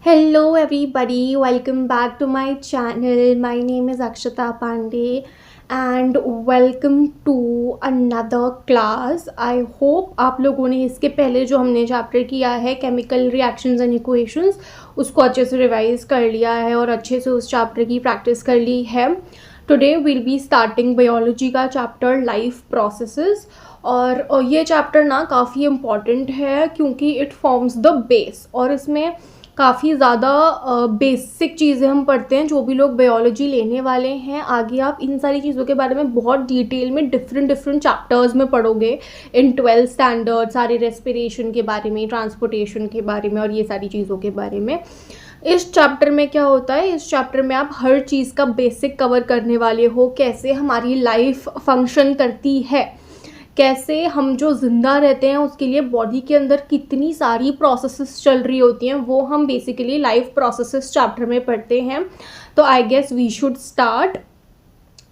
Hello, everybody. Welcome back to my channel. My name is Akshata Pandey, and welcome to another class. I hope आप लोगों ने इसके पहले जो हमने चैप्टर किया है केमिकल रिएक्शंस एंड इक्वेशंस उसको अच्छे से रिवाइज कर लिया है और अच्छे से उस चैप्टर की प्रैक्टिस कर ली है. Today will be starting biology का चैप्टर लाइफ प्रोसेसेस. और ये चैप्टर ना काफ़ी इम्पॉर्टेंट है क्योंकि इट फॉर्म्स द बेस, और इसमें काफ़ी ज़्यादा बेसिक चीज़ें हम पढ़ते हैं. जो भी लोग बायोलॉजी लेने वाले हैं आगे, आप इन सारी चीज़ों के बारे में बहुत डिटेल में डिफरेंट चैप्टर्स में पढ़ोगे इन 12th स्टैंडर्ड. सारे रेस्पिरेशन के बारे में, ट्रांसपोर्टेशन के बारे में और ये सारी चीज़ों के बारे में. इस चैप्टर में क्या होता है, इस चैप्टर में आप हर चीज़ का बेसिक कवर करने वाले हो. कैसे हमारी लाइफ फंक्शन करती है, कैसे हम जो ज़िंदा रहते हैं उसके लिए बॉडी के अंदर कितनी सारी प्रोसेसेस चल रही होती हैं, वो हम बेसिकली लाइफ प्रोसेसेस चैप्टर में पढ़ते हैं. तो I guess we should start.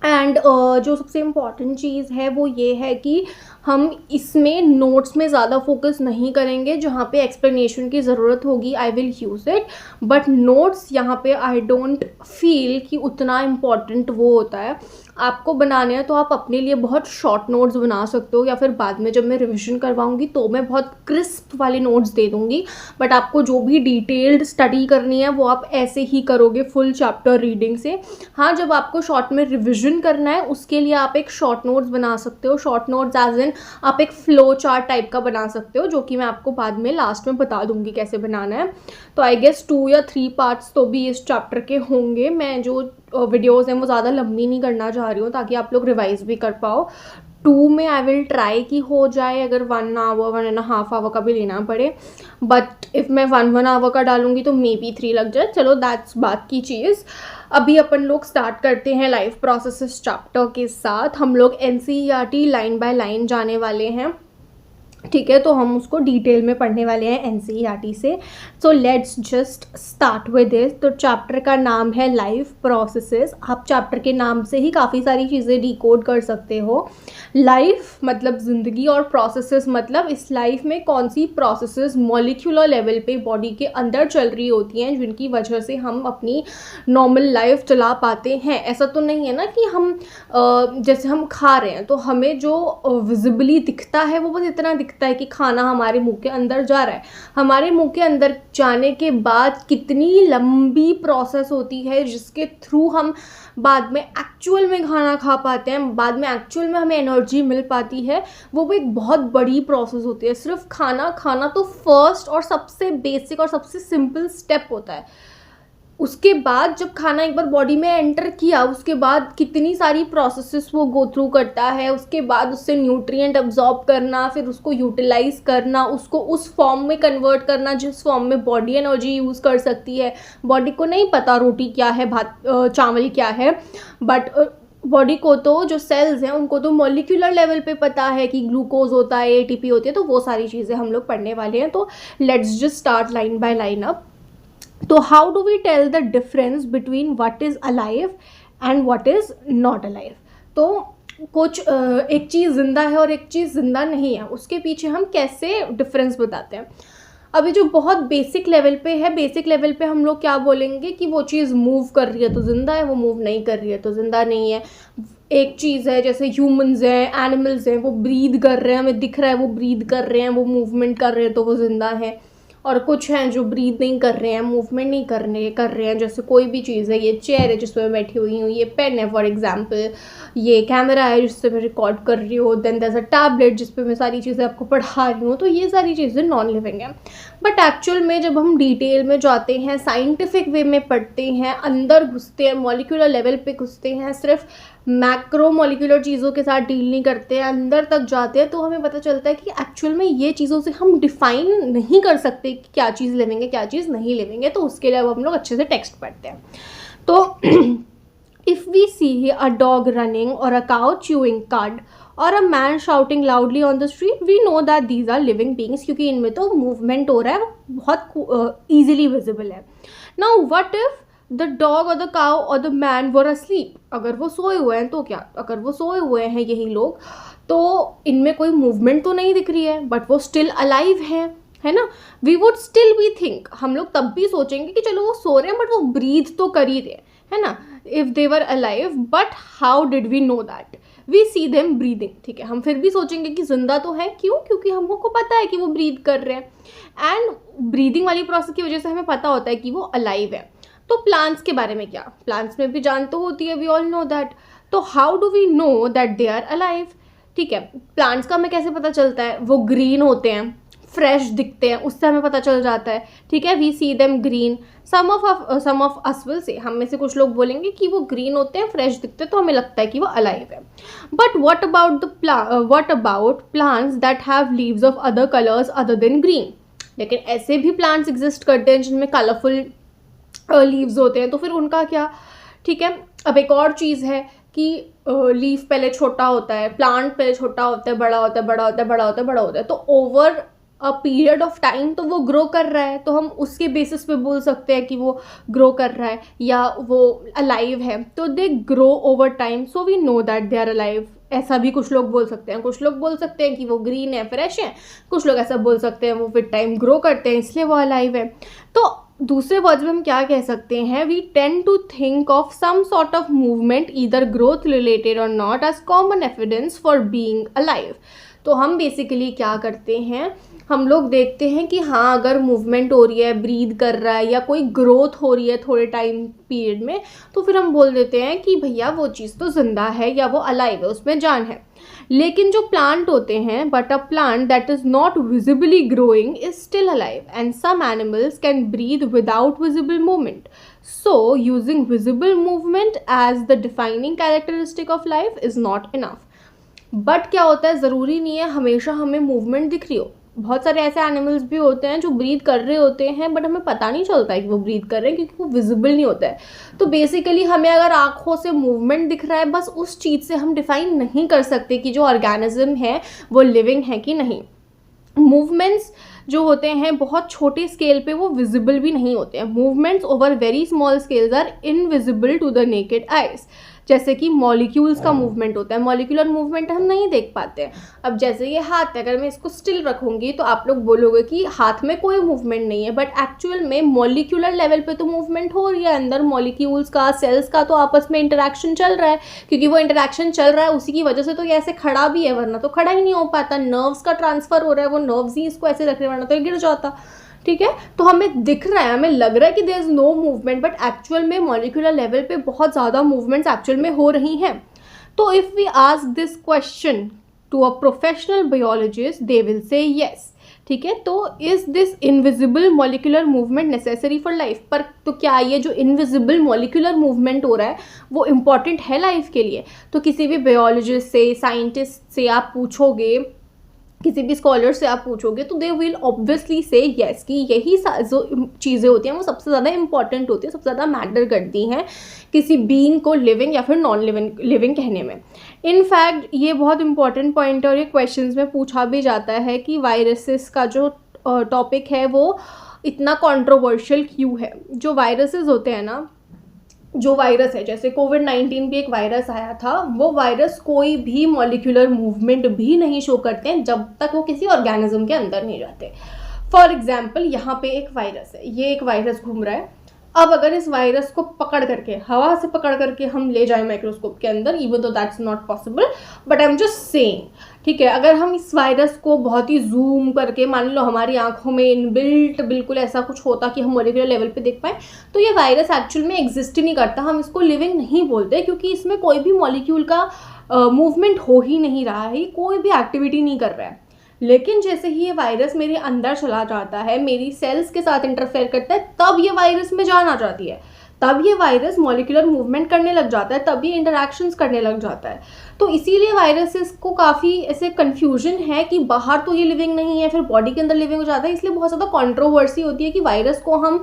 And जो सबसे इम्पॉर्टेंट चीज़ है वो ये है कि हम इसमें नोट्स में ज़्यादा फोकस नहीं करेंगे. जहाँ पे एक्सप्लेनेशन की ज़रूरत होगी I will use it, but notes यहाँ पे आई डोंट फील कि उतना इम्पॉर्टेंट वो होता है. आपको बनाने हैं तो आप अपने लिए बहुत शॉर्ट नोट्स बना सकते हो, या फिर बाद में जब मैं रिविज़न करवाऊँगी तो मैं बहुत क्रिस्प वाले नोट्स दे दूँगी. बट आपको जो भी डिटेल्ड स्टडी करनी है वो आप ऐसे ही करोगे फुल चैप्टर रीडिंग से. हाँ, जब आपको शॉर्ट में रिविज़न करना है उसके लिए आप एक शॉर्ट नोट्स बना सकते हो. शॉर्ट नोट्स एज इन आप एक फ्लो चार्ट टाइप का बना सकते हो, जो कि मैं आपको बाद में लास्ट में बता दूंगी कैसे बनाना है. तो आई गेस 2 या 3 पार्ट्स तो भी इस चैप्टर के होंगे. मैं जो वीडियोस हैं वो ज़्यादा लंबी नहीं करना चाह रही हूँ ताकि आप लोग रिवाइज भी कर पाओ. 2 में आई विल ट्राई कि हो जाए, अगर 1 आवर 1.5 आवर का भी लेना पड़े. बट इफ़ मैं 1 आवर का डालूंगी तो मे बी 3 लग जाए. चलो दैट्स बात की चीज़. अभी अपन लोग स्टार्ट करते हैं लाइफ प्रोसेसेस चैप्टर के साथ. हम लोग NCERT लाइन बाय लाइन जाने वाले हैं, ठीक है. तो हम उसको डिटेल में पढ़ने वाले हैं NCERT से. So let's just start with this. तो चैप्टर का नाम है लाइफ प्रोसेसेस. आप चैप्टर के नाम से ही काफ़ी सारी चीज़ें डिकोड कर सकते हो. लाइफ मतलब ज़िंदगी, और प्रोसेसेस मतलब इस लाइफ में कौन सी प्रोसेसेस मॉलिक्यूलर लेवल पे बॉडी के अंदर चल रही होती हैं जिनकी वजह से हम अपनी नॉर्मल लाइफ चला पाते हैं. ऐसा तो नहीं है ना कि हम जैसे हम खा रहे हैं तो हमें जो विजिबली दिखता है वो बस इतना दिखता है कि खाना हमारे मुंह के अंदर जा रहा है. हमारे मुंह के अंदर जाने के बाद कितनी लंबी प्रोसेस होती है जिसके थ्रू हम बाद में एक्चुअल में खाना खा पाते हैं, बाद में एक्चुअल में हमें एनर्जी मिल पाती है. वो भी एक बहुत बड़ी प्रोसेस होती है. सिर्फ खाना खाना तो फर्स्ट और सबसे बेसिक और सबसे सिंपल स्टेप होता है. उसके बाद जब खाना एक बार बॉडी में एंटर किया उसके बाद कितनी सारी प्रोसेसेस वो गो थ्रू करता है. उसके बाद उससे न्यूट्रिएंट अब्जॉर्ब करना, फिर उसको यूटिलाइज करना, उसको उस फॉर्म में कन्वर्ट करना जिस फॉर्म में बॉडी एनर्जी यूज़ कर सकती है. बॉडी को नहीं पता रोटी क्या है, भात चावल क्या है, बट बॉडी को तो जो सेल्स हैं उनको तो मॉलिक्यूलर लेवल पे पता है कि ग्लूकोज होता है, ATP होती है. तो वो सारी चीज़ें हम लोग पढ़ने वाले हैं. तो let's just start line by line up. तो how do we tell the difference between what is alive and what is not alive. तो कुछ एक चीज़ ज़िंदा है और एक चीज़ ज़िंदा नहीं है, उसके पीछे हम कैसे डिफरेंस बताते हैं. अभी जो बहुत बेसिक लेवल पे है, बेसिक लेवल पे हम लोग क्या बोलेंगे कि वो चीज़ मूव कर रही है तो ज़िंदा है, वो मूव नहीं कर रही है तो ज़िंदा नहीं है. एक चीज़ है जैसे ह्यूमंस हैं, एनिमल्स हैं, वो ब्रीद कर रहे हैं, हमें दिख रहा है वो ब्रीद कर रहे हैं, वो मूवमेंट कर रहे हैं तो वो ज़िंदा है. और कुछ हैं जो ब्रीद नहीं कर रहे हैं, मूवमेंट नहीं कर रहे हैं. जैसे कोई भी चीज़ है, ये चेयर है जिस पर मैं बैठी हुई हूँ, ये पेन है फॉर एग्जांपल, ये कैमरा है जिससे मैं रिकॉर्ड कर रही हूँ, then there is a tablet जिस पे मैं सारी चीज़ें आपको पढ़ा रही हूँ. तो ये सारी चीज़ें नॉन लिविंग हैं. बट एक्चुअल में जब हम डिटेल में जाते हैं, साइंटिफिक वे में पढ़ते हैं, अंदर घुसते हैं, मॉलिक्यूलर लेवल पे घुसते हैं, सिर्फ मैक्रो मॉलिक्यूलर चीज़ों के साथ डील नहीं करते हैं, अंदर तक जाते हैं, तो हमें पता चलता है कि एक्चुअल में ये चीज़ों से हम डिफ़ाइन नहीं कर सकते कि क्या चीज़ लिविंग है क्या चीज़ नहीं लिविंग है. तो उसके लिए अब हम लोग अच्छे से टेक्स्ट पढ़ते हैं. तो if we see a dog running और अ काउ च्यूइंग cud और a man shouting loudly on the street, we know that these are living beings, क्योंकि इनमें तो मूवमेंट हो रहा है, बहुत ईजिली विजिबल है. Now what if the dog और द काउ और द मैन वर asleep. अगर वो सोए हुए हैं तो क्या, अगर वो सोए हुए हैं यही लोग, तो इनमें कोई मूवमेंट तो नहीं दिख रही है बट वो स्टिल अलाइव हैं. है ना, we would still be think, हम लोग तब भी सोचेंगे कि चलो वो सो रहे हैं बट वो ब्रीथ तो कर ही रहे, है ना, if they were alive, but how did we know that, we see them breathing, ठीक है, हम फिर भी सोचेंगे कि जिंदा तो है, क्यों, क्योंकि हमको पता है कि वो ब्रीथ कर रहे हैं, एंड ब्रीदिंग वाली प्रोसेस की वजह से हमें पता होता है कि वो अलाइव है। तो प्लांट्स के बारे में क्या, प्लांट्स में भी जान तो होती है, वी ऑल नो दैट, तो how do we know that they are alive, ठीक है, प्लांट्स का हमें कैसे पता चलता है, वो ग्रीन होते हैं, फ्रेश दिखते हैं, उससे हमें पता चल जाता है, ठीक है, we see them green, some of us will say, हम में से कुछ लोग बोलेंगे कि वो ग्रीन होते हैं, फ्रेश दिखते हैं, तो हमें लगता है कि वो अलाइव है। But what about plants that have leaves of other colours other than green, लेकिन ऐसे भी प्लांट्स एग्जिस्ट करते हैं जिनमें कलरफुल लीव्स होते हैं, तो फिर उनका क्या, ठीक है। अब एक और चीज़ है कि लीफ पहले छोटा होता है, प्लांट पहले छोटा होता है, बड़ा होता है, बड़ा होता है, बड़ा होता है, बड़ा होता है, तो over a period of time तो वो ग्रो कर रहा है, तो हम उसके बेसिस पे बोल सकते हैं कि वो ग्रो कर रहा है या वो अलाइव है, तो they grow over time, so we know that they are alive. ऐसा भी कुछ लोग बोल सकते हैं, कुछ लोग बोल सकते हैं कि वो ग्रीन है, फ्रेश है, कुछ लोग ऐसा बोल सकते हैं वो विद टाइम ग्रो करते हैं इसलिए वो अलाइव है। तो दूसरे वर्ड्स में हम क्या कह सकते हैं, we tend to think of some sort of movement either growth related और not as common evidence for being alive. तो हम बेसिकली क्या करते हैं, हम लोग देखते हैं कि हाँ अगर मूवमेंट हो रही है, ब्रीद कर रहा है या कोई ग्रोथ हो रही है थोड़े टाइम पीरियड में, तो फिर हम बोल देते हैं कि भैया वो चीज़ तो जिंदा है या वो अलाइव है, उसमें जान है। लेकिन जो प्लांट होते हैं, but a plant that is not visibly growing is still alive, and some animals can breathe without visible movement, so using visible movement as the defining characteristic of life is not enough. But क्या होता है, ज़रूरी नहीं है हमेशा हमें movement दिख रही हो, बहुत सारे ऐसे एनिमल्स भी होते हैं जो ब्रीथ कर रहे होते हैं बट हमें पता नहीं चलता है कि वो ब्रीथ कर रहे हैं क्योंकि वो विजिबल नहीं होता है। तो बेसिकली हमें अगर आँखों से मूवमेंट दिख रहा है, बस उस चीज़ से हम डिफाइन नहीं कर सकते कि जो ऑर्गेनिज्म है वो लिविंग है कि नहीं। मूवमेंट्स जो होते हैं बहुत छोटे स्केल पे वो विजिबल भी नहीं होते हैं, movements over very small scales are invisible to the naked eyes. जैसे कि मॉलिक्यूल्स का मूवमेंट होता है, मॉलिक्यूलर मूवमेंट हम नहीं देख पाते हैं। अब जैसे ये हाथ है, अगर मैं इसको स्टिल रखूंगी तो आप लोग बोलोगे कि हाथ में कोई मूवमेंट नहीं है, बट एक्चुअल में मॉलिक्यूलर लेवल पे तो मूवमेंट हो रही है, अंदर मॉलिक्यूल्स का, सेल्स का तो आपस में इंटरेक्शन चल रहा है, क्योंकि वो इंटरेक्शन चल रहा है उसी की वजह से तो ये ऐसे खड़ा भी है, वरना तो खड़ा ही नहीं हो पाता। नर्व्स का ट्रांसफर हो रहा है, वो नर्व्स ही इसको ऐसे रख रहे हैं, वरना तो ये गिर जाता, ठीक है। तो हमें दिख रहा है, हमें लग रहा है कि there is no movement, but actual में मॉलिक्यूलर लेवल पे बहुत ज़्यादा मूवमेंट्स एक्चुअल में हो रही हैं। तो if we ask this question to a professional biologist they will say yes, ठीक है। तो is this invisible molecular movement necessary for life, पर तो क्या ये जो इनविजिबल मॉलिक्यूलर मूवमेंट हो रहा है वो इम्पॉर्टेंट है लाइफ के लिए? तो किसी भी बायोलॉजिस्ट से, साइंटिस्ट से आप पूछोगे, किसी भी स्कॉलर से आप पूछोगे तो दे विल ऑब्वियसली से येस कि यही जो चीज़ें होती हैं वो सबसे ज़्यादा इंपॉर्टेंट होती है, सबसे ज़्यादा मैटर करती हैं किसी बीइंग को लिविंग या फिर नॉन लिविंग कहने में। इनफैक्ट ये बहुत इंपॉर्टेंट पॉइंट है और ये क्वेश्चंस में पूछा भी जाता है कि वायरसेस का जो टॉपिक है वो इतना कंट्रोवर्शियल क्यों है। जो वायरसेस होते हैं ना, जो वायरस है, जैसे कोविड-19 भी एक वायरस आया था, वो वायरस कोई भी मॉलिक्यूलर मूवमेंट भी नहीं शो करते हैं जब तक वो किसी ऑर्गेनिज्म के अंदर नहीं जाते। फॉर एग्जाम्पल यहाँ पे एक वायरस है, ये एक वायरस घूम रहा है। अब अगर इस वायरस को पकड़ करके, हवा से पकड़ करके हम ले जाएं माइक्रोस्कोप के अंदर, इवन तो that's not possible, but I am just saying, ठीक है, अगर हम इस वायरस को बहुत ही जूम करके, मान लो हमारी आंखों में इनबिल्ट बिल्कुल ऐसा कुछ होता कि हम मॉलिक्यूलर लेवल पे देख पाएँ, तो ये वायरस एक्चुअल में एग्जिस्ट ही नहीं करता, हम इसको लिविंग नहीं बोलते, क्योंकि इसमें कोई भी मॉलिक्यूल का मूवमेंट हो ही नहीं रहा है, कोई भी एक्टिविटी नहीं कर रहा है। लेकिन जैसे ही ये वायरस मेरे अंदर चला जाता है, मेरी सेल्स के साथ इंटरफेयर करता है, तब ये वायरस में जान आ जाती है, तब ये वायरस मॉलिक्यूलर मूवमेंट करने लग जाता है, तब ये इंटरैक्शंस करने लग जाता है। तो इसीलिए वायरसेस को काफ़ी ऐसे कन्फ्यूजन है कि बाहर तो ये लिविंग नहीं है, फिर बॉडी के अंदर लिविंग हो जाता है, इसलिए बहुत ज़्यादा कंट्रोवर्सी होती है कि वायरस को हम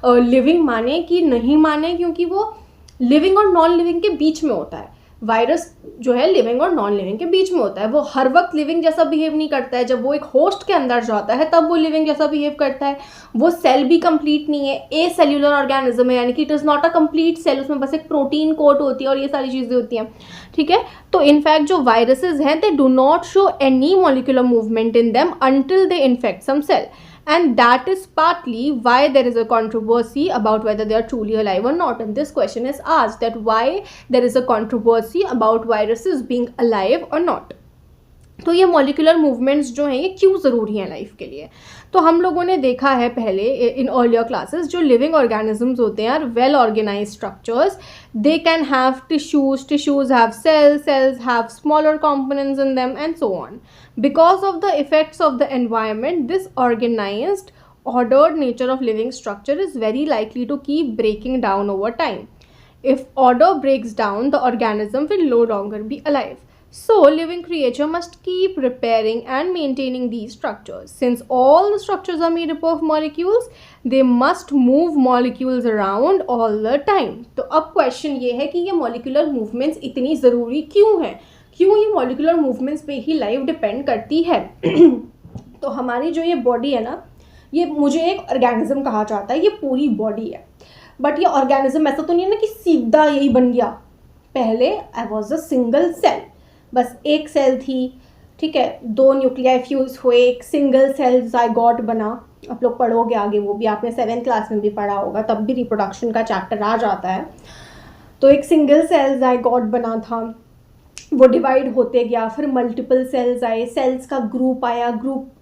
लिविंग माने कि नहीं माने, क्योंकि वो लिविंग और नॉन लिविंग के बीच में होता है। वायरस जो है लिविंग और नॉन लिविंग के बीच में होता है, वो हर वक्त लिविंग जैसा बिहेव नहीं करता है, जब वो एक होस्ट के अंदर जाता है तब वो लिविंग जैसा बिहेव करता है। वो सेल भी कंप्लीट नहीं है, ए सेल्यूलर ऑर्गेनिज्म है, यानी कि it is not a complete cell, उसमें बस एक प्रोटीन कोट होती है और ये सारी चीज़ें होती हैं, ठीक है। तो इनफैक्ट जो वायरसेस हैं, they do not show any molecular movement in them until they infect some cell, And that is partly why there is a controversy about whether they are truly alive or not. And this question is asked, that why there is a controversy about viruses being alive or not. तो ये molecular movements जो हैं ये क्यों ज़रूरी हैं life के लिए? तो हम लोगों ने देखा है पहले इन अर्लियर क्लासेस, जो लिविंग ऑर्गेनिजम्स होते हैं are well organise structures. They can have tissues have cells have smaller components in them, and so on. Because of the effects of the environment, this organized, ordered nature of living structure is very likely to keep breaking down over time. If order breaks down, the organism will no longer be alive. So, living creature must keep repairing and maintaining these structures. Since all the structures are made up of molecules, they must move molecules around all the time. तो अब question ये है कि ये molecular movements इतनी ज़रूरी क्यों हैं? क्यों ये molecular movements पे ही लाइफ डिपेंड करती है? तो हमारी जो ये बॉडी है ना, ये मुझे एक ऑर्गेनिज्म कहा जाता है, ये पूरी बॉडी है. बट ये ऑर्गेनिज्म ऐसा तो नहीं है ना कि सीधा यही बन गया. पहले I was a single cell, बस एक सेल थी, ठीक है, 2 न्यूक्लियाई फ्यूज हुए, एक सिंगल सेल जाइगोट बना. आप लोग पढ़ोगे आगे, वो भी आपने 7th क्लास में भी पढ़ा होगा, तब भी रिप्रोडक्शन का चैप्टर आ जाता है. तो एक सिंगल सेल जाइगोट बना था, वो डिवाइड होते गया, फिर मल्टीपल सेल्स आए, सेल्स का ग्रुप आया,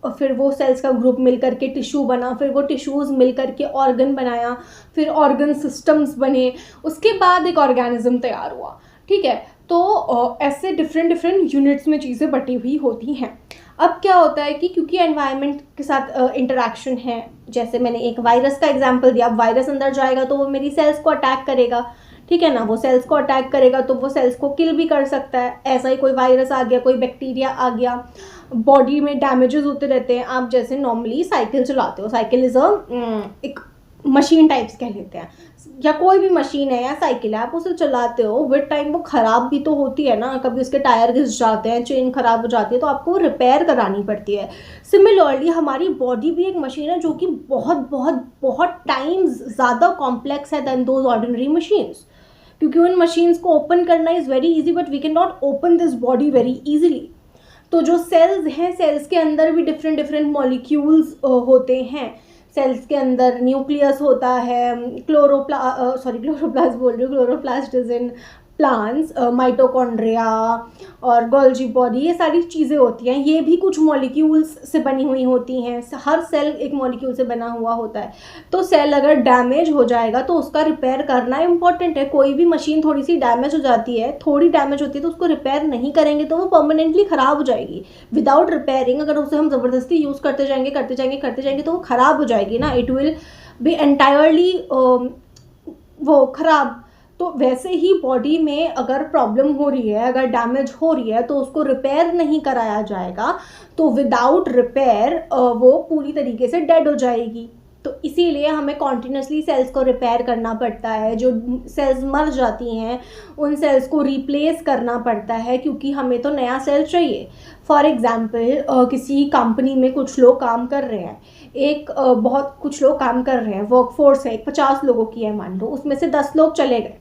फिर वो सेल्स का ग्रुप मिल करके टिश्यू बना, फिर वो टिश्यूज़ मिल करके ऑर्गन बनाया, फिर ऑर्गन सिस्टम्स बने, उसके बाद एक ऑर्गेनिज्म तैयार हुआ. ठीक है, तो ऐसे डिफरेंट यूनिट्स में चीज़ें बटी हुई होती हैं. अब क्या होता है कि क्योंकि एनवायरनमेंट के साथ इंटरेक्शन है, जैसे मैंने एक वायरस का एग्जांपल दिया, अब वायरस अंदर जाएगा तो वो मेरी सेल्स को अटैक करेगा, ठीक है ना, वो सेल्स को अटैक करेगा तो वो सेल्स को किल भी कर सकता है. ऐसा ही कोई वायरस आ गया, कोई बैक्टीरिया आ गया, बॉडी में डैमेजेस होते रहते हैं. आप जैसे नॉर्मली साइकिल चलाते हो, साइकिल इज़ एक मशीन टाइप्स कह लेते हैं, या कोई भी मशीन है या साइकिल है, आप उसे चलाते हो, विद टाइम वो ख़राब भी तो होती है ना, कभी उसके टायर घिस जाते हैं, चेन ख़राब हो जाती है, तो आपको रिपेयर करानी पड़ती है. सिमिलरली हमारी बॉडी भी एक मशीन है जो कि बहुत बहुत बहुत टाइम्स ज़्यादा कॉम्प्लेक्स है दैन दोज ऑर्डिनरी मशीन्स. क्योंकि उन मशीन्स को ओपन करना is very easy, but we can not open this body very easily. तो जो सेल्स हैं, सेल्स के अंदर भी डिफरेंट मॉलिक्यूल्स होते हैं. सेल्स के अंदर न्यूक्लियस होता है, क्लोरोप्लास्ट बोल रही हूँ, chloroplast is in plants, mitochondria और गोल्जी बॉडी, ये सारी चीज़ें होती हैं. ये भी कुछ मॉलिक्यूल्स से बनी हुई होती हैं. हर सेल एक मॉलिक्यूल से बना हुआ होता है. तो सेल अगर डैमेज हो जाएगा तो उसका रिपेयर करना इम्पॉर्टेंट है. कोई भी मशीन थोड़ी सी डैमेज हो जाती है, थोड़ी डैमेज होती है, तो उसको रिपेयर नहीं करेंगे तो वो परमानेंटली ख़राब हो जाएगी. विदाउट रिपेयरिंग अगर उसे हम ज़बरदस्ती यूज़ करते जाएंगे तो वो ख़राब हो जाएगी ना. इट विल बी एंटायरली वो ख़राब. तो वैसे ही बॉडी में अगर प्रॉब्लम हो रही है, अगर डैमेज हो रही है, तो उसको रिपेयर नहीं कराया जाएगा तो विदाउट रिपेयर वो पूरी तरीके से डेड हो जाएगी. तो इसीलिए हमें कॉन्टिन्यूसली सेल्स को रिपेयर करना पड़ता है. जो सेल्स मर जाती हैं उन सेल्स को रिप्लेस करना पड़ता है, क्योंकि हमें तो नया सेल चाहिए. फॉर एग्ज़ाम्पल किसी कंपनी में कुछ लोग काम कर रहे हैं, कुछ लोग काम कर रहे हैं, वर्कफोर्स है, 50 लोगों की है मान लो, उसमें से 10 लोग चले गए,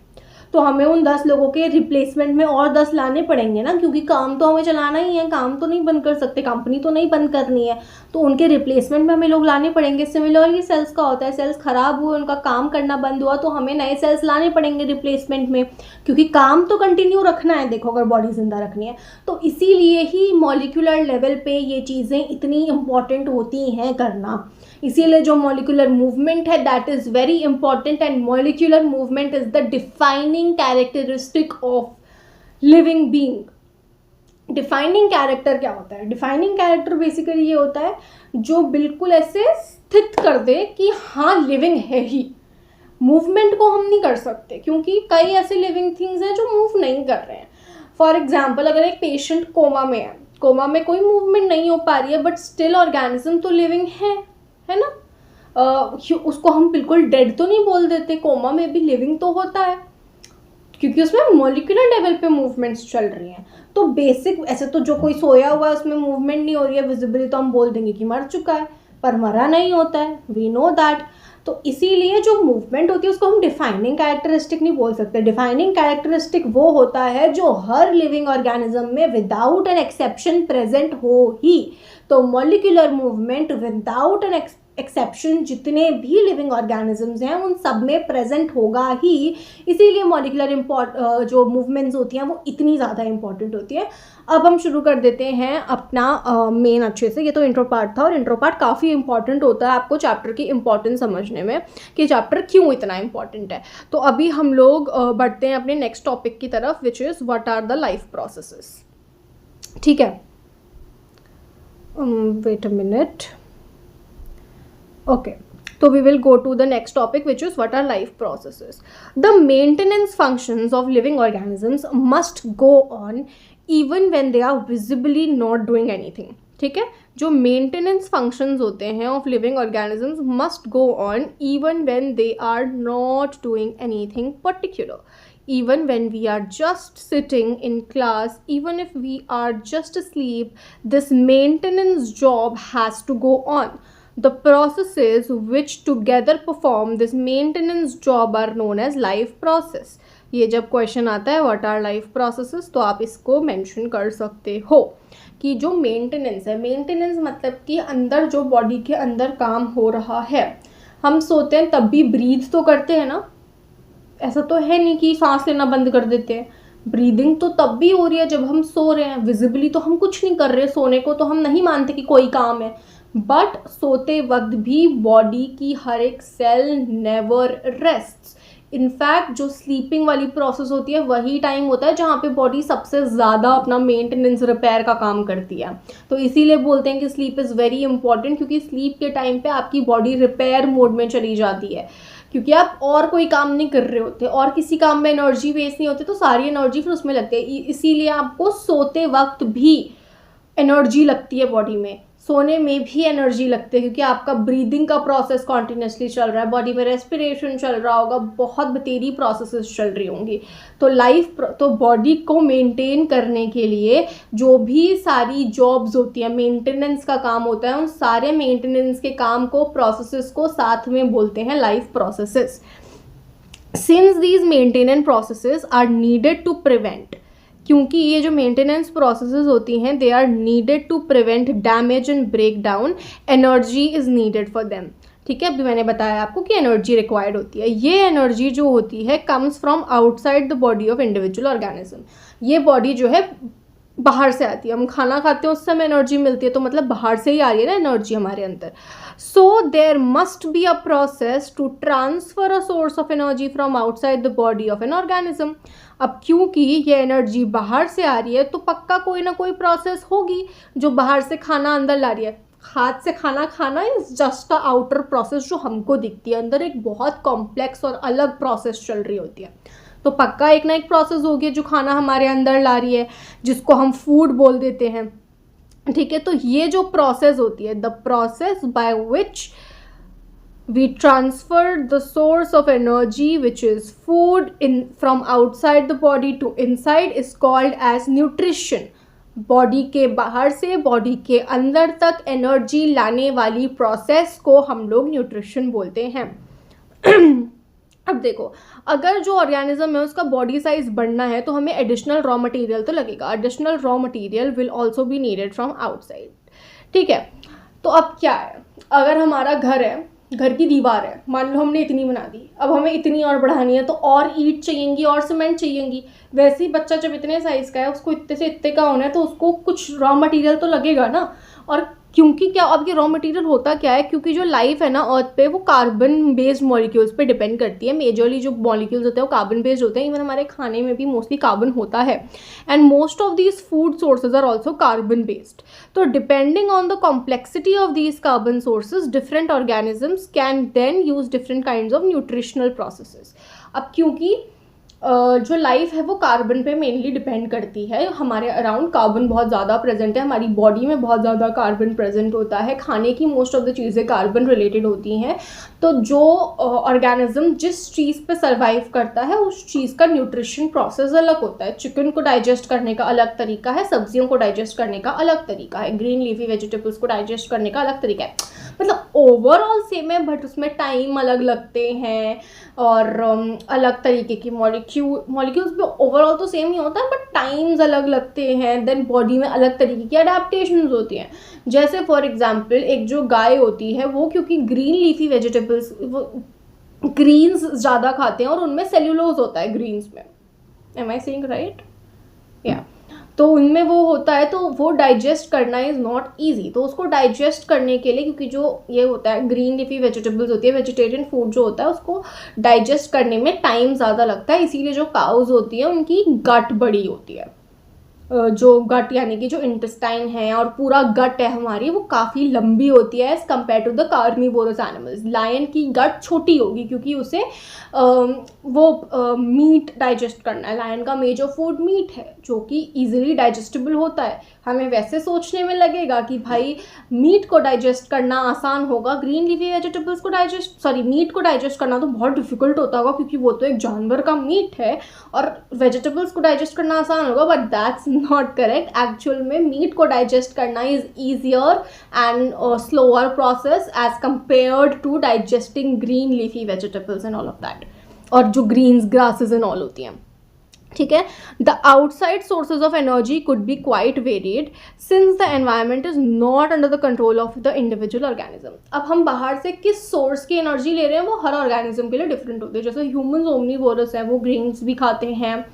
तो हमें उन 10 लोगों के रिप्लेसमेंट में और 10 लाने पड़ेंगे ना, क्योंकि काम तो हमें चलाना ही है, काम तो नहीं बंद कर सकते, कंपनी तो नहीं बंद करनी है, तो उनके रिप्लेसमेंट में हमें लोग लाने पड़ेंगे. सिमिलरली सेल्स का होता है, सेल्स ख़राब हुए, उनका काम करना बंद हुआ, तो हमें नए सेल्स लाने पड़ेंगे रिप्लेसमेंट में, क्योंकि काम तो कंटिन्यू रखना है. देखो, अगर बॉडी जिंदा रखनी है तो इसीलिए ही मॉलिक्यूलर लेवल पे ये चीज़ें इतनी इम्पॉर्टेंट होती हैं करना. इसीलिए जो मॉलिक्यूलर मूवमेंट है that is very important, and molecular movement is the defining characteristic of living being. Defining character क्या होता है? डिफाइनिंग कैरेक्टर बेसिकली ये होता है जो बिल्कुल ऐसे स्थित कर दे कि हाँ लिविंग है ही. मूवमेंट को हम नहीं कर सकते, क्योंकि कई ऐसे लिविंग थिंग्स हैं जो मूव नहीं कर रहे हैं. फॉर एग्जाम्पल, अगर एक पेशेंट कोमा में है, कोमा में कोई मूवमेंट नहीं हो पा रही है, बट स्टिल ऑर्गेनिज्म तो लिविंग है ना. उसको हम बिल्कुल डेड तो नहीं बोल देते, कोमा में भी लिविंग तो होता है, क्योंकि उसमें मॉलिक्यूलर लेवल पे मूवमेंट्स चल रही हैं. तो बेसिक ऐसे तो जो कोई सोया हुआ है उसमें मूवमेंट नहीं हो रही है विजिबली, तो हम बोल देंगे कि मर चुका है, पर मरा नहीं होता है, वी नो दैट. तो इसीलिए जो मूवमेंट होती है उसको हम डिफाइनिंग कैरेक्टरिस्टिक नहीं बोल सकते. डिफाइनिंग कैरेक्टरिस्टिक वो होता है जो हर लिविंग ऑर्गेनिज्म में विदाउट एन एक्सेप्शन प्रेजेंट हो ही. तो molecular movement without an exception जितने भी लिविंग ऑर्गेनिजम्स हैं उन सब में प्रेजेंट होगा ही, इसीलिए मॉलिक्यूलर जो मूवमेंट्स होती हैं वो इतनी ज़्यादा इंपॉर्टेंट होती है। अब हम शुरू कर देते हैं अपना मेन अच्छे से। ये तो इंट्रो पार्ट था और इंट्रो पार्ट काफ़ी इंपॉर्टेंट होता है आपको चैप्टर की इंपॉर्टेंस समझने में कि चैप्टर क्यों इतना इंपॉर्टेंट है। तो अभी हम लोग बढ़ते हैं अपने नेक्स्ट टॉपिक की तरफ, which is what are the life processes. ठीक है, wait a minute. Okay, so we will go to the next topic, which is what are life processes. The maintenance functions of living organisms must go on even when they are visibly not doing anything. ठीक है, जो maintenance functions होते हैं of living organisms must go on even when they are not doing anything particular. Even when we are just sitting in class, even if we are just asleep, this maintenance job has to go on. The processes which together perform this maintenance job are known as life process. ये जब question आता है what our life processes तो आप इसको mention कर सकते हो कि जो मेंटेनेंस है, मेंटेनेंस मतलब कि अंदर जो बॉडी के अंदर काम हो रहा है. हम सोते हैं तब भी ब्रीथ तो करते हैं ना, ऐसा तो है नहीं कि सांस लेना बंद कर देते हैं. ब्रीदिंग तो तब भी हो रही है जब हम सो रहे हैं. विजिबली तो हम कुछ नहीं कर रहे, सोने को तो हम नहीं मानते कि कोई काम है, बट सोते वक्त भी बॉडी की हर एक सेल नेवर रेस्ट्स. इनफैक्ट जो स्लीपिंग वाली प्रोसेस होती है वही टाइम होता है जहाँ पे बॉडी सबसे ज़्यादा अपना मेंटेनेंस रिपेयर का काम करती है. तो इसीलिए बोलते हैं कि स्लीप इज़ वेरी इंपॉर्टेंट, क्योंकि स्लीप के टाइम पे आपकी बॉडी रिपेयर मोड में चली जाती है, क्योंकि आप और कोई काम नहीं कर रहे होते और किसी काम में एनर्जी वेस्ट नहीं होती, तो सारी एनर्जी फिर उसमें लगती है. इसीलिए आपको सोते वक्त भी एनर्जी लगती है बॉडी में, सोने में भी एनर्जी लगती है, क्योंकि आपका ब्रीदिंग का प्रोसेस कॉन्टिन्यूसली चल रहा है, बॉडी में रेस्पिरेशन चल रहा होगा, बहुत बतेरी प्रोसेसेस चल रही होंगी. तो बॉडी को मेंटेन करने के लिए जो भी सारी जॉब्स होती हैं, मेंटेनेंस का काम होता है, उन सारे मेंटेनेंस के काम को, प्रोसेसेस को साथ में बोलते हैं life processes. Since these maintenance processes are needed to prevent, क्योंकि ये जो मेंटेनेंस प्रोसेसेस होती हैं they are needed to prevent damage and break down, energy is needed for them. ठीक है, अभी मैंने बताया आपको कि एनर्जी रिक्वायर्ड होती है. ये एनर्जी जो होती है comes from outside the body of individual organism. ये बॉडी जो है बाहर से आती है. हम खाना खाते हैं उस समय एनर्जी मिलती है, तो मतलब बाहर से ही आ रही है ना एनर्जी हमारे अंदर. So there must be a process to transfer a source of energy from outside the body of an organism. अब क्योंकि ये एनर्जी बाहर से आ रही है तो पक्का कोई ना कोई प्रोसेस होगी जो बाहर से खाना अंदर ला रही है. हाथ से खाना खाना is just a outer process जो हमको दिखती है, अंदर एक बहुत कॉम्प्लेक्स और अलग प्रोसेस चल रही होती है. तो पक्का एक ना एक प्रोसेस होगी जो खाना हमारे अंदर ला रही है, जिसको हम फूड बोल देते हैं. ठीक है, तो ये जो प्रोसेस होती है, the process by which we transfer the source of energy, which is food, from outside the body to inside, is called as nutrition. Body के बाहर से बॉडी के अंदर तक एनर्जी लाने वाली प्रोसेस को हम लोग न्यूट्रिशन बोलते हैं. अब देखो, अगर जो ऑर्गेनिज्म है उसका बॉडी साइज बढ़ना है तो हमें एडिशनल रॉ मटेरियल तो लगेगा. Additional raw material will also be needed from outside. ठीक है, तो अब क्या है, अगर हमारा घर है, घर की दीवार है, मान लो हमने इतनी बना दी, अब हमें इतनी और बढ़ानी है तो और ईंट चाहिएंगी और सीमेंट चाहिएंगी. वैसे ही बच्चा जब इतने साइज़ का है उसको इतने से इतने का होना है तो उसको कुछ रॉ मटेरियल तो लगेगा ना. और क्योंकि क्या, अब ये रॉ मटेरियल होता क्या है, क्योंकि जो लाइफ है ना अर्थ पे वो कार्बन बेस्ड मॉलिक्यूल्स पे डिपेंड करती है. मेजरली जो मॉलिक्यूल्स होते हैं वो कार्बन बेस्ड होते हैं. इवन हमारे खाने में भी मोस्टली कार्बन होता है, and most of these food sources are also carbon based. तो depending on the complexity of these carbon sources, different organisms can then use different kinds of nutritional processes. अब क्योंकि जो लाइफ है वो carbon पे mainly depend करती है, हमारे अराउंड कार्बन बहुत ज़्यादा प्रेजेंट है, हमारी बॉडी में बहुत ज़्यादा कार्बन प्रेजेंट होता है, खाने की मोस्ट ऑफ द चीज़ें कार्बन रिलेटेड होती हैं. तो जो ऑर्गेनिज्म जिस चीज़ पे सर्वाइव करता है उस चीज़ का न्यूट्रिशन प्रोसेस अलग होता है. चिकन को डाइजेस्ट करने का अलग तरीका है, सब्जियों को डाइजेस्ट करने का अलग तरीका है, ग्रीन लीफी वेजिटेबल्स को डाइजेस्ट करने का अलग तरीका है. मतलब ओवरऑल सेम है बट उसमें टाइम अलग लगते हैं और अलग तरीके की मॉलिक्यूल्स भी ओवरऑल तो सेम ही होता है बट टाइम्स अलग लगते हैं। देन बॉडी में अलग तरीके की अडेप्टेशंस होती हैं। जैसे फॉर एग्जांपल एक जो गाय होती है वो क्योंकि ग्रीन लीफी वेजिटेबल्स ग्रीन्स ज़्यादा खाते हैं और उनमें सेल्यूलोज होता है ग्रीन्स में। Am I saying right? या तो उनमें वो होता है तो वो डाइजेस्ट करना इज़ नॉट ईजी। तो उसको डाइजेस्ट करने के लिए क्योंकि जो ये होता है ग्रीन लीफी वेजिटेबल्स होती है, वेजिटेरियन फूड जो होता है उसको डाइजेस्ट करने में टाइम ज़्यादा लगता है। इसीलिए जो काउज होती है उनकी गट बड़ी होती है। जो गट यानी कि जो इंटेस्टाइन है और पूरा गट है हमारी वो काफ़ी लंबी होती है as compare to the carnivorous animals. Lion की गट छोटी होगी क्योंकि उसे वो मीट डाइजेस्ट करना है। लायन का मेजर फूड मीट है जो कि इजीली डाइजेस्टेबल होता है। हमें वैसे सोचने में लगेगा कि भाई मीट को डाइजेस्ट करना आसान होगा, ग्रीन लीफी वेजिटेबल्स को मीट को डाइजेस्ट करना तो बहुत डिफिकल्ट होता होगा क्योंकि वो तो एक जानवर का मीट है और वेजिटेबल्स को डाइजेस्ट करना आसान होगा, but that's not correct. Actual में मीट को डाइजेस्ट करना is easier and slower process as compared to digesting green leafy vegetables and all of that, और जो ग्रीन्स ग्रासेस एंड ऑल होती हैं। ठीक है, the outside sources of energy could be quite varied since the environment is not under the control of the individual organism. अब हम बाहर से किस सोर्स की एनर्जी ले रहे हैं वो हर ऑर्गेनिज्म के लिए डिफरेंट होती है। जैसे ह्यूमंस ओमनीवोरस है, वो ग्रीन्स भी खाते हैं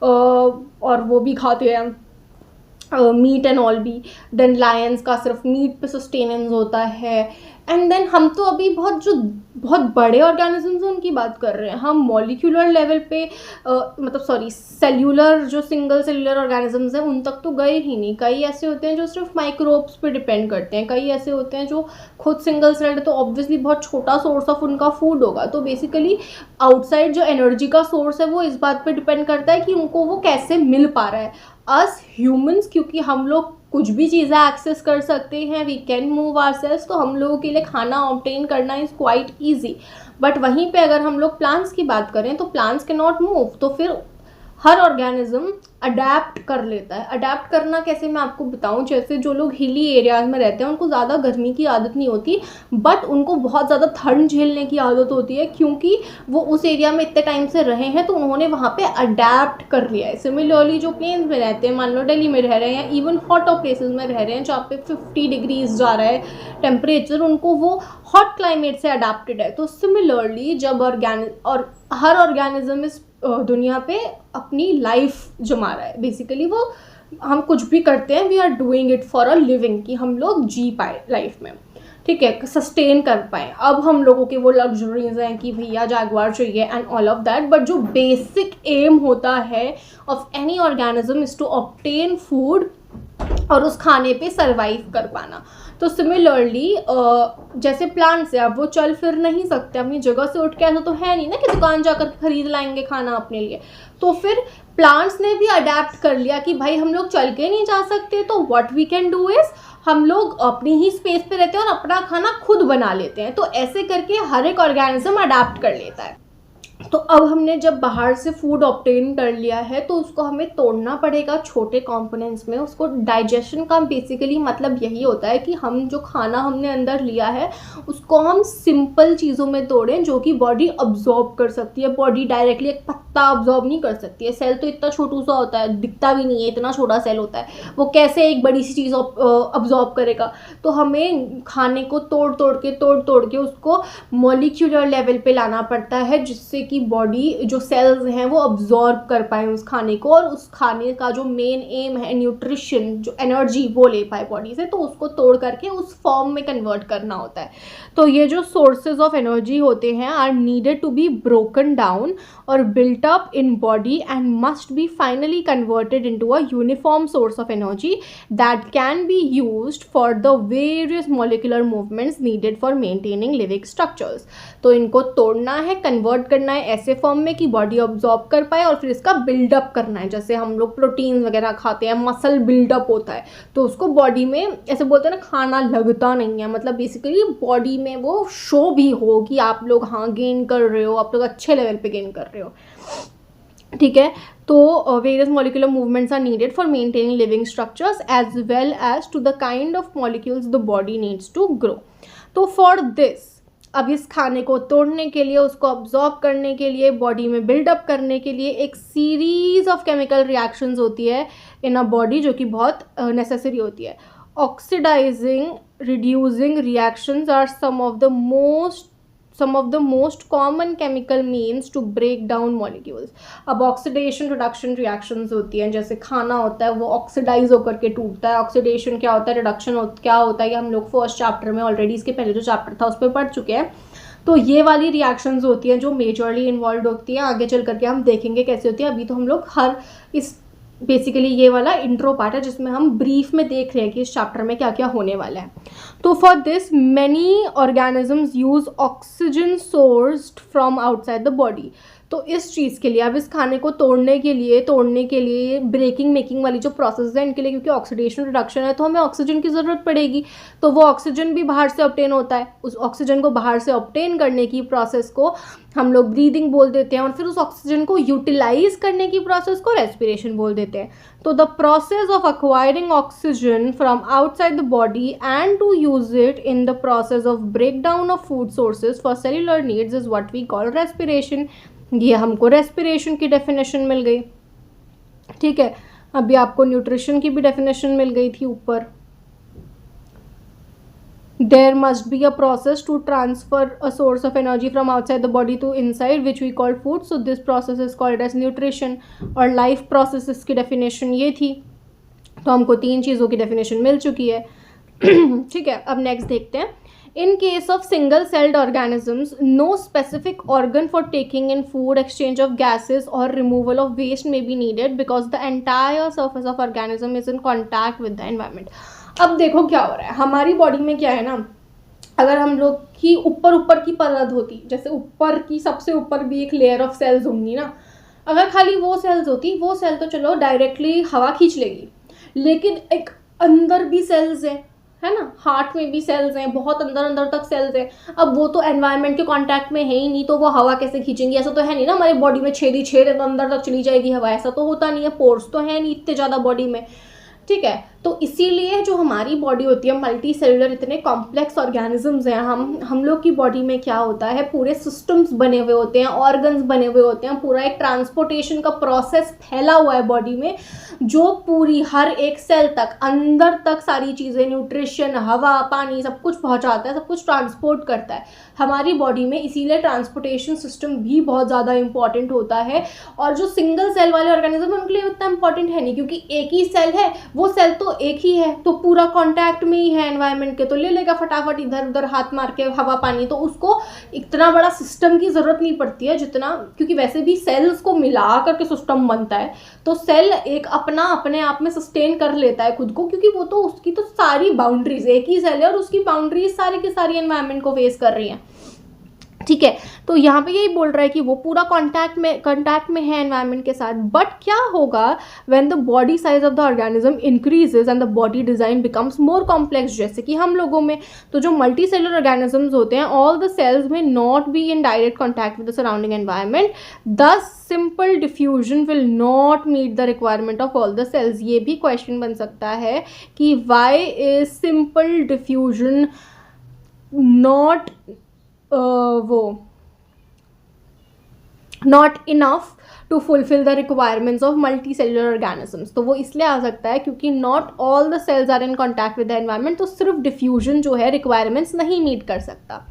और वो भी खाते हैं मीट एंड ऑल भी। देन लायंस का सिर्फ मीट पे सस्टेनेंस होता है। एंड देन हम तो अभी बहुत बड़े ऑर्गेनिजम्स हैं उनकी बात कर रहे हैं। हम मॉलिक्यूलर लेवल पे सेल्यूलर जो सिंगल सेल्यूलर ऑर्गेनिजम्स हैं उन तक तो गए ही नहीं। कई ऐसे होते हैं जो सिर्फ माइक्रोब्स पे डिपेंड करते हैं, कई ऐसे होते हैं जो खुद सिंगल सेल्ड, तो ऑब्वियसली बहुत छोटा सोर्स ऑफ उनका फूड होगा। तो बेसिकली आउटसाइड जो एनर्जी का सोर्स है वो इस बात पे डिपेंड करता है कि उनको वो कैसे मिल पा रहा है। अस ह्यूमंस क्योंकि हम लोग कुछ भी चीज़ें एक्सेस कर सकते हैं, वी कैन मूव आवरसेल्व्स, तो हम लोगों के लिए खाना ऑब्टेन करना इज़ क्वाइट ईजी। बट वहीं पे अगर हम लोग प्लांट्स की बात करें तो प्लांट्स कैन नॉट मूव, तो फिर हर ऑर्गेनिज्म अडेप्ट कर लेता है। अडेप्ट करना कैसे मैं आपको बताऊं, जैसे जो लोग हिली एरियाज़ में रहते हैं उनको ज़्यादा गर्मी की आदत नहीं होती बट उनको बहुत ज़्यादा ठंड झेलने की आदत होती है क्योंकि वो उस एरिया में इतने टाइम से रहे हैं तो उन्होंने वहाँ पे अडेप्ट कर लिया है। सिमिलरली जो प्लेन्स में रहते हैं, मान लो दिल्ली में रह रहे हैं या इवन हॉटर प्लेसेस में रह रहे हैं जहाँ पे 50 डिग्रीज जा रहा है टेम्परेचर, उनको वो हॉट क्लाइमेट से अडेप्टेड है। तो सिमिलरली जब हर ऑर्गेनिज्म इस दुनिया पे अपनी लाइफ जमा रहा है। बेसिकली वो हम कुछ भी करते हैं, we are doing it for a living, कि हम लोग जी पाए लाइफ में, ठीक है, सस्टेन कर पाए। अब हम लोगों के वो लग्जरीज हैं कि भैया जैगुआर चाहिए and all of that, but जो बेसिक एम होता है of any organism is to obtain food और उस खाने पे सरवाइव कर पाना। तो सिमिलरली जैसे प्लांट्स है, अब वो चल फिर नहीं सकते अपनी जगह से उठ के, ऐसा तो है नहीं ना कि दुकान जाकर खरीद लाएंगे खाना अपने लिए। तो फिर प्लांट्स ने भी अडेप्ट कर लिया कि भाई हम लोग चल के नहीं जा सकते, तो what we can do is हम लोग अपनी ही स्पेस पे रहते हैं और अपना खाना खुद बना लेते हैं। तो ऐसे करके हर एक ऑर्गेनिज्म अडेप्ट कर लेता है। तो अब हमने जब बाहर से फूड ऑब्टेन कर लिया है तो उसको हमें तोड़ना पड़ेगा छोटे कंपोनेंट्स में। उसको डाइजेशन का बेसिकली मतलब यही होता है कि हम जो खाना हमने अंदर लिया है उसको हम सिंपल चीज़ों में तोड़ें जो कि बॉडी अब्जॉर्ब कर सकती है। बॉडी डायरेक्टली एक पत्ता अब्जॉर्ब नहीं कर सकती है। सेल तो इतना छोटू सा होता है, दिखता भी नहीं है, इतना छोटा सेल होता है, वो कैसे एक बड़ी सी चीज़ अब्जॉर्ब करेगा। तो हमें खाने को तोड़ तोड़ के उसको मॉलिक्यूलर लेवल पे लाना पड़ता है जिससे कि बॉडी जो सेल्स हैं वो अब्जॉर्ब कर पाए उस खाने को, और उस खाने का जो मेन एम है न्यूट्रिशन, जो एनर्जी, वो ले पाए बॉडी से। तो उसको तोड़ करके उस फॉर्म में कन्वर्ट करना होता है। तो ये जो सोर्सेज ऑफ एनर्जी होते हैं are needed to be broken down और built up in body and must be finally converted into a uniform source of energy that can be used for the various molecular movements needed for maintaining living structures. तो इनको तोड़ना है, convert करना है ऐसे form में कि body absorb कर पाए, और फिर इसका बिल्डअप करना है। जैसे हम लोग प्रोटीन वगैरह खाते हैं, मसल बिल्डअप होता है, तो उसको बॉडी में ऐसे बोलते हैं ना, खाना लगता नहीं है, मतलब बेसिकली बॉडी में वो शो भी हो कि आप लोग हाँ गेन कर रहे हो, आप लोग अच्छे लेवल पे गेन कर रहे हो। ठीक है। तो various molecular movements are needed for maintaining living structures as well as to the kind of molecules the body needs to grow. तो फॉर दिस, अब इस खाने को तोड़ने के लिए, उसको ऑब्जॉर्ब करने के लिए, बॉडी में बिल्डअप करने के लिए एक सीरीज ऑफ केमिकल रिएक्शंस होती है इन अ बॉडी, जो कि बहुत नेसेसरी होती है। Oxidising reducing reactions are some of the most common chemical means to break down molecules। अब ऑक्सीडेशन रिडक्शन रिएक्शंस होती हैं, जैसे खाना होता है वो ऑक्सीडाइज होकर के टूटता है। ऑक्सीडेशन क्या होता है, रिडक्शन क्या होता है, ये हम लोग फर्स्ट चैप्टर में ऑलरेडी, इसके पहले जो चैप्टर था उस पर पढ़ चुके हैं। तो ये वाली रिएक्शंस होती हैं जो मेजरली इन्वॉल्व होती हैं, आगे चल करके हम देखेंगे कैसे होती है। अभी तो हम लोग इस बेसिकली ये वाला इंट्रो पार्ट है जिसमें हम ब्रीफ में देख रहे हैं कि इस चैप्टर में क्या क्या होने वाला है। तो for this many organisms use oxygen sourced from outside the body. तो इस चीज़ के लिए, अब इस खाने को तोड़ने के लिए ब्रेकिंग मेकिंग वाली जो प्रोसेस है इनके लिए, क्योंकि ऑक्सीडेशन रिडक्शन है तो हमें ऑक्सीजन की ज़रूरत पड़ेगी। तो वो ऑक्सीजन भी बाहर से ऑब्टेन होता है। उस ऑक्सीजन को बाहर से ऑब्टेन करने की प्रोसेस को हम लोग ब्रीदिंग बोल देते हैं, और फिर उस ऑक्सीजन को यूटिलाइज करने की प्रोसेस को रेस्पिरेशन बोल देते हैं। तो the process of acquiring oxygen from outside the body and to use it in the process of break down of food sources for cellular needs is what we call respiration. ये हमको respiration की definition मिल गई। ठीक है, अभी आपको nutrition की भी डेफिनेशन मिल गई थी ऊपर। There must be a process to transfer a source of energy from outside the body to inside, which we call food. So this process is called as nutrition। और life processes की definition ये थी। तो हमको 3 चीज़ों की definition मिल चुकी है। ठीक है, अब next देखते हैं। In case of single-celled organisms, no specific organ for taking in food, exchange of gases or removal of waste may be needed because the entire surface of organism is in contact with the environment। अब देखो क्या हो रहा है हमारी body में, क्या है ना, अगर हम लोग की ऊपर की परत होती, जैसे ऊपर की सबसे ऊपर भी एक लेयर ऑफ सेल्स होंगी ना, अगर खाली वो सेल्स होती, वो सेल तो चलो डायरेक्टली हवा खींच लेगी, लेकिन एक अंदर भी सेल्स है ना, हार्ट में भी सेल्स हैं, बहुत अंदर तक सेल्स हैं। अब वो तो एनवायरनमेंट के कांटेक्ट में है ही नहीं, तो वो हवा कैसे खींचेंगी? ऐसा तो है नहीं ना हमारी बॉडी में छेद है तो अंदर तक चली जाएगी हवा, ऐसा तो होता नहीं है। पोर्स तो है नहीं इतने ज़्यादा बॉडी में। ठीक है, तो इसीलिए जो हमारी बॉडी होती है, मल्टी सेलुलर, इतने कॉम्प्लेक्स ऑर्गेनिजम्स हैं। हम लोग की बॉडी में क्या होता है, पूरे सिस्टम्स बने हुए होते हैं, ऑर्गन्स बने हुए होते हैं, पूरा एक ट्रांसपोर्टेशन का प्रोसेस फैला हुआ है बॉडी में, जो पूरी हर एक सेल तक, अंदर तक सारी चीज़ें, न्यूट्रिशन, हवा, पानी, सब कुछ पहुंचाता है, सब कुछ ट्रांसपोर्ट करता है हमारी बॉडी में। इसीलिए ट्रांसपोर्टेशन सिस्टम भी बहुत ज़्यादा इंपॉर्टेंट होता है। और जो सिंगल सेल वाले ऑर्गेनिज्म उनके लिए उतना इंपॉर्टेंट है नहीं, क्योंकि एक ही सेल है, वो सेल तो एक ही है, तो पूरा कांटेक्ट में ही है एनवायरनमेंट के, तो ले लेगा फटाफट इधर उधर हाथ मार के हवा पानी, तो उसको इतना बड़ा सिस्टम की ज़रूरत नहीं पड़ती है जितना, क्योंकि वैसे भी सेल्स को मिला करके सिस्टम बनता है, तो सेल एक अपने आप में सस्टेन कर लेता है खुद को, क्योंकि वो तो उसकी तो सारी बाउंड्रीज, एक ही सेल है और उसकी बाउंड्रीज सारी की सारी एनवायरनमेंट को फेस कर रही हैं। ठीक है, तो यहाँ पे यही बोल रहा है कि वो पूरा कांटेक्ट में है एनवायरनमेंट के साथ। बट क्या होगा when the body size of the organism increases and the body design becomes more complex, जैसे कि हम लोगों में। तो जो मल्टी सेलुलर ऑर्गेनिजम्स होते हैं, ऑल द सेल्स में not be in direct contact with the surrounding environment, thus simple diffusion will not meet the requirement of all the cells. ये भी क्वेश्चन बन सकता है कि why is simple diffusion not not enough to fulfil the requirements of multicellular organisms. तो वो इसलिए आ सकता है क्योंकि not all the cells are in contact with the environment, तो सिर्फ डिफ्यूजन जो है रिक्वायरमेंट्स नहीं मीट कर सकता।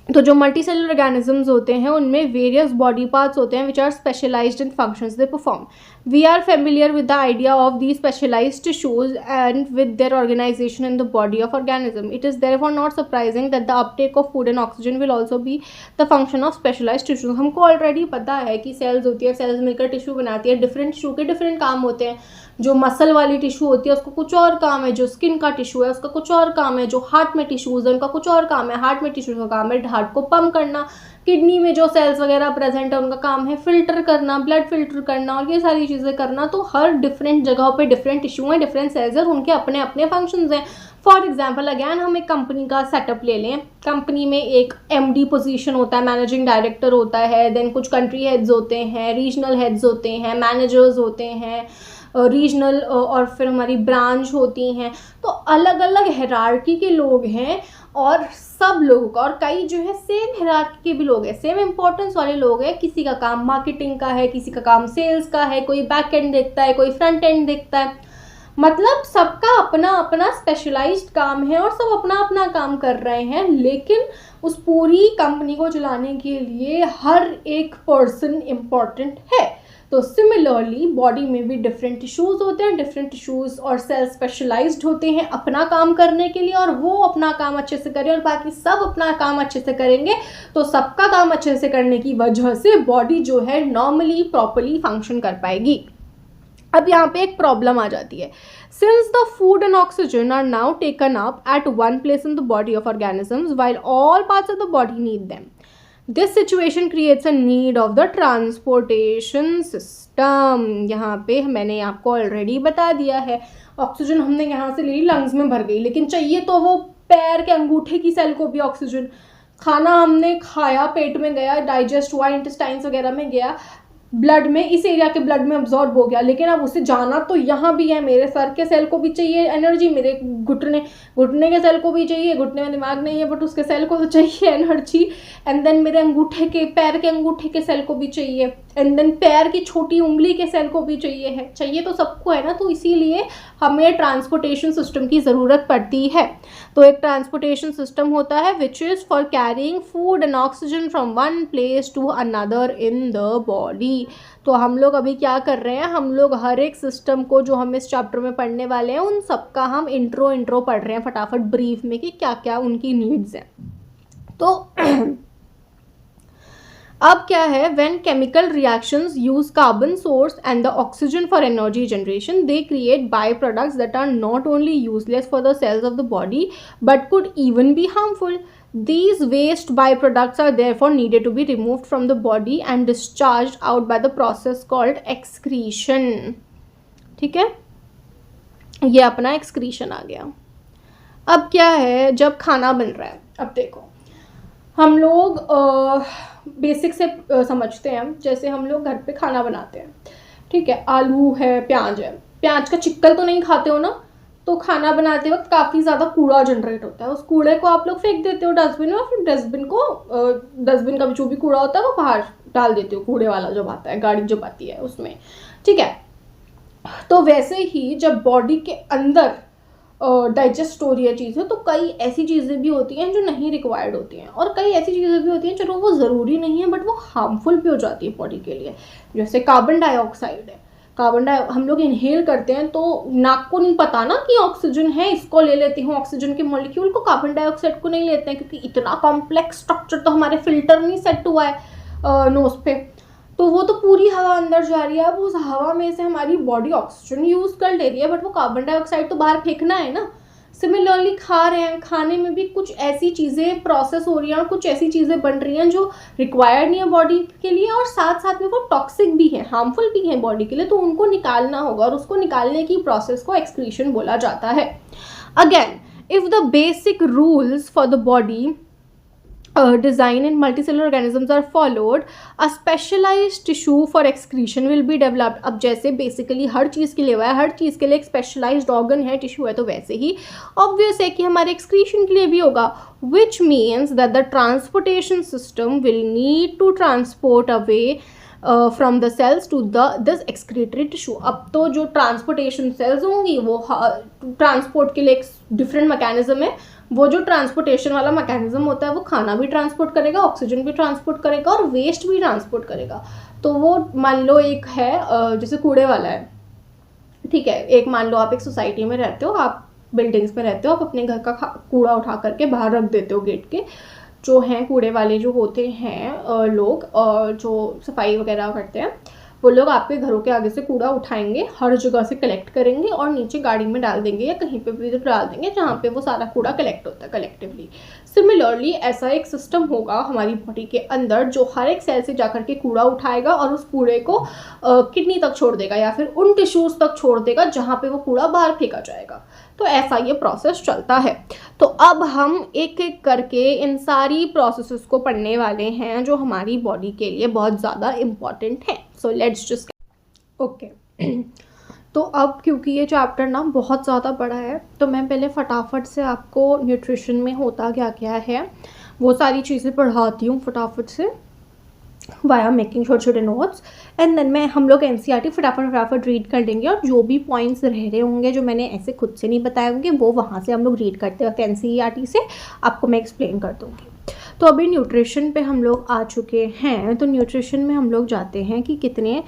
तो जो मल्टी सेलुलर ऑर्गेनिजम्स होते हैं उनमें वेरियस बॉडी पार्ट्स होते हैं which are specialised in functions they perform. We are familiar with the idea of the specialised tissues and with their organisation in the body of organism. It is therefore not surprising that the uptake of food and oxygen will also be the function of specialised tissues. हमको already पता है कि sales होती है, sales मिलकर tissue बनाती है, different tissue के डिफरेंट काम होते हैं। जो मसल वाली टिश्यू होती है उसको कुछ और काम है, जो स्किन का टिश्यू है उसका कुछ और काम है, जो हार्ट में टिश्यूज है उनका कुछ और काम है। हार्ट में टिश्यू का काम है हार्ट को पंप करना, किडनी में जो सेल्स वगैरह प्रेजेंट है उनका काम है फिल्टर करना, ब्लड फिल्टर करना और ये सारी चीज़ें करना। तो हर डिफरेंट जगहों पे डिफरेंट टिश्यू हैं, डिफरेंट सेल्स हैं, उनके अपने अपने फंक्शंस हैं। फॉर एग्जाम्पल अगैन हम एक कंपनी का सेटअप ले लें, कंपनी में एक MD पोजीशन होता है, मैनेजिंग डायरेक्टर होता है, देन कुछ कंट्री हेड्स होते हैं, रीजनल हेड्स होते हैं, मैनेजर्स होते हैं, रीजनल और फिर हमारी ब्रांच होती हैं। तो अलग अलग हेरार्की के लोग हैं और सब लोगों का, और कई जो है सेम हेरार्की के भी लोग हैं, सेम इंपॉर्टेंस वाले लोग हैं। किसी का काम मार्केटिंग का है, किसी का काम सेल्स का है, कोई बैक एंड देखता है, कोई फ्रंट एंड देखता है। मतलब सबका अपना अपना स्पेशलाइज्ड काम है और सब अपना अपना काम कर रहे हैं, लेकिन उस पूरी कंपनी को चलाने के लिए हर एक पर्सन इम्पॉर्टेंट है। तो सिमिलरली बॉडी में भी डिफरेंट टिश्यूज़ होते हैं, डिफरेंट टिश्यूज़ और सेल स्पेशलाइज्ड होते हैं अपना काम करने के लिए, और वो अपना काम अच्छे से करें और बाकी सब अपना काम अच्छे से करेंगे, तो सबका काम अच्छे से करने की वजह से बॉडी जो है नॉर्मली प्रॉपरली फंक्शन कर पाएगी। अब यहाँ पे एक प्रॉब्लम आ जाती है। Since the food and oxygen are now taken up at one place in the body of organisms while all parts of the body need them, this situation creates a need of the transportation system. यहाँ पे मैंने आपको already बता दिया है, oxygen हमने यहाँ से ले ली, लंग्स में भर गई, लेकिन चाहिए तो वो पैर के अंगूठे की सेल को भी ऑक्सीजन। खाना हमने खाया, पेट में गया, डाइजेस्ट हुआ, इंटेस्टाइन्स वगैरह में गया, ब्लड में, इस एरिया के ब्लड में अब्जॉर्ब हो गया, लेकिन अब उसे जाना तो यहाँ भी है। मेरे सर के सेल को भी चाहिए एनर्जी, मेरे घुटने के सेल को भी चाहिए, घुटने में दिमाग नहीं है बट उसके सेल को तो चाहिए एनर्जी, एंड देन मेरे अंगूठे के, पैर के अंगूठे के सेल को भी चाहिए, एंड देन पैर की छोटी उंगली के सेल को भी चाहिए तो सबको है ना। तो इसीलिए हमें ट्रांसपोर्टेशन सिस्टम की ज़रूरत पड़ती है। तो एक ट्रांसपोर्टेशन सिस्टम होता है which is for carrying food and oxygen from one place to another in the body. तो हम लोग अभी क्या कर रहे हैं, हम लोग हर एक सिस्टम को जो हम इस चैप्टर में पढ़ने वाले हैं उन सबका हम इंट्रो पढ़ रहे हैं फटाफट ब्रीफ में कि क्या क्या उनकी नीड्स हैं। तो अब क्या है, when chemical reactions use carbon source and the oxygen for energy generation, they create byproducts that are not only useless for the cells of the body but could even be harmful. These waste byproducts are therefore needed to be removed from the body and discharged out by the process called excretion। ठीक है, ये अपना excretion आ गया। अब क्या है, जब खाना बन रहा है, अब देखो हम लोग बेसिक से समझते हैं, जैसे हम लोग घर पे खाना बनाते हैं, ठीक है, आलू है, प्याज है, प्याज का चिक्कल तो नहीं खाते हो ना, तो खाना बनाते वक्त काफ़ी ज़्यादा कूड़ा जनरेट होता है, उस कूड़े को आप लोग फेंक देते हो डस्टबिन में, और फिर डस्टबिन का जो भी कूड़ा होता है वो बाहर डाल देते हो, कूड़े वाला जब आता है, गाड़ी जब आती है उसमें, ठीक है। तो वैसे ही जब बॉडी के अंदर डाइजेस्ट हो रही है चीज़ें, तो कई ऐसी चीज़ें भी होती हैं जो नहीं रिक्वायर्ड होती हैं, और कई ऐसी चीज़ें भी होती हैं चलो वो ज़रूरी नहीं है बट वो हार्मफुल भी हो जाती है बॉडी के लिए। जैसे कार्बन डाइऑक्साइड है, हम लोग इनहेल करते हैं तो नाक को नहीं पता ना कि ऑक्सीजन है, इसको ले लेते हैं, ऑक्सीजन के मॉलिक्यूल को, कार्बन डाइऑक्साइड को नहीं लेते हैं, क्योंकि इतना कॉम्प्लेक्स स्ट्रक्चर तो हमारे फिल्टर नहीं सेट हुआ है नोज पे, तो वो तो पूरी हवा अंदर जा रही है। अब उस हवा में से हमारी बॉडी ऑक्सीजन यूज़ कर ले रही है बट वो कार्बन डाइऑक्साइड तो बाहर फेंकना है ना। सिमिलरली खा रहे हैं, खाने में भी कुछ ऐसी चीज़ें प्रोसेस हो रही हैं और कुछ ऐसी चीज़ें बन रही हैं जो रिक्वायर्ड नहीं है बॉडी के लिए, और साथ साथ में वो टॉक्सिक भी है, हार्मफुल भी है बॉडी के लिए, तो उनको निकालना होगा, और उसको निकालने की प्रोसेस को एक्सक्रीशन बोला जाता है। Again, if the basic rules for the body design in multicellular organisms are followed, a specialized tissue for excretion will be developed। अब जैसे बेसिकली हर चीज़ के लिए हुआ है, हर चीज़ के लिए एक स्पेशलाइज्ड ऑर्गन है, टिश्यू है, तो वैसे ही ऑब्वियस है कि हमारे एक्सक्रीशन के लिए भी होगा, which means that the transportation system will need to transport away from the cells to this excretory tissue. अब तो जो ट्रांसपोर्टेशन सेल्स होंगी वो ट्रांसपोर्ट के लिए एक डिफरेंट मैकेनिज्म है, वो जो ट्रांसपोर्टेशन वाला मैकेनिज्म होता है वो खाना भी ट्रांसपोर्ट करेगा, ऑक्सीजन भी ट्रांसपोर्ट करेगा और वेस्ट भी ट्रांसपोर्ट करेगा। तो वो मान लो एक है जैसे कूड़े वाला है, ठीक है, एक मान लो आप एक सोसाइटी में रहते हो, आप बिल्डिंग्स में रहते हो, आप अपने घर का कूड़ा उठा करके बाहर रख देते हो गेट के, जो हैं कूड़े वाले जो होते हैं लोग जो सफाई वगैरह करते हैं, वो लोग आपके घरों के आगे से कूड़ा उठाएंगे, हर जगह से कलेक्ट करेंगे और नीचे गाड़ी में डाल देंगे या कहीं पे भी डाल देंगे जहाँ पे वो सारा कूड़ा कलेक्ट होता है कलेक्टिवली। सिमिलरली ऐसा एक सिस्टम होगा हमारी बॉडी के अंदर जो हर एक सेल से जाकर के कूड़ा उठाएगा और उस कूड़े को किडनी तक छोड़ देगा या फिर उन टिश्यूज तक छोड़ देगा जहाँ पे वो कूड़ा बाहर फेंका जाएगा। तो ऐसा ये प्रोसेस चलता है। तो अब हम एक एक करके इन सारी प्रोसेसेस को पढ़ने वाले हैं जो हमारी बॉडी के लिए बहुत ज़्यादा इम्पॉर्टेंट है। So let's just okay. तो अब क्योंकि ये चैप्टर ना बहुत ज़्यादा बड़ा है तो मैं पहले फटाफट से आपको न्यूट्रिशन में होता क्या क्या है वो सारी चीज़ें पढ़ाती हूँ फटाफट से वाया मेकिंग छोटे छोटे नोट्स, एंड देन मैं हम लोग एनसीईआरटी फटाफट रीड कर लेंगे और जो भी पॉइंट्स रह रहे होंगे जो मैंने ऐसे खुद से नहीं बताए होंगे वो वहाँ से हम लोग रीड करते वक्त एनसीईआरटी से आपको मैं एक्सप्लेन कर दूँगी। तो अभी न्यूट्रिशन पे हम लोग आ चुके हैं। तो न्यूट्रिशन में हम लोग जाते हैं कि कितने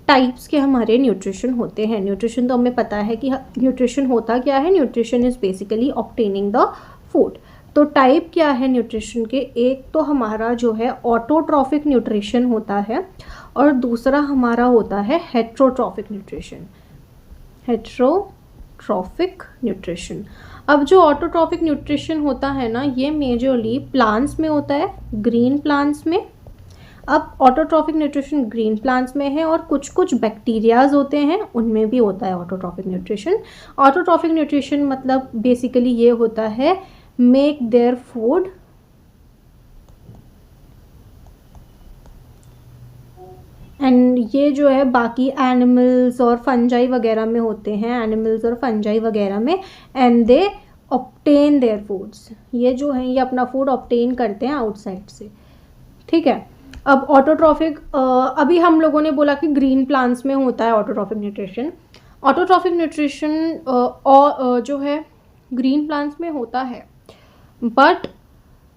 टाइप्स के हमारे न्यूट्रिशन होते हैं। न्यूट्रिशन तो हमें पता है कि न्यूट्रिशन होता क्या है। Nutrition is basically obtaining the food. तो टाइप क्या है न्यूट्रिशन के, एक तो हमारा जो है ऑटोट्रॉफिक न्यूट्रिशन होता है और दूसरा हमारा होता है हेट्रोट्रॉफिक न्यूट्रिशन। Heterotrophic nutrition. अब जो ऑटोट्रॉफिक न्यूट्रिशन होता है ना ये मेजरली प्लांट्स में होता है, ग्रीन प्लांट्स में। अब ऑटोट्रॉफिक न्यूट्रिशन ग्रीन प्लांट्स में है और कुछ कुछ बैक्टीरियाज होते हैं उनमें भी होता है ऑटोट्रॉफिक न्यूट्रिशन। ऑटोट्रॉफिक न्यूट्रिशन मतलब बेसिकली ये होता है make their food एंड ये जो है बाकी एनिमल्स और फंजाई वगैरह में होते हैं, एनिमल्स और फंजाई वगैरह में, and they obtain their foods. ये जो है ये अपना फूड ऑब्टेन करते हैं आउटसाइड से, ठीक है। अब ऑटोट्रॉफिक अभी हम लोगों ने बोला कि ग्रीन प्लांट्स में होता है ऑटोट्रॉफिक न्यूट्रिशन। ऑटोट्रॉफिक न्यूट्रिशन जो है ग्रीन प्लांट्स में होता है बट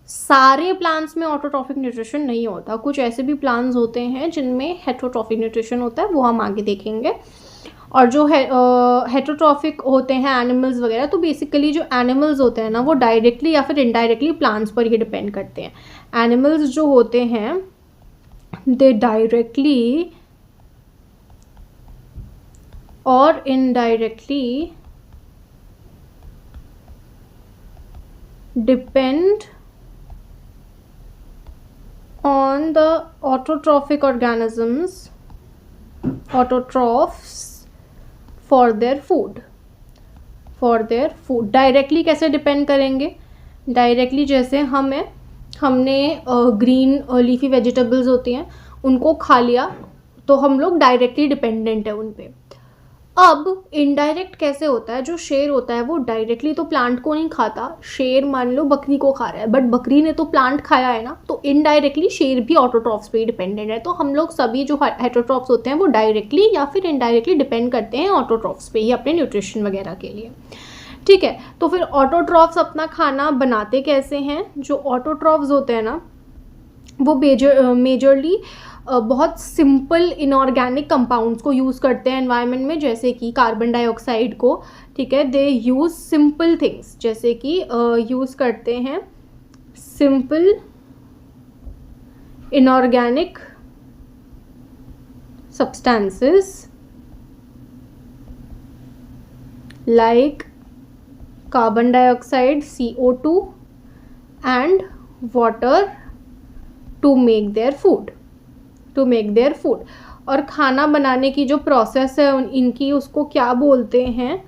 सारे प्लांट्स में ऑटोट्रॉफिक न्यूट्रिशन नहीं होता। कुछ ऐसे भी प्लांट्स होते हैं जिनमें हेट्रोट्रॉफिक न्यूट्रिशन होता है, वो हम आगे देखेंगे। और जो है हेट्रोट्रॉफिक होते हैं एनिमल्स वगैरह, तो बेसिकली जो एनिमल्स होते हैं ना वो डायरेक्टली या फिर इनडायरेक्टली प्लांट्स पर ही डिपेंड करते हैं। एनिमल्स जो होते हैं दे डायरेक्टली और indirectly depend on the autotrophic organisms, autotrophs for their food, directly कैसे डिपेंड करेंगे? डायरेक्टली जैसे हमने ग्रीन लीफी वेजिटेबल्स होती हैं उनको खा लिया तो हम लोग डायरेक्टली डिपेंडेंट है उन पे। अब इनडायरेक्ट कैसे होता है? जो शेर होता है वो डायरेक्टली तो प्लांट को नहीं खाता। शेर मान लो बकरी को खा रहा है बट बकरी ने तो प्लांट खाया है ना, तो इनडायरेक्टली शेर भी ऑटोट्रॉफ्स पे ही डिपेंडेंट है। तो हम लोग सभी जो हेट्रोट्रॉफ्स होते हैं वो डायरेक्टली या फिर इनडायरेक्टली डिपेंड करते हैं ऑटोट्रॉफ्स पे ही अपने न्यूट्रिशन वगैरह के लिए, ठीक है। तो फिर ऑटोट्रॉफ्स अपना खाना बनाते कैसे हैं? जो ऑटोट्रॉफ्स होते हैं ना वो मेजरली बहुत सिंपल इनऑर्गेनिक कंपाउंड्स को यूज़ करते हैं एनवायरनमेंट में, जैसे कि कार्बन डाइऑक्साइड को, ठीक है। दे यूज़ सिंपल थिंग्स, जैसे कि यूज़ करते हैं simple inorganic substances like carbon dioxide CO2 and water to make their food, और खाना बनाने की जो प्रोसेस है इनकी उसको क्या बोलते हैं?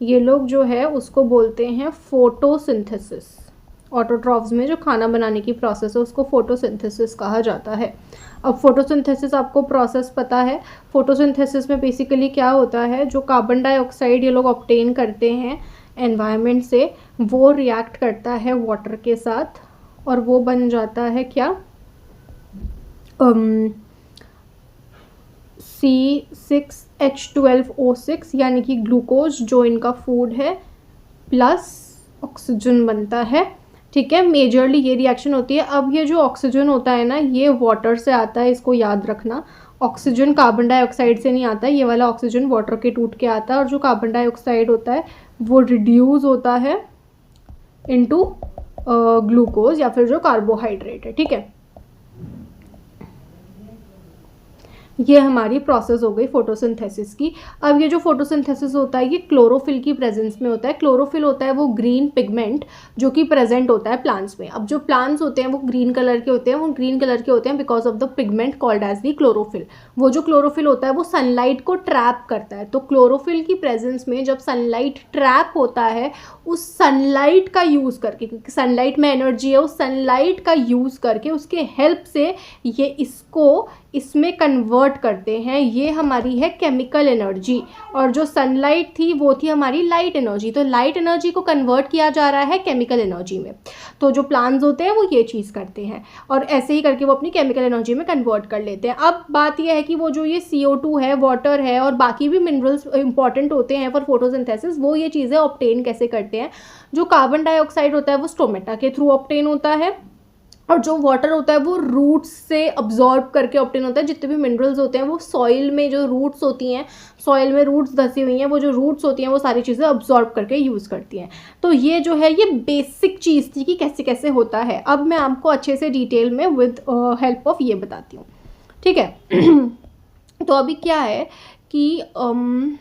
ये लोग जो है उसको बोलते हैं फोटोसिंथेसिस। ऑटोट्रॉफ्स में जो खाना बनाने की प्रोसेस है उसको फोटोसिंथेसिस कहा जाता है। अब फोटोसिंथेसिस आपको प्रोसेस पता है। फोटोसिंथेसिस में बेसिकली क्या होता है, जो कार्बन डाइऑक्साइड ये लोग ऑब्टेन करते हैं एनवायरनमेंट से, वो रिएक्ट करता है वाटर के साथ और वो बन जाता है क्या, C6H12O6, यानी कि ग्लूकोज जो इनका फूड है प्लस ऑक्सीजन बनता है, ठीक है। मेजरली ये रिएक्शन होती है। अब ये जो ऑक्सीजन होता है ना ये वाटर से आता है, इसको याद रखना। ऑक्सीजन कार्बन डाइऑक्साइड से नहीं आता है, ये वाला ऑक्सीजन वाटर के टूट के आता है, और जो कार्बन डाइऑक्साइड होता है वो रिड्यूस होता है इनटू ग्लूकोज या फिर जो कार्बोहाइड्रेट है, ठीक है। ये हमारी प्रोसेस हो गई फोटोसिंथेसिस की। अब ये जो फोटोसिंथेसिस होता है ये क्लोरोफिल की प्रेजेंस में होता है। क्लोरोफिल होता है वो ग्रीन पिगमेंट जो कि प्रेजेंट होता है प्लांट्स में। अब जो प्लांट्स होते हैं वो ग्रीन कलर के होते हैं, वो ग्रीन कलर के होते हैं because of the pigment called as the chlorophyll. वो जो क्लोरोफिल होता है वो सनलाइट को ट्रैप करता है। तो क्लोरोफिल की प्रेजेंस में जब सनलाइट ट्रैप होता है, उस सनलाइट का यूज़ करके, क्योंकि सनलाइट में एनर्जी है, उस सनलाइट का यूज़ करके उसके हेल्प से ये इसको इसमें कन्वर्ट करते हैं। ये हमारी है केमिकल एनर्जी, और जो सनलाइट थी वो थी हमारी लाइट एनर्जी। तो लाइट एनर्जी को कन्वर्ट किया जा रहा है केमिकल एनर्जी में। तो जो प्लांट्स होते हैं वो ये चीज़ करते हैं, और ऐसे ही करके वो अपनी केमिकल एनर्जी में कन्वर्ट कर लेते हैं। अब बात यह है कि वो जो ये CO2 है, वाटर है, और बाकी भी मिनरल्स इंपॉर्टेंट होते हैं फॉर फोटोसिंथेसिस, वो ये चीज़ें ऑब्टेन कैसे करते हैं। जो कार्बन डाइऑक्साइड होता है वो स्टोमेटा के थ्रू ऑब्टेन होता है, और जो वाटर होता है वो रूट्स से अब्जॉर्ब करके ऑब्टेन होता है। जितने भी मिनरल्स होते हैं वो सॉइल में, जो रूट्स होती हैं, सॉइल में रूट्स धसी हुई हैं, वो जो रूट्स होती हैं वो सारी चीज़ें अब्जॉर्ब करके यूज़ करती हैं। तो ये जो है ये बेसिक चीज़ थी कि कैसे कैसे होता है। अब मैं आपको अच्छे से डिटेल में विद हेल्प ऑफ ये बताती हूँ, ठीक है। तो अभी क्या है कि हम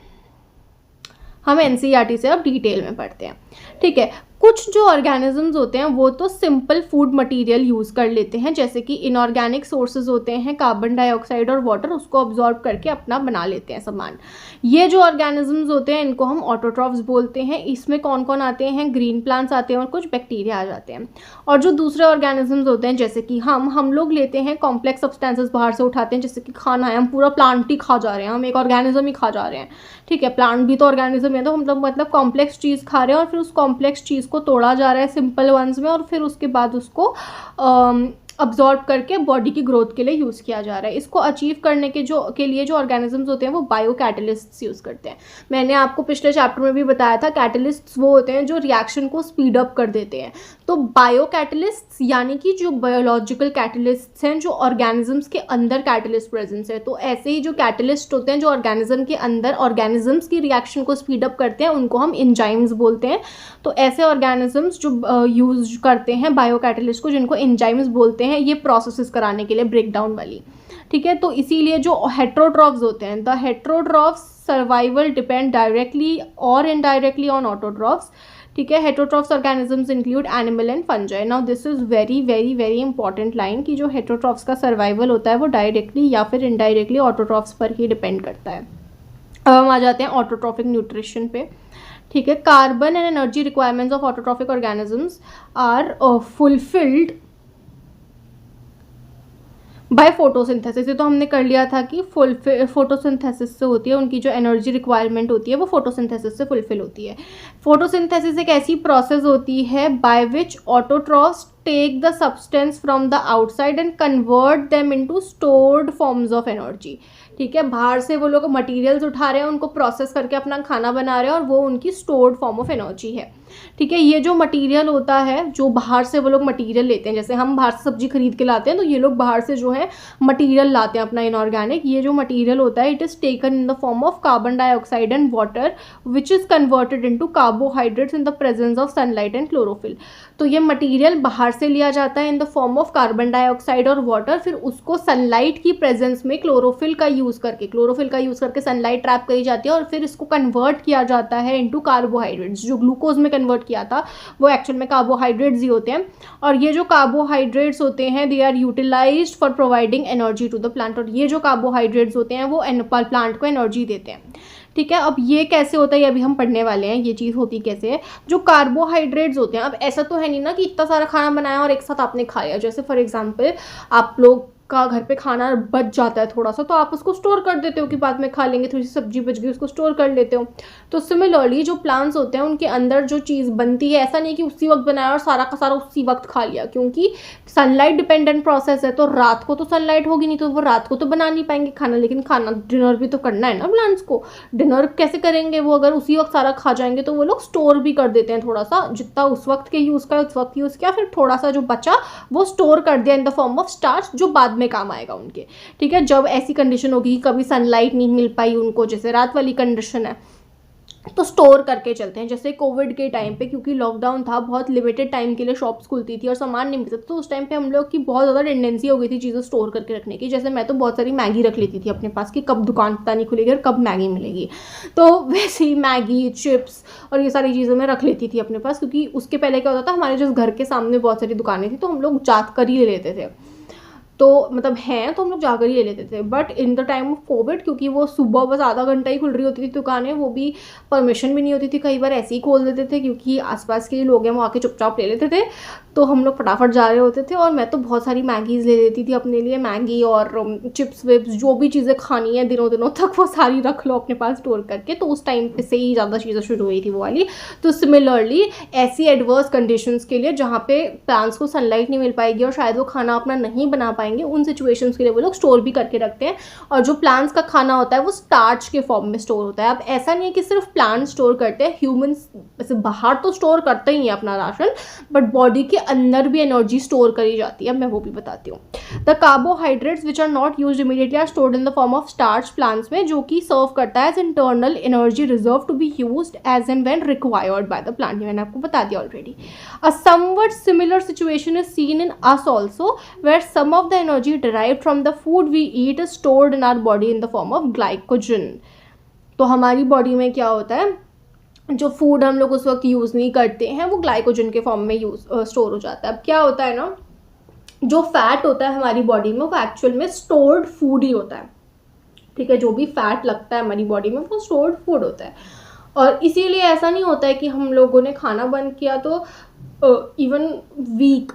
NCERT से अब डिटेल में पढ़ते हैं, ठीक है। कुछ जो ऑर्गेनिजम्स होते हैं वो तो सिंपल फूड मटेरियल यूज़ कर लेते हैं, जैसे कि इनऑर्गेनिक सोर्सेज होते हैं कार्बन डाइऑक्साइड और वाटर, उसको अब्जॉर्ब करके अपना बना लेते हैं सामान। ये जो ऑर्गेनिजम्स होते हैं इनको हम ऑटोट्रॉफ्स बोलते हैं। इसमें कौन कौन आते हैं, ग्रीन प्लांट्स आते हैं और कुछ बैक्टीरिया आ जाते हैं। और जो दूसरे ऑर्गेनिजम्स होते हैं जैसे कि हम लोग लेते हैं कॉम्प्लेक्स सब्सटेंसेस बाहर से उठाते हैं, जैसे कि खाना है, हम पूरा प्लांट ही खा जा रहे हैं, हम एक ऑर्गेनिज्म ही खा जा रहे हैं, ठीक है। प्लांट भी तो ऑर्गेनिज्म है, तो हम मतलब कॉम्प्लेक्स चीज़ खा रहे हैं, और फिर उस कॉम्प्लेक्स चीज़ को तोड़ा जा रहा है सिंपल वंस में, और फिर उसके बाद उसको अब्जॉर्ब करके बॉडी की ग्रोथ के लिए यूज़ किया जा रहा है। इसको अचीव करने के लिए जो ऑर्गेनिजम्स होते हैं वो बायो कैटलिस्ट्स यूज़ करते हैं। मैंने आपको पिछले चैप्टर में भी बताया था, कैटलिस्ट्स वो होते हैं जो रिएक्शन को स्पीड अप कर देते हैं। तो बायो कैटलिस्ट्स यानी कि जो बायोलॉजिकल कैटलिस्ट्स हैं, जो ऑर्गेनिजम्स के अंदर कैटलिस्ट प्रेजेंस है। तो ऐसे ही जो कैटलिस्ट होते हैं जो ऑर्गेनिज्म के अंदर ऑर्गेनिजम्स की रिएक्शन को स्पीड अप करते हैं, उनको हम एंजाइम्स बोलते हैं। तो ऐसे ऑर्गेनिजम्स जो यूज करते हैं बायो कैटलिस्ट को, जिनको एंजाइम्स बोलते हैं, ये प्रोसेसेस कराने के लिए, ब्रेक डाउन वाली, ठीक है। तो इसीलिए जो हेट्रोट्रॉफ्स होते हैं, the heterotrophs survival depend directly और इनडायरेक्टली ऑन ऑटोट्रॉफ्स, ठीक है। Heterotrophs organisms include animal and fungi. Now this is very very very important line कि जो हेट्रोट्रॉफ्स का सर्वाइवल होता है वो डायरेक्टली या फिर इनडायरेक्टली ऑटोट्रॉफ्स पर ही डिपेंड करता है। अब हम आ जाते हैं ऑटोट्रॉफिक न्यूट्रिशन पे, ठीक है। Carbon and energy requirements of autotrophic organisms are fulfilled by photosynthesis. ये तो हमने कर लिया था कि फोटोसिंथेसिस से होती है, उनकी जो एनर्जी रिक्वायरमेंट होती है वो फोटोसिंथेसिस से फुलफिल होती है। फोटोसिंथेसिस एक ऐसी प्रोसेस होती है by which autotrophs take the substance from the outside and convert them into stored forms of energy, ठीक है। बाहर से वो लोग मटेरियल्स उठा रहे हैं, उनको प्रोसेस करके अपना खाना बना रहे हैं, और वो उनकी स्टोर्ड फॉर्म ऑफ एनर्जी है, ठीक है। ये जो मटेरियल होता है, जो बाहर से वो लोग मटेरियल लेते हैं, जैसे हम बाहर से सब्जी खरीद के लाते हैं, तो ये लोग बाहर से जो है मटेरियल लाते हैं अपना इनऑर्गेनिक। ये जो मटेरियल होता है, it is taken in the form of carbon dioxide and water which is converted into carbohydrates in the presence of sunlight and chlorophyll. तो ये मटेरियल बाहर से लिया जाता है in the form of carbon dioxide और वाटर, फिर उसको सनलाइट की प्रेजेंस में क्लोरोफिल का यूज़ करके सनलाइट ट्रैप करी जाती है, और फिर इसको कन्वर्ट किया जाता है इनटू कार्बोहाइड्रेट्स। जो ग्लूकोज में कन्वर्ट किया था वो एक्चुअल में कार्बोहाइड्रेट्स ही होते हैं, और ये जो कार्बोहाइड्रेट्स होते हैं they are utilised for providing energy to the plant. और ये जो कार्बोहाइड्रेट्स होते हैं वो प्लांट को एनर्जी देते हैं, ठीक है। अब ये कैसे होता है, ये अभी हम पढ़ने वाले हैं, ये चीज़ होती कैसे है। जो कार्बोहाइड्रेट्स होते हैं, अब ऐसा तो है नहीं ना कि इतना सारा खाना बनाया और एक साथ आपने खाया। जैसे फॉर एग्जांपल आप लोग का घर पे खाना बच जाता है थोड़ा सा, तो आप उसको स्टोर कर देते हो कि बाद में खा लेंगे, थोड़ी सी सब्जी बच गई उसको स्टोर कर लेते हो। तो सिमिलरली जो प्लांट्स होते हैं उनके अंदर जो चीज़ बनती है, ऐसा नहीं कि उसी वक्त बनाया और सारा का सारा उसी वक्त खा लिया, क्योंकि सनलाइट डिपेंडेंट प्रोसेस है। तो रात को तो सनलाइट होगी नहीं, तो वो रात को तो बना नहीं पाएंगे खाना, लेकिन खाना डिनर भी तो करना है ना प्लांट्स को। डिनर कैसे करेंगे वो, अगर उसी वक्त सारा खा जाएंगे, तो वो लोग स्टोर भी कर देते हैं थोड़ा सा, जितना उस वक्त के यूज़ का उस वक्त यूज़ किया, फिर थोड़ा सा जो बचा वो स्टोर कर दिया इन द फॉर्म ऑफ स्टार्च, जो बाद में काम आएगा उनके, ठीक है। जब ऐसी कंडीशन होगी कभी सनलाइट नहीं मिल पाई उनको, जैसे रात वाली कंडीशन है, तो स्टोर करके चलते हैं। जैसे कोविड के टाइम पे, क्योंकि लॉकडाउन था, बहुत लिमिटेड टाइम के लिए शॉप्स खुलती थी और सामान नहीं मिलता था, तो उस टाइम पे हम लोग की बहुत ज़्यादा टेंडेंसी हो गई थी चीज़ें स्टोर करके रखने की। जैसे मैं तो बहुत सारी मैगी रख लेती थी अपने पास कि कब दुकान पता नहीं खुलेगी और कब मैगी मिलेगी, तो वैसे ही मैगी, चिप्स और ये सारी चीज़ें मैं रख लेती थी अपने पास। क्योंकि उसके पहले क्या होता था, हमारे जिस घर के सामने बहुत सारी दुकानें थी, तो हम लोग जात कर ही ले लेते थे। तो मतलब हैं तो हम लोग जाकर ही ले लेते थे। But in the time of Covid, क्योंकि वो सुबह बस आधा घंटा ही खुल रही होती थी दुकानें, वो भी परमिशन भी नहीं होती थी, कई बार ऐसे ही खोल देते थे क्योंकि आसपास के लोग हैं वो आके चुपचाप ले लेते थे। तो हम लोग फटाफट जा रहे होते थे और मैं तो बहुत सारी मैगीज़ ले लेती थी अपने लिए, मैगी और चिप्स विप्स, जो भी चीज़ें खानी है दिनों दिनों तक वो सारी रख लो अपने पास स्टोर करके। तो उस टाइम पे से ही ज़्यादा चीज़ें शुरू हुई थी वो वाली। तो सिमिलरली ऐसी एडवर्स कंडीशंस के लिए जहाँ पे प्लांट्स को सनलाइट नहीं मिल पाएगी और शायद वो खाना अपना नहीं बना पाएंगे, उन सिचुएशंस के लिए वो लोग स्टोर भी करके रखते हैं। और जो प्लांट्स का खाना होता है वो स्टार्च के फॉर्म में स्टोर होता है। अब ऐसा नहीं है कि सिर्फ प्लांट स्टोर करते हैं, ह्यूमंस वैसे बाहर तो स्टोर करते ही हैं अपना राशन, बट बॉडी के अंदर भी एनर्जी स्टोर करी जाती है। मैं वो भी बताती हूँ। The carbohydrates which are not used immediately are stored in the form of starch plants में, जो कि सर्व करता है as internal energy reserve to be used as and when required by the plant. मैंने आपको बता दिया already. A somewhat similar situation is seen in us also, where some of the energy derived from the food we eat is stored in our body in the form of glycogen। तो हमारी body में क्या होता है, जो food हम लोग उस वक्त यूज़ नहीं करते हैं वो ग्लाइकोजन के फॉर्म में स्टोर हो जाता है। अब क्या होता है ना, जो फैट होता है हमारी बॉडी में वो एक्चुअल में स्टोर्ड फूड ही होता है। ठीक है, जो भी फैट लगता है हमारी बॉडी में वो स्टोर्ड फूड होता है। और इसीलिए ऐसा नहीं होता है कि हम लोगों ने खाना बंद किया तो इवन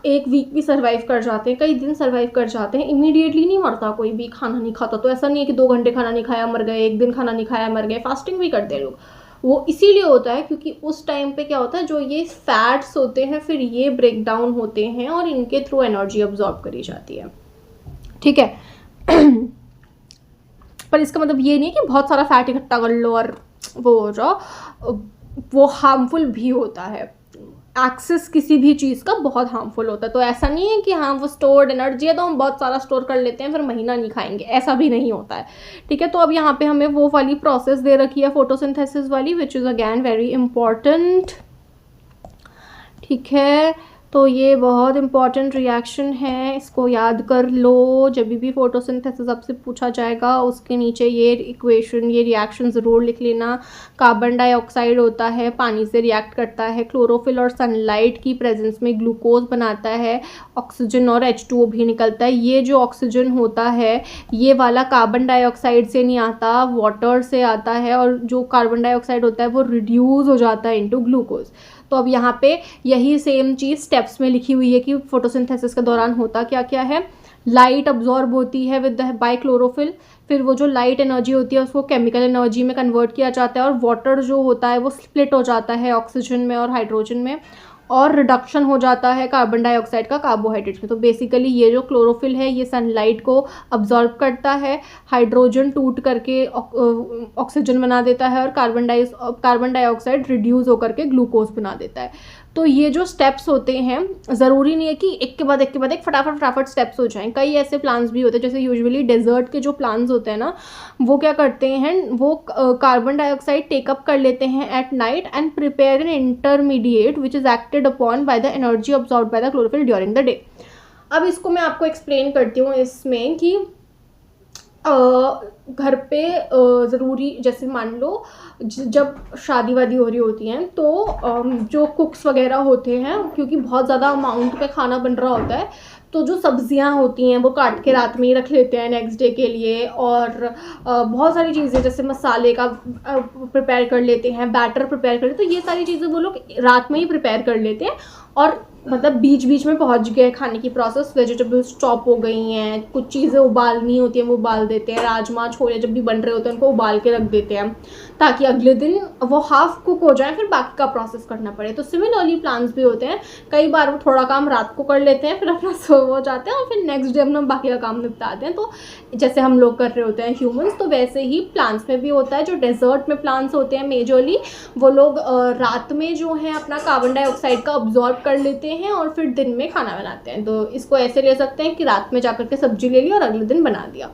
एक वीक भी सर्वाइव कर जाते हैं, कई दिन सर्वाइव कर जाते हैं, इमीडिएटली नहीं मरता कोई भी खाना नहीं खाता। तो ऐसा नहीं है कि 2 घंटे खाना नहीं खाया मर गए, 1 दिन खाना नहीं खाया मर गए, फास्टिंग भी करते हैं लोग। वो इसीलिए होता है क्योंकि उस टाइम पे क्या होता है, जो ये फैट्स होते हैं फिर ये ब्रेक डाउन होते हैं और इनके थ्रू एनर्जी अब्जॉर्ब करी जाती है। ठीक है पर इसका मतलब ये नहीं है कि बहुत सारा फैट इकट्ठा कर लो और वो हो जाओ, वो हार्मफुल भी होता है। एक्सेस किसी भी चीज़ का बहुत हार्मफुल होता है। तो ऐसा नहीं है कि हाँ वो स्टोर्ड एनर्जी है तो हम बहुत सारा स्टोर कर लेते हैं फिर महीना नहीं खाएंगे, ऐसा भी नहीं होता है। ठीक है, तो अब यहाँ पे हमें वो वाली प्रोसेस दे रखी है फोटोसिंथेसिस वाली, which is again very important. ठीक है, तो ये बहुत इंपॉर्टेंट रिएक्शन है, इसको याद कर लो। जब भी फोटोसिंथेसिस आपसे पूछा जाएगा उसके नीचे ये इक्वेशन, ये रिएक्शन ज़रूर लिख लेना। कार्बन डाइऑक्साइड होता है, पानी से रिएक्ट करता है, क्लोरोफिल और सनलाइट की प्रेजेंस में ग्लूकोज बनाता है, ऑक्सीजन और H2O भी निकलता है। ये जो ऑक्सीजन होता है ये वाला कार्बन डाइऑक्साइड से नहीं आता, वाटर से आता है, और जो कार्बन डाइऑक्साइड होता है वो रिड्यूस हो जाता है इनटू ग्लूकोज। तो अब यहाँ पे यही सेम चीज़ स्टेप्स में लिखी हुई है कि फोटोसिंथेसिस के दौरान होता क्या क्या है। लाइट अब्जॉर्ब होती है विद बाय क्लोरोफिल, फिर वो जो लाइट एनर्जी होती है उसको केमिकल एनर्जी में कन्वर्ट किया जाता है, और वाटर जो होता है वो स्प्लिट हो जाता है ऑक्सीजन में और हाइड्रोजन में, और रिडक्शन हो जाता है कार्बन डाइऑक्साइड का कार्बोहाइड्रेट्स में। तो बेसिकली ये जो क्लोरोफिल है ये सनलाइट को अब्जॉर्ब करता है, हाइड्रोजन टूट करके ऑक्सीजन बना देता है, और कार्बन डाइऑक्साइड रिड्यूस होकर के ग्लूकोज बना देता है। तो ये जो स्टेप्स होते हैं ज़रूरी नहीं है कि एक के बाद एक फटाफट स्टेप्स हो जाएं। कई ऐसे प्लांट्स भी होते हैं, जैसे यूजुअली डेजर्ट के जो प्लांट्स होते हैं ना, वो क्या करते हैं, वो कार्बन डाइऑक्साइड टेकअप कर लेते हैं at night and prepare an intermediate which is acted upon by the energy absorb by the chlorophyll during the day. अब इसको मैं आपको एक्सप्लेन करती हूँ इसमें कि घर पे ज़रूरी, जैसे मान लो जब शादी वादी हो रही होती हैं तो जो कुक्स वगैरह होते हैं, क्योंकि बहुत ज़्यादा अमाउंट पे खाना बन रहा होता है, तो जो सब्जियां होती हैं वो काट के रात में ही रख लेते हैं नेक्स्ट डे के लिए, और बहुत सारी चीज़ें जैसे मसाले का प्रिपेयर कर लेते हैं, बैटर प्रिपेयर कर लेते हैं। तो ये सारी चीज़ें वो लोग रात में ही प्रिपेयर कर लेते हैं, और मतलब बीच बीच में पहुंच गए खाने की प्रोसेस, वेजिटेबल्स चॉप हो गई हैं, कुछ चीज़ें उबालनी होती हैं वो उबाल देते हैं, राजमा छोले जब भी बन रहे होते हैं उनको उबाल के रख देते हैं ताकि अगले दिन वो हाफ कुक हो जाए, फिर बाकी का प्रोसेस करना पड़े। तो सिमिलरली प्लांट्स भी होते हैं, कई बार वो थोड़ा काम रात को कर लेते हैं, फिर अपना सो हो जाते हैं और फिर नेक्स्ट डे अपना बाकी का काम निपटाते हैं। तो जैसे हम लोग कर रहे होते हैं ह्यूमंस, तो वैसे ही प्लांट्स में भी होता है। जो डेजर्ट में प्लांट्स होते हैं मेजरली, वो लोग रात में जो है अपना कार्बन डाइऑक्साइड का अब्जॉर्ब कर लेते हैं और फिर दिन में खाना बनाते हैं। तो इसको ऐसे ले सकते हैं कि रात में जा करके सब्जी ले ली और अगले दिन बना दिया,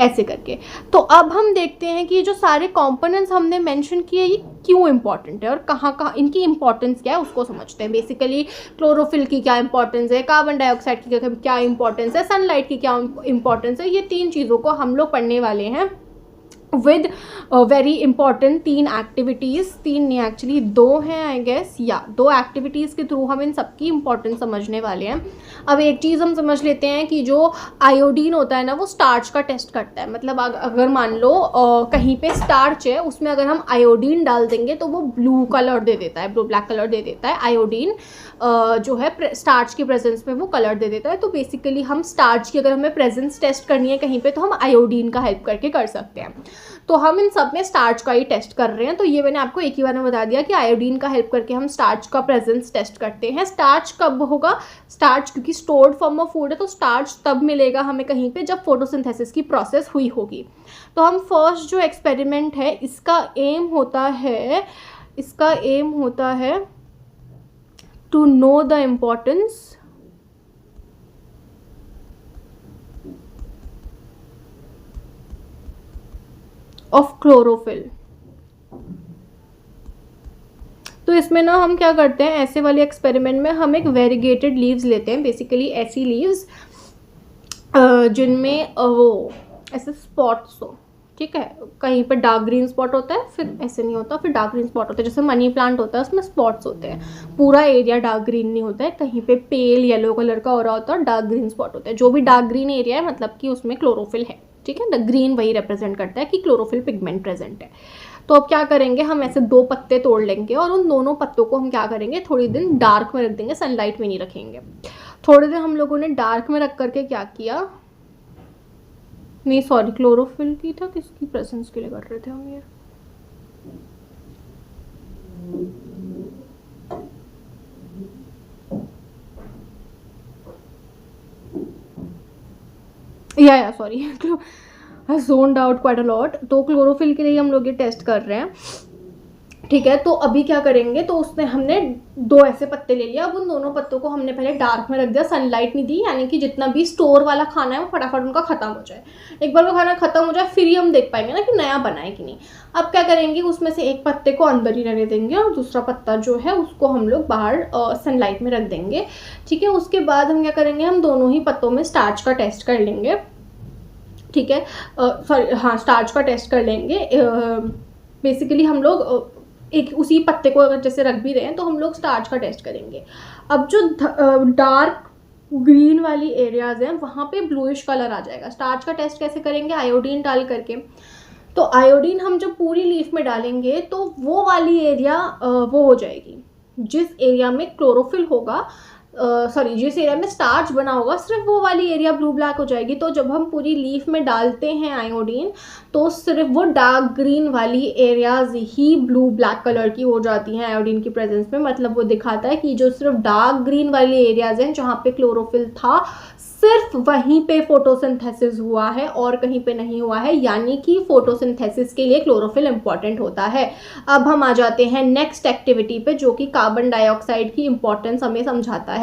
ऐसे करके। तो अब हम देखते हैं कि ये जो सारे कंपोनेंट्स हमने मेंशन किए ये क्यों इंपॉर्टेंट है और कहाँ कहाँ इनकी इंपॉर्टेंस क्या है उसको समझते हैं। बेसिकली क्लोरोफिल की क्या इंपॉर्टेंस है, कार्बन डाइऑक्साइड की क्या इंपॉर्टेंस है, सनलाइट की क्या इंपॉर्टेंस है, ये 3 चीज़ों को हम लोग पढ़ने वाले हैं विद वेरी इंपॉर्टेंट 3 एक्टिविटीज़। 3 नहीं, एक्चुअली 2 हैं आई गेस, या 2 एक्टिविटीज़ के थ्रू हम इन सबकी इंपॉर्टेंस समझने वाले हैं। अब एक चीज़ हम समझ लेते हैं कि जो आयोडीन होता है ना वो स्टार्च का टेस्ट करता है। मतलब अगर मान लो कहीं पे स्टार्च है, उसमें अगर हम आयोडीन डाल देंगे तो वो ब्लू कलर दे देता है, ब्लू ब्लैक कलर दे देता है। आयोडीन जो है स्टार्च की प्रेजेंस में वो कलर दे देता है। तो बेसिकली हम स्टार्च की अगर हमें प्रेजेंस टेस्ट करनी है कहीं पे तो हम आयोडीन का हेल्प करके कर सकते हैं। तो हम इन सब में स्टार्च का ही टेस्ट कर रहे हैं। तो ये मैंने आपको एक ही बार में बता दिया कि आयोडीन का हेल्प करके हम स्टार्च का प्रेजेंस टेस्ट करते हैं। स्टार्च कब होगा? स्टार्च क्योंकि स्टोर्ड फॉर्म ऑफ फूड है तो स्टार्च तब मिलेगा हमें कहीं पे जब फोटोसिंथेसिस की प्रोसेस हुई होगी। तो हम फर्स्ट जो एक्सपेरिमेंट है इसका एम होता है to know the importance of chlorophyll. तो इसमें ना हम क्या करते हैं, ऐसे वाले एक्सपेरिमेंट में हम एक वेरीगेटेड लीव्स लेते हैं। बेसिकली ऐसी लीव्स जिनमें वो ऐसे स्पॉट्स हो, ठीक है। कहीं पर डार्क ग्रीन स्पॉट होता है, फिर ऐसे नहीं होता, फिर डार्क ग्रीन स्पॉट होता है। जैसे मनी प्लांट होता है उसमें स्पॉट्स होते हैं, पूरा एरिया डार्क ग्रीन नहीं होता है। कहीं पे पेल येलो कलर का हो रहा होता है और डार्क ग्रीन स्पॉट होता है। जो भी डार्क ग्रीन एरिया है मतलब कि उसमें क्लोरोफिल है, ठीक है। द ग्रीन वही रिप्रेजेंट करता है कि क्लोरोफिल पिगमेंट प्रेजेंट है। तो अब क्या करेंगे, हम ऐसे 2 पत्ते तोड़ लेंगे और उन दोनों पत्तों को हम क्या करेंगे, थोड़ी दिन डार्क में रख देंगे, सनलाइट में नहीं रखेंगे। थोड़ी देर हम लोगों ने डार्क में रख करके क्या किया, नहीं सॉरी क्लोरोफिल की था, किसकी प्रेजेंस के लिए कर रहे थे हम ये, या sorry I zoned out quite a lot. तो क्लोरोफिल के लिए हम लोग ये टेस्ट कर रहे हैं, ठीक है। तो अभी क्या करेंगे, तो उसमें हमने 2 ऐसे पत्ते ले लिया। अब उन दोनों पत्तों को हमने पहले डार्क में रख दिया, सनलाइट नहीं दी, यानी कि जितना भी स्टोर वाला खाना है वो फटाफट उनका खत्म हो जाए। एक बार वो खाना खत्म हो जाए फिर ही हम देख पाएंगे ना कि नया बना है कि नहीं। अब क्या करेंगे, उसमें से एक पत्ते को अंदर ही रहने देंगे और दूसरा पत्ता जो है उसको हम लोग बाहर सनलाइट में रख देंगे, ठीक है। उसके बाद हम क्या करेंगे, हम दोनों ही पत्तों में स्टार्च का टेस्ट कर लेंगे, ठीक है। सॉरी हाँ, स्टार्च का टेस्ट कर लेंगे। बेसिकली हम लोग एक उसी पत्ते को अगर जैसे रख भी रहे हैं तो हम लोग स्टार्च का टेस्ट करेंगे। अब जो डार्क ग्रीन वाली एरियाज हैं वहाँ पे ब्लूइश कलर आ जाएगा। स्टार्च का टेस्ट कैसे करेंगे, आयोडीन डाल करके। तो आयोडीन हम जब पूरी लीफ में डालेंगे तो वो वाली एरिया वो हो जाएगी, जिस एरिया में क्लोरोफिल होगा, जिस एरिया में स्टार्च बना होगा सिर्फ वो वाली एरिया ब्लू ब्लैक हो जाएगी। तो जब हम पूरी लीफ में डालते हैं आयोडीन तो सिर्फ वो डार्क ग्रीन वाली एरियाज ही ब्लू ब्लैक कलर की हो जाती हैं आयोडीन की प्रेजेंस में। मतलब वो दिखाता है कि जो सिर्फ डार्क ग्रीन वाली एरियाज हैं जहाँ पे क्लोरोफिल था सिर्फ वहीं पे फोटोसिंथेसिस हुआ है और कहीं पे नहीं हुआ है, यानी कि फोटोसिंथेसिस के लिए क्लोरोफिल इंपॉर्टेंट होता है। अब हम आ जाते हैं नेक्स्ट एक्टिविटी पे जो कि कार्बन डाइऑक्साइड की इंपॉर्टेंस हमें समझाता है।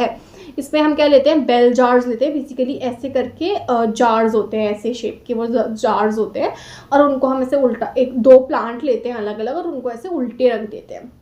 इसमें हम क्या लेते हैं, बेल जार्स लेते हैं। बेसिकली ऐसे करके जार्स होते हैं, ऐसे शेप के वो जार्स होते हैं और उनको हम ऐसे उल्टा 1-2 प्लांट लेते हैं अलग अलग और उनको ऐसे उल्टे रख देते हैं,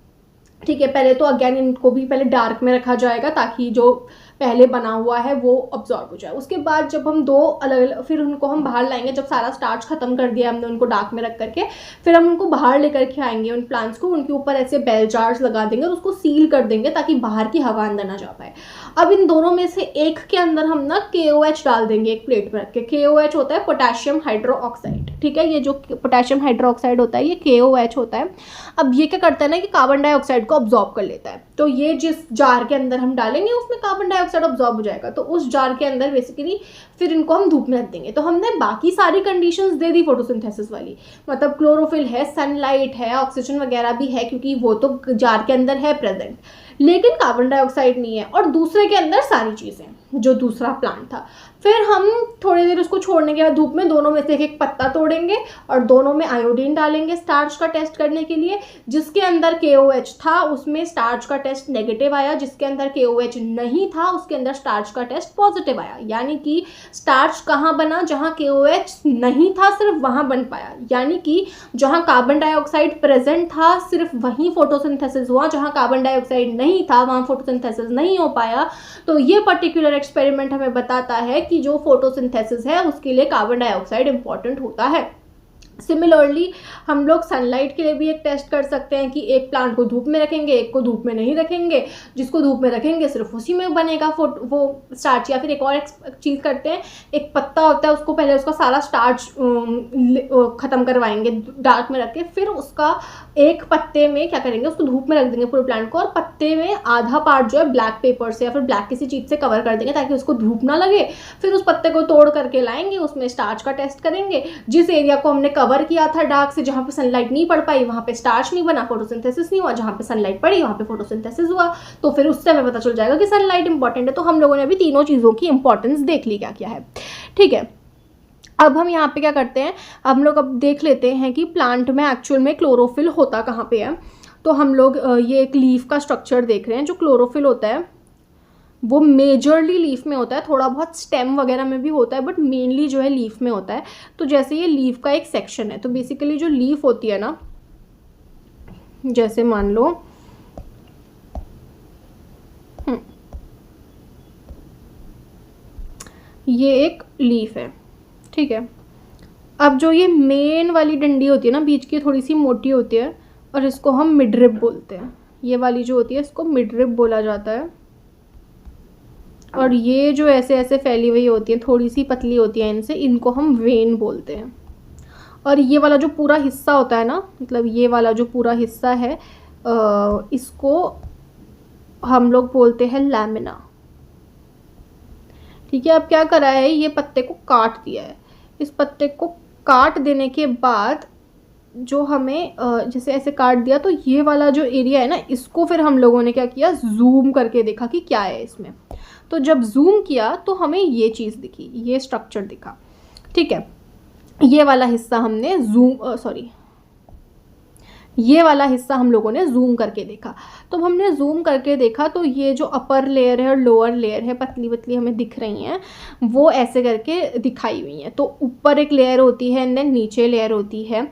ठीक है। पहले तो अगेन इनको भी पहले डार्क में रखा जाएगा ताकि जो पहले बना हुआ है वो अब्जॉर्ब हो जाए। उसके बाद जब हम 2 अलग अलग, फिर उनको हम बाहर लाएंगे। जब सारा स्टार्च खत्म कर दिया हमने उनको डार्क में रख करके, फिर हम उनको बाहर लेकर के आएंगे उन प्लांट्स को, उनके ऊपर ऐसे बेल जार्स लगा देंगे और उसको सील कर देंगे ताकि बाहर की हवा अंदर ना जा पाए। अब इन दोनों में से एक के अंदर हम ना KOH डाल देंगे एक प्लेट में रख के। KOH होता है पोटेशियम हाइड्रोक्साइड, ठीक है। ये जो पोटेशियम हाइड्रोक्साइड होता है ये KOH होता है। अब ये क्या करता है ना कि कार्बन डाइऑक्साइड को ऑब्जॉर्ब कर लेता है। तो ये जिस जार के अंदर हम डालेंगे उसमें कार्बन डाइऑक्साइड ऑब्जॉर्ब हो जाएगा। तो उस जार के अंदर बेसिकली फिर इनको हम धूप में रख देंगे। तो हमने बाकी सारी कंडीशंस दे दी फोटोसिंथेसिस वाली, मतलब क्लोरोफिल है, सनलाइट है, ऑक्सीजन वगैरह भी है क्योंकि वो तो जार के अंदर है प्रेजेंट। लेकिन कार्बन डाइऑक्साइड नहीं है, और दूसरे के अंदर सारी चीज़ें, जो दूसरा प्लांट था। फिर हम थोड़ी देर उसको छोड़ने के बाद धूप में दोनों में से एक एक पत्ता तोड़ेंगे और दोनों में आयोडीन डालेंगे स्टार्च का टेस्ट करने के लिए। जिसके अंदर KOH था उसमें स्टार्च का टेस्ट नेगेटिव आया, जिसके अंदर KOH नहीं था उसके अंदर स्टार्च का टेस्ट पॉजिटिव आया। यानी कि स्टार्च कहाँ बना, जहाँ KOH नहीं था सिर्फ वहाँ बन पाया। यानी कि जहाँ कार्बन डाइऑक्साइड प्रेजेंट था सिर्फ वहीं फोटोसिंथेसिस हुआ, जहाँ कार्बन डाइऑक्साइड नहीं था वहाँ फोटोसिंथेसिस नहीं हो पाया। तो ये पर्टिकुलर एक्सपेरिमेंट हमें बताता है कि जो फोटोसिंथेसिस है उसके लिए कार्बन डाइऑक्साइड इंपॉर्टेंट होता है। सिमिलरली हम लोग सनलाइट के लिए भी एक टेस्ट कर सकते हैं कि एक प्लांट को धूप में रखेंगे, एक को धूप में नहीं रखेंगे। जिसको धूप में रखेंगे सिर्फ उसी में बनेगा वो स्टार्च। या फिर एक और चीज़ करते हैं, एक पत्ता होता है उसको पहले उसका सारा स्टार्च ख़त्म करवाएंगे डार्क में रख के, फिर उसका एक पत्ते में क्या करेंगे, उसको धूप में रख देंगे पूरे प्लांट को, और पत्ते में आधा पार्ट जो है ब्लैक पेपर से या फिर ब्लैक किसी चीज़ से कवर कर देंगे ताकि उसको धूप ना लगे। फिर उस पत्ते को तोड़ करके लाएंगे, उसमें स्टार्च का टेस्ट करेंगे। जिस एरिया को हमने कवर किया था डार्क से, जहाँ पे सनलाइट नहीं पड़ पाई वहाँ पे स्टार्च नहीं बना, फोटोसिंथेसिस नहीं हुआ। जहाँ पे सनलाइट पड़ी वहाँ पे फोटोसिंथेसिस हुआ। तो फिर उससे हमें पता चल जाएगा कि सनलाइट इंपॉर्टेंट है। तो हम लोगों ने अभी तीनों चीज़ों की इंपॉर्टेंस देख ली क्या क्या है, ठीक है। अब हम यहाँ पे क्या करते हैं, हम लोग अब देख लेते हैं कि प्लांट में एक्चुअल में क्लोरोफिल होता कहाँ पे है। तो हम लोग ये एक लीफ का स्ट्रक्चर देख रहे हैं। जो क्लोरोफिल होता है वो मेजरली लीफ में होता है, थोड़ा बहुत स्टेम वगैरह में भी होता है, बट मेनली जो है लीफ में होता है। तो जैसे ये लीफ का एक सेक्शन है, तो बेसिकली जो लीफ होती है ना, जैसे मान लो ये एक लीफ है, ठीक है। अब जो ये मेन वाली डंडी होती है ना, बीच की थोड़ी सी मोटी होती है, और इसको हम मिडरिब बोलते हैं। ये वाली जो होती है इसको मिडरिब बोला जाता है। और ये जो ऐसे ऐसे फैली हुई होती है, थोड़ी सी पतली होती है इनसे, इनको हम वेन बोलते हैं। और ये वाला जो पूरा हिस्सा होता है ना, मतलब ये वाला जो पूरा हिस्सा है, इसको हम लोग बोलते हैं लैमिना, ठीक है। अब क्या करा है, ये पत्ते को काट दिया है। इस पत्ते को काट देने के बाद जो हमें जैसे ऐसे काट दिया, तो ये वाला जो एरिया है ना, इसको फिर हम लोगों ने क्या किया, जूम करके देखा कि क्या है इसमें। तो जब जूम किया तो हमें ये चीज़ दिखी, ये स्ट्रक्चर दिखा, ठीक है। ये वाला हिस्सा हमने ये वाला हिस्सा हम लोगों ने जूम करके देखा। तो हमने जूम करके देखा तो ये जो अपर लेयर है और लोअर लेयर है, पतली पतली हमें दिख रही हैं, वो ऐसे करके दिखाई हुई हैं। तो ऊपर एक लेयर होती है एंड देन नीचे लेयर होती है।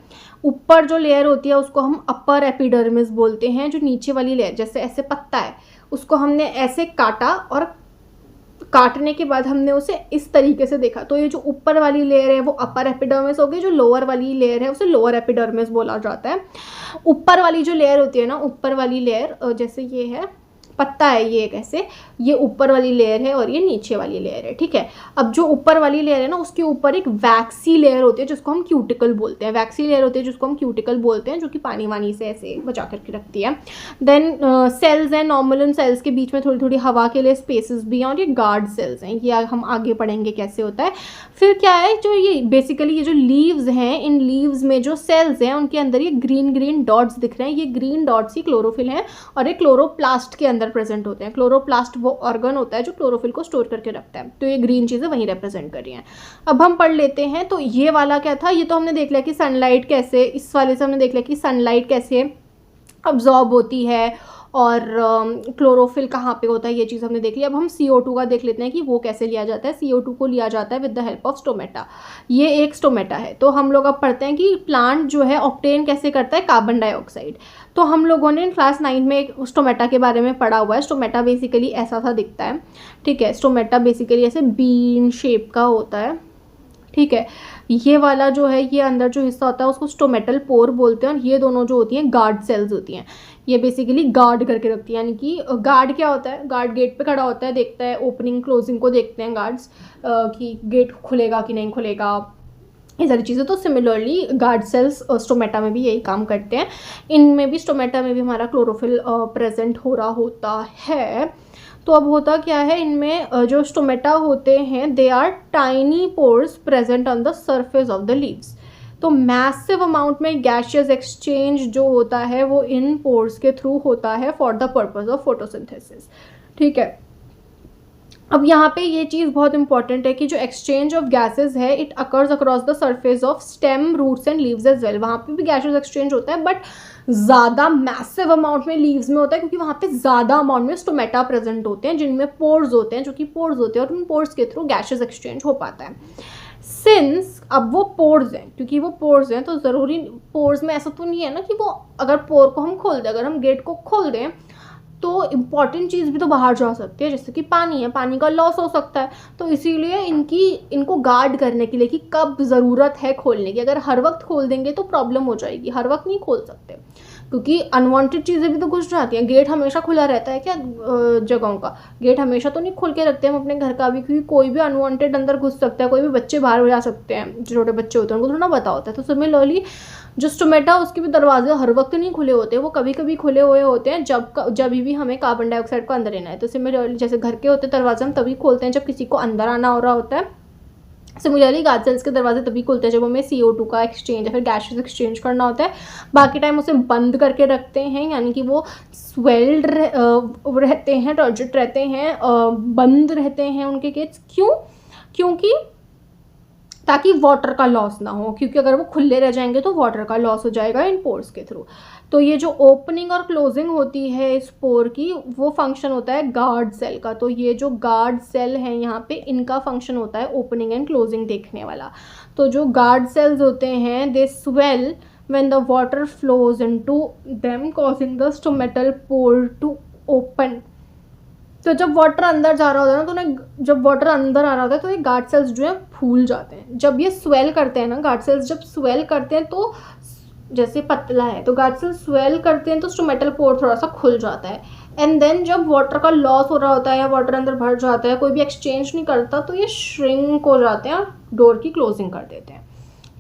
ऊपर जो लेयर होती है उसको हम अपर एपिडर्मिस बोलते हैं। जो नीचे वाली लेयर, जैसे ऐसे पत्ता है, उसको हमने ऐसे काटा और काटने के बाद हमने उसे इस तरीके से देखा। तो ये जो ऊपर वाली लेयर है वो अपर एपिडर्मिस हो गई, जो लोअर वाली लेयर है उसे लोअर एपिडर्मिस बोला जाता है। ऊपर वाली जो लेयर होती है ना, ऊपर वाली लेयर जैसे ये है पत्ता है, ये कैसे, ये ऊपर वाली लेयर है और ये नीचे वाली लेयर है, ठीक है। अब जो ऊपर वाली लेयर है ना, उसके ऊपर एक वैक्सी लेयर होती है जिसको हम क्यूटिकल बोलते हैं। वैक्सी लेयर होती है जिसको हम क्यूटिकल बोलते हैं, जो कि पानी वानी से ऐसे बचा करके रखती है। देन सेल्स हैं, नॉर्मल सेल्स के बीच में थोड़ी थोड़ी हवा के लिए स्पेसेस भी हैं, और ये गार्ड सेल्स हैं। ये हम आगे पढ़ेंगे कैसे होता है। फिर क्या है, जो ये बेसिकली ये जो लीव्स हैं, इन लीव्स में जो सेल्स हैं उनके अंदर ये ग्रीन ग्रीन डॉट्स दिख रहे हैं। ये ग्रीन डॉट्स ही क्लोरोफिल हैं, और ये क्लोरोप्लास्ट के अंदर प्रेजेंट होते हैं। क्लोरोप्लास्ट वो ऑर्गन होता है जो क्लोरोफिल को स्टोर करके रखता है। तो ये ग्रीन चीज़ें वहीं रिप्रेजेंट कर रही हैं। अब हम पढ़ लेते हैं। तो ये वाला क्या था, ये तो हमने देख लिया कि सनलाइट कैसे, इस वाले से हमने देख लिया कि सनलाइट कैसे अब्जॉर्ब होती है और क्लोरोफिल कहाँ पे होता है, ये चीज़ हमने देख लिया। अब हम CO2 का देख लेते हैं कि वो कैसे लिया जाता है। CO2 को लिया जाता है with the help of stomata. ये एक स्टोमेटा है। तो हम लोग अब पढ़ते हैं कि प्लांट जो है ऑब्टेन कैसे करता है कार्बन डाइऑक्साइड। तो हम लोगों ने क्लास 9 में एक स्टोमेटा के बारे में पढ़ा हुआ है। स्टोमेटा बेसिकली ऐसा सा दिखता है, ठीक है। स्टोमेटा बेसिकली ऐसे बीन शेप का होता है, ठीक है। ये वाला जो है, ये अंदर जो हिस्सा होता है उसको स्टोमेटल पोर बोलते हैं, और ये दोनों जो होती हैं गार्ड सेल्स होती हैं। ये बेसिकली गार्ड करके रखती है। यानी कि गार्ड क्या होता है, गार्ड गेट पे खड़ा होता है, देखता है ओपनिंग क्लोजिंग को देखते हैं गार्ड्स कि गेट खुलेगा कि नहीं खुलेगा, ये सारी चीज़ें। तो सिमिलरली गार्ड सेल्स स्टोमेटा में भी यही काम करते हैं। इनमें भी, स्टोमेटा में भी हमारा क्लोरोफिल प्रेजेंट हो रहा होता है। तो अब होता क्या है, इनमें जो स्टोमेटा होते हैं, they are tiny pores present on the surface of the leaves. तो मैसिव अमाउंट में गैशियस एक्सचेंज जो होता है वो इन पोर्स के थ्रू होता है for the purpose of photosynthesis. ठीक है, अब यहाँ पे ये चीज़ बहुत इंपॉर्टेंट है कि जो एक्सचेंज ऑफ गैसेस है it occurs across the surface of stem, roots and leaves as well. वहाँ पे भी गैसेस एक्सचेंज होता है, बट ज़्यादा मैसिव अमाउंट में लीव्स में होता है, क्योंकि वहाँ पे ज़्यादा अमाउंट में स्टोमेटा प्रेजेंट होते हैं जिनमें पोर्स होते हैं, जो कि पोर्स होते हैं, और उन पोर्स के थ्रू गैसेस एक्सचेंज हो पाता है। सिंस अब वो पोर्स हैं, क्योंकि वो पोर्स हैं तो ज़रूरी, पोर्स में ऐसा तो नहीं है ना कि वो अगर पोर को हम खोल दें, अगर हम गेट को खोल दें तो इम्पॉर्टेंट चीज़ भी तो बाहर जा सकती है, जैसे कि पानी है, पानी का लॉस हो सकता है। तो इसीलिए इनको गार्ड करने के लिए कि कब ज़रूरत है खोलने की, अगर हर वक्त खोल देंगे तो प्रॉब्लम हो जाएगी, हर वक्त नहीं खोल सकते, क्योंकि अनवांटेड चीज़ें भी तो घुस जाती हैं। गेट हमेशा खुला रहता है क्या जगहों का? गेट हमेशा तो नहीं खोल के रखते हम अपने घर का भी, क्योंकि कोई भी अनवांटेड अंदर घुस सकता है, कोई भी बच्चे बाहर जा सकते हैं, जो छोटे बच्चे होते हैं उनको थोड़ा पता होता है। तो सिमिलरली जो स्टोमेटा उसके भी दरवाजे हर वक्त नहीं खुले होते, वो कभी कभी खुले हुए होते हैं जब भी हमें कार्बन डाइऑक्साइड को अंदर लेना है। तो सिमिलरली जैसे घर के होते दरवाजे हम तभी खोलते हैं जब किसी को अंदर आना हो रहा होता है। सिमिलरली गार्ड सेल्स के दरवाजे तभी खुलते हैं जब हमें CO2 का एक्सचेंज या फिर गैसेस एक्सचेंज करना होता है। बाकी टाइम उसे बंद करके रखते हैं, यानी कि वो स्वेल्ड रहते हैं, टर्जिट रहते हैं, बंद रहते हैं उनके गेट्स। क्यों? क्योंकि ताकि वाटर का लॉस ना हो, क्योंकि अगर वो खुले रह जाएंगे तो वाटर का लॉस हो जाएगा इन पोर्स के थ्रू। तो ये जो ओपनिंग और क्लोजिंग होती है इस पोर की, वो फंक्शन होता है गार्ड सेल का। तो ये जो गार्ड सेल है यहाँ पे, इनका फंक्शन होता है ओपनिंग एंड क्लोजिंग देखने वाला। तो जो गार्ड सेल्स होते हैं दे swell when the water flows into them causing the stomatal pore to open। तो जब वाटर अंदर जा रहा होता है ना, तो जब वाटर अंदर आ रहा होता है तो ये गार्ड सेल्स जो है फूल जाते हैं। जब ये स्वेल करते हैं ना, गार्ड सेल्स जब स्वेल करते हैं तो जैसे पतला है तो गार्ड सेल्स स्वेल करते हैं तो स्टोमेटल पोर थोड़ा सा खुल जाता है। एंड देन जब वाटर का लॉस हो रहा होता है या वाटर अंदर भर जाता है, कोई भी एक्सचेंज नहीं करता, तो ये श्रिंक हो जाते हैं और डोर की क्लोजिंग कर देते हैं,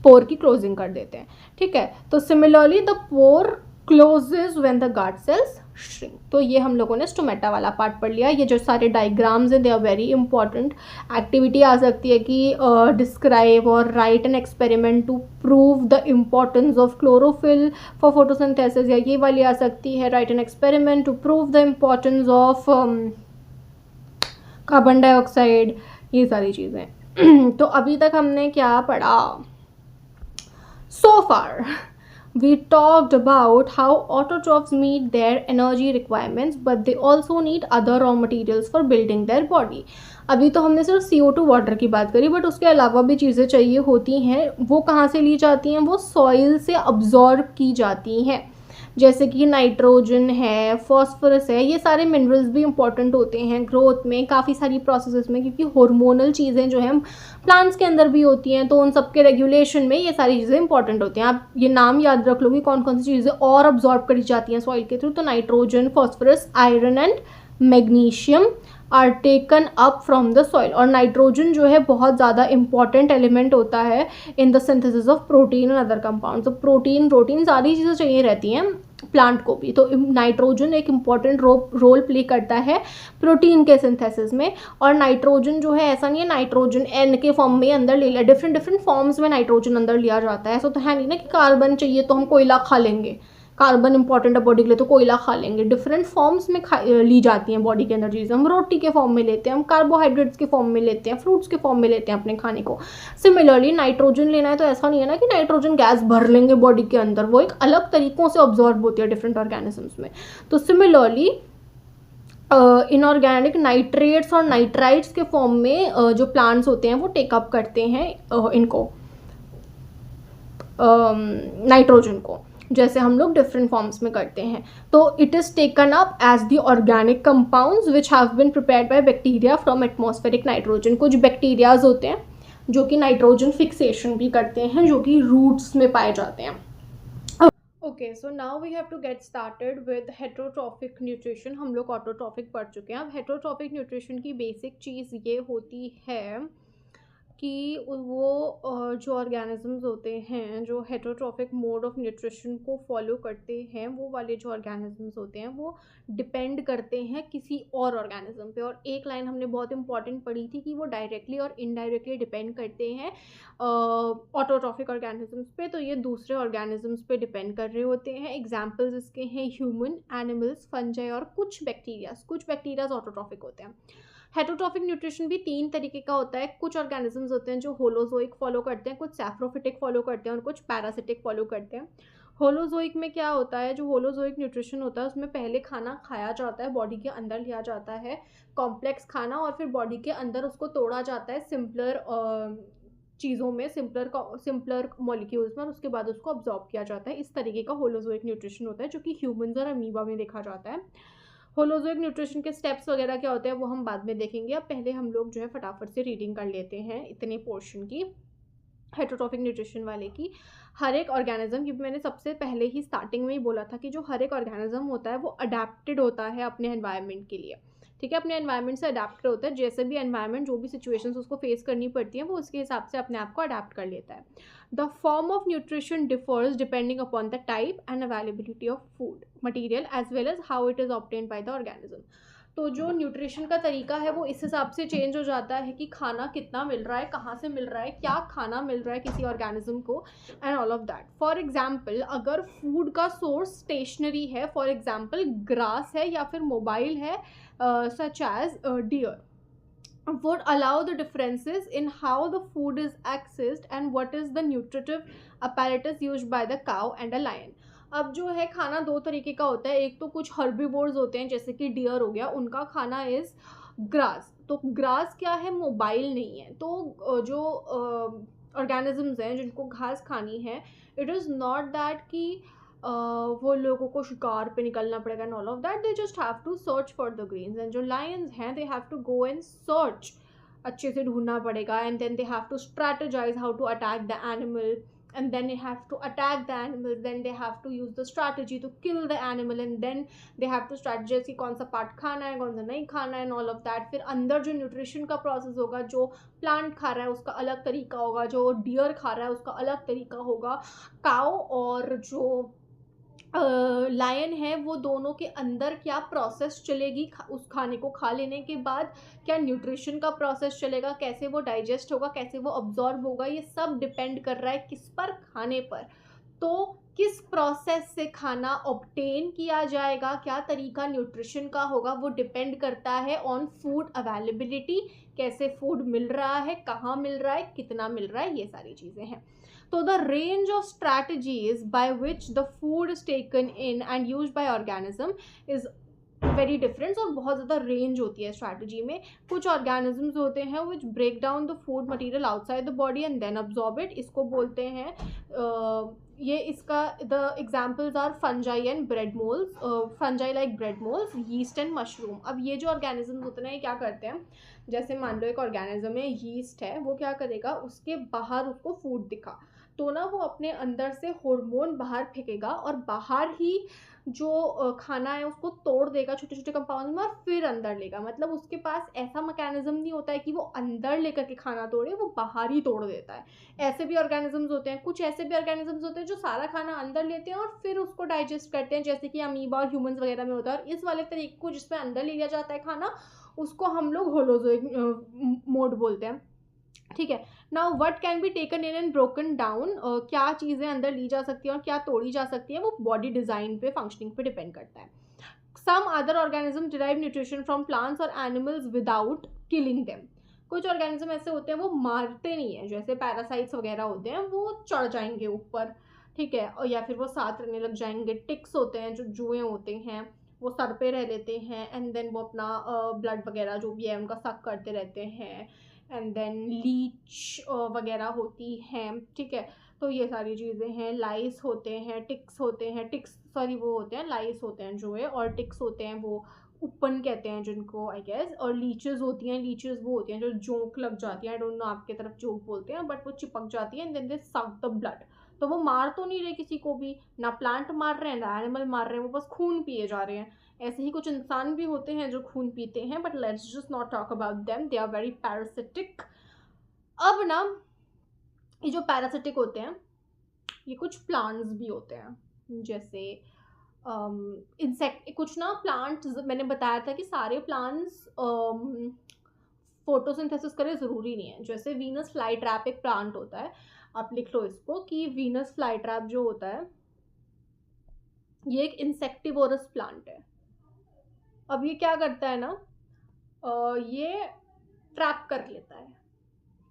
पोर की क्लोजिंग कर देते हैं। ठीक है, तो similarly the pore closes when the guard cells shrink. तो ये हम लोगों ने स्टोमेटा वाला पार्ट पढ़ लिया। ये जो सारे डायग्राम्स हैं they are very important. Activity आ सकती है कि डिस्क्राइब और write an experiment to prove the importance of chlorophyll for photosynthesis, या ये वाली आ सकती है write an experiment to prove the importance of carbon dioxide, ये सारी चीज़ें। तो अभी तक हमने क्या पढ़ा? So far, we talked about how autotrophs meet their energy requirements, but they also need other raw materials for building their body. अभी तो हमने सिर्फ CO2 वाटर की बात करी, बट उसके अलावा भी चीज़ें चाहिए होती हैं। वो कहाँ से ली जाती हैं? वो सॉइल से अब्जॉर्ब की जाती हैं, जैसे कि नाइट्रोजन है, फॉस्फोरस है। ये सारे मिनरल्स भी इंपॉर्टेंट होते हैं ग्रोथ में, काफ़ी सारी प्रोसेसेस में, क्योंकि हार्मोनल चीज़ें जो हैं प्लांट्स के अंदर भी होती हैं, तो उन सब के रेगुलेशन में ये सारी चीज़ें इंपॉर्टेंट होती हैं। आप ये नाम याद रख लो कि कौन कौन सी चीज़ें और अब्जॉर्ब करी जाती हैं सॉइल के थ्रू। तो nitrogen, phosphorus, iron and magnesium are taken up from the soil. और नाइट्रोजन जो है बहुत ज़्यादा इंपॉर्टेंट एलिमेंट होता है in the synthesis of protein and other compounds. तो प्रोटीन सारी चीज़ें चाहिए रहती हैं प्लांट को भी, तो नाइट्रोजन एक इम्पॉर्टेंट रोल प्ले करता है प्रोटीन के सिंथेसिस में। और नाइट्रोजन जो है, ऐसा नहीं है नाइट्रोजन N के फॉर्म में अंदर ले लिया, डिफरेंट फॉर्म्स में नाइट्रोजन अंदर लिया जाता है। ऐसा तो है नहीं ना कि कार्बन चाहिए तो हम कोयला खा लेंगे, कार्बन इंपॉर्टेंट है बॉडी के लिए तो कोयला खा लेंगे। डिफरेंट फॉर्म्स में ली जाती हैं बॉडी के एनर्जीज। हम रोटी के फॉर्म में लेते हैं, हम कार्बोहाइड्रेट्स के फॉर्म में लेते हैं, फ्रूट्स के फॉर्म में लेते हैं अपने खाने को। सिमिलरली नाइट्रोजन लेना है तो ऐसा नहीं है ना कि नाइट्रोजन गैस भर लेंगे बॉडी के अंदर, वो एक अलग तरीक़ों से ऑब्जॉर्ब होती है डिफरेंट ऑर्गेनिजम्स में। तो सिमिलरली इनऑर्गेनिक नाइट्रेट्स और नाइट्राइट्स के फॉर्म में जो प्लांट्स होते हैं वो टेकअप करते हैं इनको नाइट्रोजन को, जैसे हम लोग डिफरेंट फॉर्म्स में करते हैं। तो it is taken up as the organic compounds which have been prepared by bacteria from atmospheric nitrogen. कुछ बैक्टीरियाज होते हैं जो कि नाइट्रोजन फिक्सेशन भी करते हैं, जो कि रूट्स में पाए जाते हैं। Okay, so now we have to get started with heterotrophic nutrition. हम लोग ऑटोट्रॉफिक पढ़ चुके हैं। अब हेटरोट्रॉफिक न्यूट्रिशन की बेसिक चीज़ ये होती है कि वो जो ऑर्गेनिज़म्स होते हैं, जो हेटेरोट्रॉफिक मोड ऑफ न्यूट्रिशन को फ़ॉलो करते हैं, वो वाले जो ऑर्गेनिज़म्स होते हैं, वो डिपेंड करते हैं किसी और ऑर्गेनिज़म पे। और एक लाइन हमने बहुत इम्पॉर्टेंट पढ़ी थी कि वो डायरेक्टली और इनडायरेक्टली डिपेंड करते हैं ऑटोट्रॉफिक ऑर्गेनिज़म्स पे, तो ये दूसरे ऑर्गेनिज़म्स पे डिपेंड कर रहे होते हैं। एग्ज़ाम्पल्स इसके हैं ह्यूमन, एनिमल्स, फंजाई और कुछ बैक्टीरियाज़ ऑटोट्रॉफिक होते हैं। हेटेरोट्रॉफिक न्यूट्रिशन भी 3 तरीके का होता है। कुछ ऑर्गेनिज़म्स होते हैं जो होलोज़ोइक फ़ॉलो करते हैं, कुछ सैप्रोफिटिक फ़ॉलो करते हैं और कुछ पैरासिटिक फ़ॉलो करते हैं। होलोज़ोइक में क्या होता है, जो होलोज़ोइक न्यूट्रिशन होता है उसमें पहले खाना खाया जाता है, बॉडी के अंदर लिया जाता है कॉम्प्लेक्स खाना, और फिर बॉडी के अंदर उसको तोड़ा जाता है सिंपलर चीज़ों में, सिंपलर मॉलिक्यूल्स में, और उसके बाद उसको अब्ज़ॉर्ब किया जाता है। इस तरीके का होलोज़ोइक न्यूट्रिशन होता है, जो कि ह्यूमन्स और अमीबा में देखा जाता है। होलोज़ोइक न्यूट्रिशन के स्टेप्स वगैरह क्या होते हैं वो हम बाद में देखेंगे। अब पहले हम लोग जो है फटाफट से रीडिंग कर लेते हैं इतने पोर्शन की, हेटेरोट्रॉफिक न्यूट्रिशन वाले की। हर एक ऑर्गेनिज्म, क्योंकि मैंने सबसे पहले ही स्टार्टिंग में ही बोला था कि जो हर एक ऑर्गेनिज्म होता है वो अडेप्टेड होता है अपने एनवायरनमेंट के लिए, ठीक है, अपने एनवायरनमेंट से अडेप्ट होता है। जैसे भी एनवायरनमेंट, जो भी सिचुएशंस उसको फेस करनी पड़ती है, वो उसके हिसाब से अपने आप को अडेप्ट कर लेता है। The form of nutrition differs depending upon the type and availability of food material as well as how it is obtained by the organism. तो जो न्यूट्रिशन का तरीका है वो इस हिसाब से चेंज हो जाता है कि खाना कितना मिल रहा है, कहाँ से मिल रहा है, क्या खाना मिल रहा है किसी ऑर्गेनिज्म को, and all of that. For example, अगर फूड का सोर्स स्टेशनरी है, फॉर एग्जाम्पल ग्रास है या फिर मोबाइल है, such as deer, would allow the differences in how the food is accessed and what is the nutritive apparatus used by the cow and a lion. अब जो है खाना दो तरीके का होता है। एक तो कुछ हर्बीवोर्स होते हैं जैसे कि डियर हो गया, उनका खाना इज ग्रास। तो ग्रास क्या है, मोबाइल नहीं है। तो जो ऑर्गेनिजम्स हैं जिनको घास खानी है, इट इज़ नॉट दैट कि वो लोगों को शिकार पे निकलना पड़ेगा and all of that, they just have to search for the greens. And जो लायंस हैं, they have to go and search, अच्छे से ढूंढना पड़ेगा, and then they have to strategise how to attack the animal, and then they have to attack the animals, then they have to use the strategy to kill the animal, and then they have to strategize कि कौन सा part खाना है, कौन सा नहीं खाना है, and all of that। फिर अंदर जो न्यूट्रिशन का प्रोसेस होगा, जो प्लांट खा रहा है उसका अलग तरीका होगा, जो डियर खा रहा है उसका अलग तरीका होगा, काउ और जो लायन है, वो दोनों के अंदर क्या प्रोसेस चलेगी, उस खाने को खा लेने के बाद क्या न्यूट्रिशन का प्रोसेस चलेगा, कैसे वो डाइजेस्ट होगा, कैसे वो अब्जॉर्ब होगा, ये सब डिपेंड कर रहा है किस पर, खाने पर। तो किस प्रोसेस से खाना ऑब्टेन किया जाएगा, क्या तरीका न्यूट्रिशन का होगा, वो डिपेंड करता है ऑन फूड अवेलेबिलिटी, कैसे फूड मिल रहा है, कहाँ मिल रहा है, कितना मिल रहा है, ये सारी चीज़ें हैं। तो the range of strategies by which the food is taken in and used by organism is very different. और बहुत ज़्यादा रेंज होती है स्ट्रैटेजी में। कुछ ऑर्गेनिजम्स होते हैं which break down the food material outside the body and then absorb it, इसको बोलते हैं ये इसका the examples are fungi and bread moulds, fungi like bread moulds, yeast and mushroom. अब ये जो ऑर्गेनिजम्स होते हैं ये क्या करते हैं, जैसे मान लो एक ऑर्गेनिज्म है, यीस्ट है, वो क्या करेगा, उसके बाहर उसको फूड दिखा तो ना वो अपने अंदर से हार्मोन बाहर फेंकेगा और बाहर ही जो खाना है उसको तोड़ देगा छोटे छोटे कंपाउंड में और फिर अंदर लेगा। मतलब उसके पास ऐसा मैकेनिज्म नहीं होता है कि वो अंदर लेकर के खाना तोड़े, वो बाहर ही तोड़ देता है। ऐसे भी ऑर्गेनिजम्स होते हैं, कुछ ऐसे भी ऑर्गेनिजम्स होते हैं जो सारा खाना अंदर लेते हैं और फिर उसको डाइजेस्ट करते हैं, जैसे कि अमीबा और ह्यूमंस वगैरह में होता है। और इस वाले तरीके को जिसमें अंदर ले लिया जाता है खाना, उसको हम लोग होलोजोइक मोड बोलते हैं, ठीक है। Now what can be taken in and broken down, क्या चीज़ें अंदर ली जा सकती हैं और क्या तोड़ी जा सकती है, वो बॉडी डिज़ाइन पे, फंक्शनिंग पे डिपेंड करता है। Some other organism derive nutrition from plants और एनिमल्स विदाउट किलिंग देम। कुछ ऑर्गेनिज्म ऐसे होते हैं वो मारते नहीं हैं, जैसे पैरासाइट्स वगैरह होते हैं, वो चढ़ जाएंगे ऊपर, ठीक है, और या फिर वो साथ रहने लग जाएंगे। टिक्स होते हैं, जो जुएँ होते हैं, वो सर पे रह लेते हैं एंड देन वो अपना ब्लड वगैरह जो भी है उनका सक करते रहते हैं। एंड देन लीच वगैरह होती हैं, ठीक है। तो ये सारी चीज़ें हैं। लाइस होते हैं, टिक्स होते हैं, वो होते हैं, लाइस होते हैं जो है, और टिक्स होते हैं वो उपन कहते हैं जिनको, आई गेस। और लीचेस होती हैं, लीचेस वो होती हैं जो जोंक लग जाती हैं, आई डोंट नो आपके तरफ जोंक बोलते हैं, बट वो चिपक जाती है and then they suck the blood. तो वो मार तो नहीं रहे किसी को भी, ना प्लांट मार रहे हैं ना एनिमल मार रहे हैं, वो बस खून पिए जा रहे हैं। ऐसे ही कुछ इंसान भी होते हैं जो खून पीते हैं, but let's just not talk about them, they are very parasitic. अब ना ये जो पैरासिटिक होते हैं ये कुछ प्लांट्स भी होते हैं, जैसे इंसेक्ट। कुछ ना प्लांट्स मैंने बताया था कि सारे प्लांट्स फोटोसिंथेसिस करें ज़रूरी नहीं है। जैसे वीनस फ्लाई ट्रैप एक प्लांट होता है, आप लिख लो इसको कि वीनस फ्लाई ट्रैप जो होता है ये एक इंसेक्टिवोरस प्लांट है। अब ये क्या करता है ना, ये ट्रैप कर लेता है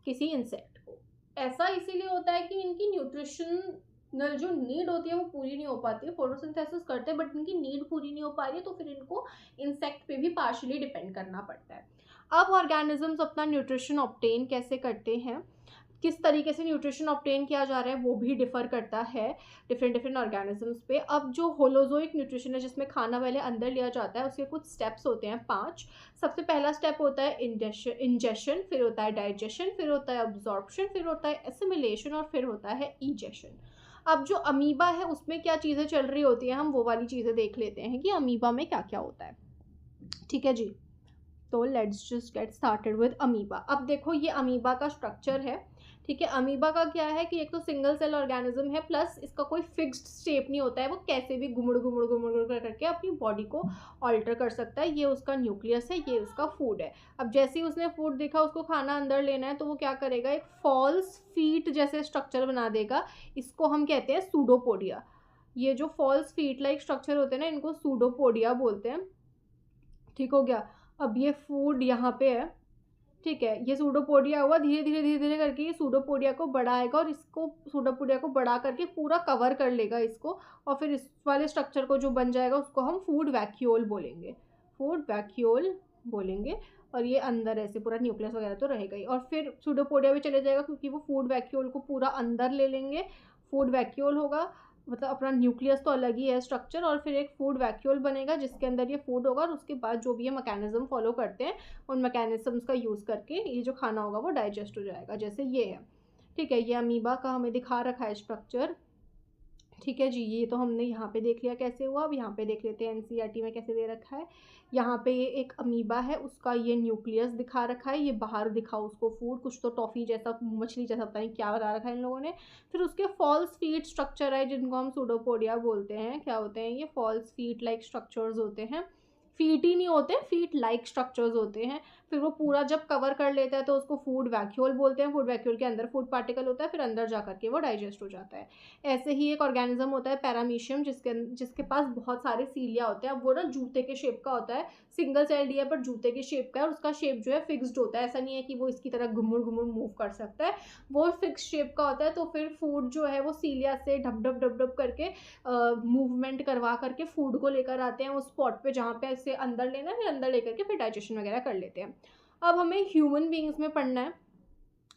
किसी इंसेक्ट को। ऐसा इसीलिए होता है कि इनकी न्यूट्रिशनल जो नीड होती है वो पूरी नहीं हो पाती है। फोटोसिंथेसिस करते हैं बट इनकी नीड पूरी नहीं हो पा रही है, तो फिर इनको इंसेक्ट पे भी पार्शियली डिपेंड करना पड़ता है। अब ऑर्गेनिजम्स अपना न्यूट्रिशन ऑब्टेन कैसे करते हैं, किस तरीके से न्यूट्रिशन ऑब्टेन किया जा रहा है, वो भी डिफर करता है डिफरेंट डिफरेंट ऑर्गेनिजम्स पे। अब जो होलोजोइक न्यूट्रिशन है जिसमें खाना पहले अंदर लिया जाता है, उसके कुछ स्टेप्स होते हैं 5। सबसे पहला स्टेप होता है इंजेशन, फिर होता है डाइजेशन, फिर होता है अब्जॉर्प्शन, फिर होता है एसिमिलेशन और फिर होता है इजेशन। अब जो अमीबा है उसमें क्या चीज़ें चल रही होती हैं, हम वो वाली चीज़ें देख लेते हैं कि अमीबा में क्या क्या होता है। ठीक है जी, तो let's just get started with amoeba. अब देखो ये अमीबा का स्ट्रक्चर है। ठीक है, अमीबा का क्या है कि एक तो सिंगल सेल ऑर्गेनिज्म है, प्लस इसका कोई फिक्स्ड शेप नहीं होता है, वो कैसे भी घुमड़ घुमड़ घुमड़ घुमड़ करके अपनी बॉडी को ऑल्टर कर सकता है। ये उसका न्यूक्लियस है, ये उसका फूड है। अब जैसे ही उसने फूड देखा, उसको खाना अंदर लेना है, तो वो क्या करेगा, एक फॉल्स फीट जैसे स्ट्रक्चर बना देगा। इसको हम कहते हैं सूडोपोडिया। ये जो फॉल्स फीट लाइक स्ट्रक्चर होते हैं ना, इनको सूडोपोडिया बोलते हैं। ठीक हो गया। अब ये फूड यहाँ पे है, ठीक है, ये सूडोपोडिया हुआ। धीरे धीरे धीरे धीरे करके ये सूडोपोडिया को बढ़ाएगा और इसको सूडोपोडिया को बढ़ा करके पूरा कवर कर लेगा इसको, और फिर इस वाले स्ट्रक्चर को जो बन जाएगा उसको हम फूड वैक्यूल बोलेंगे, फूड वैक्यूल बोलेंगे। और ये अंदर ऐसे पूरा न्यूक्लियस वगैरह तो रहेगा ही, और फिर सूडोपोडिया भी चले जाएगा क्योंकि वो फूड वैक्यूल को पूरा अंदर ले लेंगे। फूड वैक्यूल होगा, मतलब अपना न्यूक्लियस तो अलग ही है स्ट्रक्चर, और फिर एक फूड वैक्यूल बनेगा जिसके अंदर ये फूड होगा, और उसके बाद जो भी ये मैकेनिज्म फॉलो करते हैं उन मैकेनिज्म्स का यूज़ करके ये जो खाना होगा वो डाइजेस्ट हो जाएगा, जैसे ये है। ठीक है, ये अमीबा का हमें दिखा रखा है स्ट्रक्चर। ठीक है जी, ये तो हमने यहाँ पे देख लिया कैसे हुआ। अब यहाँ पे देख लेते हैं एनसीईआरटी में कैसे दे रखा है। यहाँ पे ये एक अमीबा है, उसका ये न्यूक्लियस दिखा रखा है, ये बाहर दिखा उसको फूड, कुछ तो टॉफ़ी जैसा मछली जैसा पता नहीं क्या बता रखा है इन लोगों ने। फिर उसके फॉल्स फीट स्ट्रक्चर है जिनको हम सूडोपोडिया बोलते हैं। क्या होते हैं ये फॉल्स फीट लाइक स्ट्रक्चर्स होते हैं, फीट ही नहीं होते, फीट लाइक स्ट्रक्चर्स होते हैं। फिर वो पूरा जब कवर कर लेता है तो उसको फूड वैक्यूल बोलते हैं। फूड वैक्यूल के अंदर फूड पार्टिकल होता है, फिर अंदर जा करके वो डाइजेस्ट हो जाता है। ऐसे ही एक ऑर्गेनिज्म होता है पैरामीशियम, जिसके पास बहुत सारे सीलिया होते हैं। अब वो ना जूते के शेप का होता है, सिंगल सेल्ड है पर जूते के शेप का है, और उसका शेप जो है फिक्स्ड होता है। ऐसा नहीं है कि वो इसकी तरह घुमुड़ घुमुड़ मूव कर सकता है, वो फिक्स शेप का होता है। तो फिर फूड जो है वो सीलिया से ढप ढप ढप ढप करके मूवमेंट करवा करके फूड को लेकर आते हैं उस स्पॉट पे जहाँ पे इसे अंदर लेना है, फिर अंदर लेकर के फिर डाइजेशन वगैरह कर लेते हैं। अब हमें ह्यूमन बींग्स में पढ़ना है,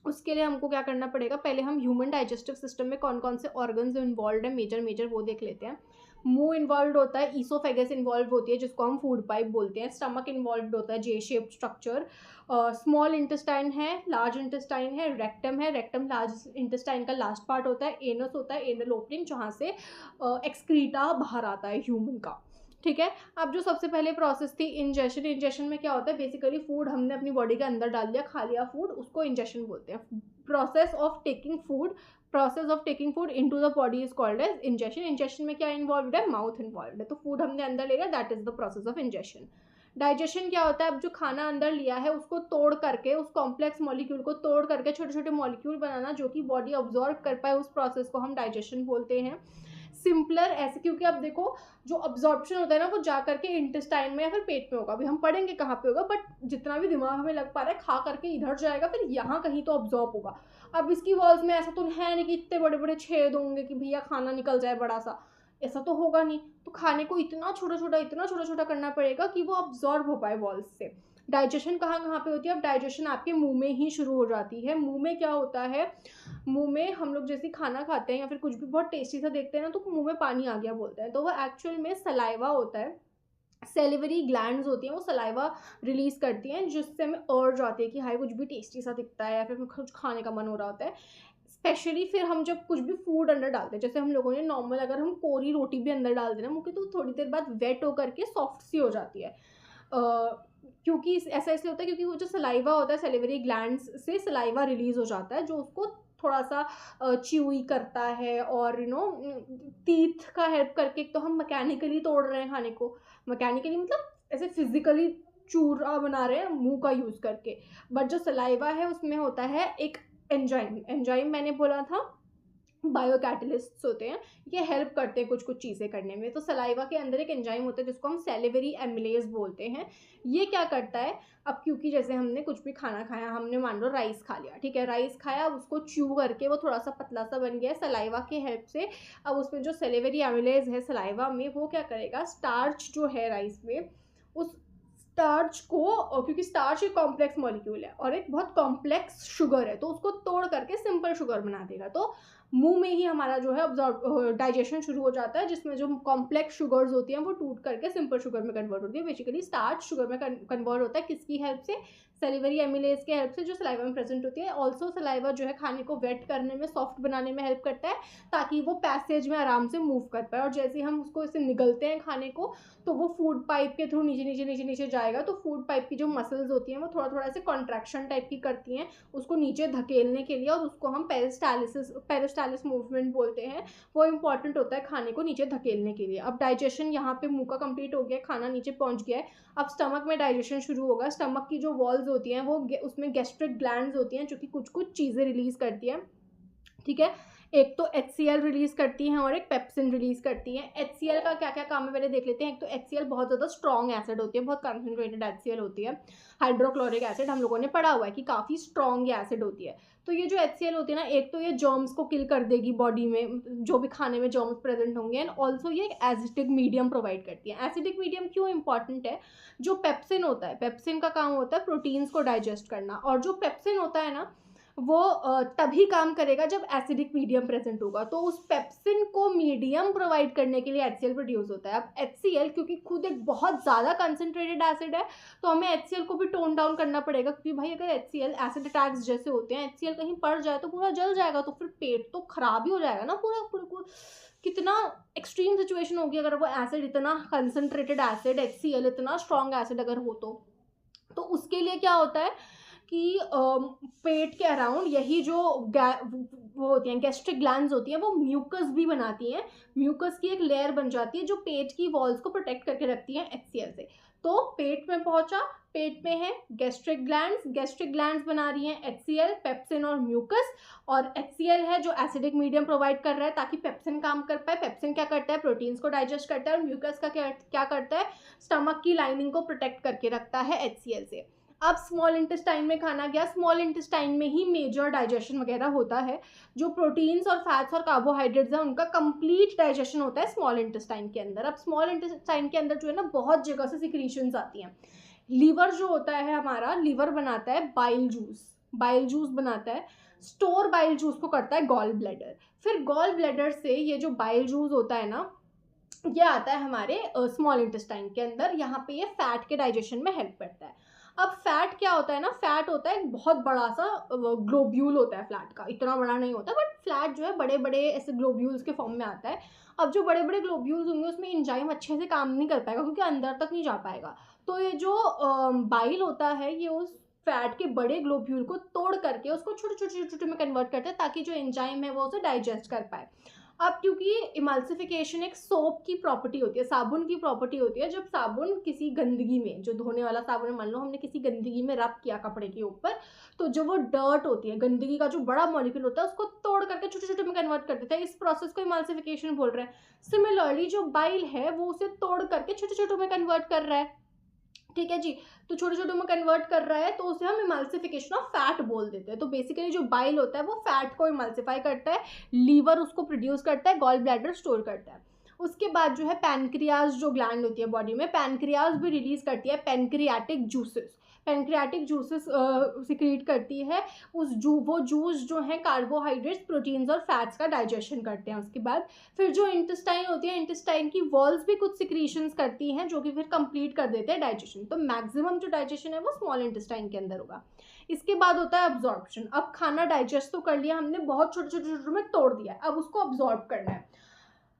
उसके लिए हमको क्या करना पड़ेगा, पहले हम ह्यूमन डाइजेस्टिव सिस्टम में कौन कौन से ऑर्गन्स इन्वॉल्व है मेजर मेजर वो देख लेते हैं। मुंह इन्वॉल्व होता है, ईसोफेगस इन्वॉल्व होती है जिसको हम फूड पाइप बोलते हैं। स्टमक इन्वॉल्व होता है, जे शेप स्ट्रक्चर। स्मॉल इंटेस्टाइन है, लार्ज इंटेस्टाइन है, रेक्टम है, रेक्टम लार्ज इंटेस्टाइन का लास्ट पार्ट होता है। एनस होता है, एनल ओपनिंग जहाँ से एक्सक्रीटा बाहर आता है ह्यूमन का। ठीक है, अब जो सबसे पहले प्रोसेस थी इंजेशन। इंजेशन में क्या होता है, बेसिकली फूड हमने अपनी बॉडी के अंदर डाल दिया, खा लिया फूड, उसको इंजेशन बोलते हैं। Process of taking food into the body is called as ingestion. Ingestion में क्या इन्वॉल्व है, माउथ इन्वॉल्व है, तो फूड हमने अंदर ले लिया, that is the process of ingestion. Digestion क्या होता है, अब जो खाना अंदर लिया है उसको तोड़ करके, उस कॉम्प्लेक्स मॉलिक्यूल को तोड़ करके छोटे छोटे मॉलिक्यूल बनाना जो कि बॉडी ऑब्जॉर्व कर पाए, उस प्रोसेस को हम डाइजेशन बोलते हैं। सिंपलर ऐसे, क्योंकि अब देखो जो अब्जॉर्प्शन होता है ना वो जा करके इंटेस्टाइन में या फिर पेट में होगा, अभी हम पढ़ेंगे कहाँ पे होगा, बट जितना भी दिमाग हमें लग पा रहा है खा करके इधर जाएगा, फिर यहाँ कहीं तो अब्जॉर्ब होगा। अब इसकी वॉल्स में ऐसा तो है नहीं कि इतने बड़े बड़े छेद होंगे कि भैया खाना निकल जाए बड़ा सा, ऐसा तो होगा नहीं। तो खाने को इतना छोटा छोटा करना पड़ेगा कि वो अब्जॉर्ब हो पाए वॉल्स से। डाइजेशन कहाँ कहाँ पे होती है, अब डाइजेशन आपके मुंह में ही शुरू हो जाती है। मुंह में क्या होता है, मुंह में हम लोग जैसे खाना खाते हैं या फिर कुछ भी बहुत टेस्टी सा देखते हैं ना, तो मुंह में पानी आ गया बोलते हैं, तो वो एक्चुअल में सलाइवा होता है। सेलिवरी ग्लैंड्स होती हैं, वो सलाइवा रिलीज करती हैं जिससे हमें अर्ज आती है कि हाय कुछ भी टेस्टी सा दिखता है या फिर कुछ खाने का मन हो रहा होता है। स्पेशली फिर हम जब कुछ भी फूड अंदर डालते हैं, जैसे हम लोगों ने नॉर्मल अगर हम कोरी रोटी भी अंदर डाल देना मुँह के, तो थोड़ी देर बाद वेट होकर के सॉफ्ट सी हो जाती है। क्योंकि ऐसा इसलिए होता है क्योंकि वो जो सलाइवा होता है, सैलिवरी ग्लैंड्स से सलाइवा रिलीज हो जाता है जो उसको थोड़ा सा च्यूई करता है, और टीथ का हेल्प करके। एक तो हम मैकेनिकली तोड़ रहे हैं खाने को, मैकेनिकली मतलब ऐसे फिजिकली चूरा बना रहे हैं मुंह का यूज करके, बट जो सलाइवा है उसमें होता है एक एंजाइम मैंने बोला था, बायो कैटलिस्ट्स होते हैं, ये हेल्प करते हैं कुछ कुछ चीज़ें करने में। तो सलाइवा के अंदर एक एंजाइम होता है जिसको हम सैलिवरी एमिलेज बोलते हैं। ये क्या करता है, अब क्योंकि जैसे हमने कुछ भी खाना खाया, हमने मान लो राइस खा लिया, ठीक है, राइस खाया, उसको च्यू करके वो थोड़ा सा पतला सा बन गया है सलाइवा के हेल्प से। अब उसमें जो सैलिवरी एमिलेज है सलाइवा में, वो क्या करेगा, स्टार्च जो है राइस में, उस स्टार्च को, क्योंकि स्टार्च एक कॉम्प्लेक्स मॉलिक्यूल है और एक बहुत कॉम्प्लेक्स शुगर है, तो उसको तोड़ करके सिंपल शुगर बना देगा। तो मुंह में ही हमारा जो है ऑब्जॉर्व डाइजेशन शुरू हो जाता है, जिसमें जो कॉम्प्लेक्स शुगर्स होती हैं वो टूट करके सिंपल शुगर में कन्वर्ट होती है। बेसिकली स्टार्च शुगर में कन्वर्ट होता है, किसकी हेल्प से, सैलिवरी एमिलेज के हेल्प से, जो सलाइवा में प्रेजेंट होती है। ऑल्सो सलाइवा जो है खाने को वेट करने में, सॉफ्ट बनाने में हेल्प करता है, ताकि वो पैसेज में आराम से मूव कर पाए। और जैसे हम उसको ऐसे निगलते हैं खाने को, तो वो फूड पाइप के थ्रू नीचे नीचे नीचे नीचे जाएगा, तो फूड पाइप की जो मसल्स होती हैं वो थोड़ा थोड़ा ऐसे कॉन्ट्रैक्शन टाइप की करती हैं उसको नीचे धकेलने के लिए, और उसको हम पेरिस्टालिस मूवमेंट बोलते हैं। वो इंपॉर्टेंट होता है खाने को नीचे धकेलने के लिए। अब डाइजेशन यहाँ पे मुंह का कंप्लीट हो गया, खाना नीचे पहुंच गया है, अब स्टमक में डाइजेशन शुरू होगा। स्टमक की जो वॉल्स होती हैं वो उसमें गैस्ट्रिक ग्लैंड्स होती हैं जो कि कुछ कुछ चीज़ें रिलीज करती हैं, ठीक है। एक तो HCl रिलीज करती हैं और एक पेप्सिन रिलीज करती हैं। HCl का क्या क्या काम है पहले देख लेते हैं। एक तो HCl बहुत ज़्यादा स्ट्रॉन्ग एसिड होती है, बहुत कंसनट्रेटेड HCl होती है। हाइड्रोक्लोरिक एसिड हम लोगों ने पढ़ा हुआ है कि काफ़ी स्ट्रॉन्ग एसिड होती है। तो ये जो HCl होती है ना, एक तो ये जर्म्स को किल कर देगी बॉडी में, जो भी खाने में जर्म्स प्रेजेंट होंगे, एंड ऑल्सो ये एक एसिडिक मीडियम प्रोवाइड करती है। एसिडिक मीडियम क्यों इंपॉर्टेंट है, जो पेप्सिन होता है, पेप्सिन का काम होता है प्रोटीन्स को डाइजेस्ट करना, और जो पेप्सिन होता है ना वो तभी काम करेगा जब एसिडिक मीडियम प्रेजेंट होगा। तो उस पेप्सिन को मीडियम प्रोवाइड करने के लिए HCl प्रोड्यूस होता है। अब HCl क्योंकि खुद एक बहुत ज़्यादा कंसनट्रेटेड एसिड है, तो हमें HCl को भी टोन डाउन करना पड़ेगा, क्योंकि भाई अगर HCl एसिड अटैक्स जैसे होते हैं, HCl कहीं पड़ जाए तो पूरा जल जाएगा, तो फिर पेट तो खराब ही हो जाएगा ना पूरा। कितना एक्सट्रीम सिचुएशन होगी अगर वो एसिड, इतना कंसनट्रेटेड एसिड HCl, इतना स्ट्रॉन्ग एसिड अगर हो तो उसके लिए क्या होता है कि पेट के अराउंड यही जो वो होती हैं गैस्ट्रिक ग्लैंड्स होती हैं, वो म्यूकस भी बनाती हैं। म्यूकस की एक लेयर बन जाती है जो पेट की वॉल्स को प्रोटेक्ट करके रखती हैं HCl से। तो पेट में पहुंचा, पेट में है गैस्ट्रिक ग्लैंड्स बना रही हैं HCl, पेप्सिन और म्यूकस, और HCl है जो एसिडिक मीडियम प्रोवाइड कर रहा है ताकि पेप्सिन काम कर पाए। पेप्सिन क्या करता है, प्रोटीन्स को डाइजेस्ट करता है, और म्यूकस का क्या करता है, स्टमक की लाइनिंग को प्रोटेक्ट करके रखता है HCl से। अब स्मॉल इंटेस्टाइन में खाना गया, स्मॉल इंटेस्टाइन में ही मेजर डाइजेशन वगैरह होता है। जो प्रोटीन्स और फैट्स और कार्बोहाइड्रेट्स हैं उनका कंप्लीट डाइजेशन होता है स्मॉल इंटेस्टाइन के अंदर। अब स्मॉल इंटेस्टाइन के अंदर जो है ना बहुत जगह से सिक्रीशंस आती हैं। लीवर जो होता है हमारा, लीवर बनाता है बाइल जूस बनाता है, स्टोर बाइल जूस को करता है गॉल ब्लैडर। फिर गॉल ब्लैडर से ये जो बाइल जूस होता है ना, ये आता है हमारे स्मॉल इंटेस्टाइन के अंदर। यहाँ पे ये फैट के डाइजेशन में हेल्प करता है। अब फैट क्या होता है ना, फैट होता है एक बहुत बड़ा सा ग्लोब्यूल होता है फ्लैट का, इतना बड़ा नहीं होता, बट फ्लैट जो है बड़े बड़े ऐसे ग्लोब्यूल्स के फॉर्म में आता है। अब जो बड़े बड़े ग्लोब्यूल्स होंगे उसमें एंजाइम अच्छे से काम नहीं कर पाएगा क्योंकि अंदर तक नहीं जा पाएगा। तो ये जो बाइल होता है ये उस फैट के बड़े ग्लोब्यूल को तोड़ करके उसको छोटे में कन्वर्ट करते हैं ताकि जो एंजाइम है वो उसे डाइजेस्ट कर पाए। अब क्योंकि इमल्सिफिकेशन एक सोप की प्रॉपर्टी होती है, साबुन की प्रॉपर्टी होती है। जब साबुन किसी गंदगी में, जो धोने वाला साबुन है, मान लो हमने किसी गंदगी में रब किया कपड़े के ऊपर, तो जो वो डर्ट होती है, गंदगी का जो बड़ा मॉलिक्यूल होता है, उसको तोड़ करके छोटे छोटे में कन्वर्ट कर देता है। इस प्रोसेस को इमल्सिफिकेशन बोल रहे हैं। सिमिलरली जो बाइल है वो उसे तोड़ करके छोटे छोटे में कन्वर्ट कर रहा है, ठीक है जी। तो छोटे छोटे में कन्वर्ट कर रहा है तो उसे हम इमल्सिफिकेशन ऑफ फैट बोल देते हैं। तो बेसिकली जो बाइल होता है वो फैट को इमल्सिफाई करता है, लीवर उसको प्रोड्यूस करता है, गॉल ब्लैडर स्टोर करता है। उसके बाद जो है पैनक्रियाज जो ग्लैंड होती है बॉडी में, पैनक्रियाज भी रिलीज करती है पैनक्रियाटिक जूसेस सिक्रीट करती है। वो जूस जो है कार्बोहाइड्रेट्स, प्रोटीन्स और फैट्स का डाइजेशन करते हैं। उसके बाद फिर जो इंटेस्टाइन होती है, इंटेस्टाइन की वॉल्स भी कुछ सिक्रीशंस करती हैं जो कि फिर कंप्लीट कर देते हैं डाइजेशन। तो मैक्सिमम जो डाइजेशन है वो स्मॉल इंटेस्टाइन के अंदर होगा। इसके बाद होता है अब्जॉर्प्शन। अब खाना डाइजेस्ट तो कर लिया हमने, बहुत छोटे छोटे में तोड़ दिया, अब उसको अब्जॉर्ब करना है।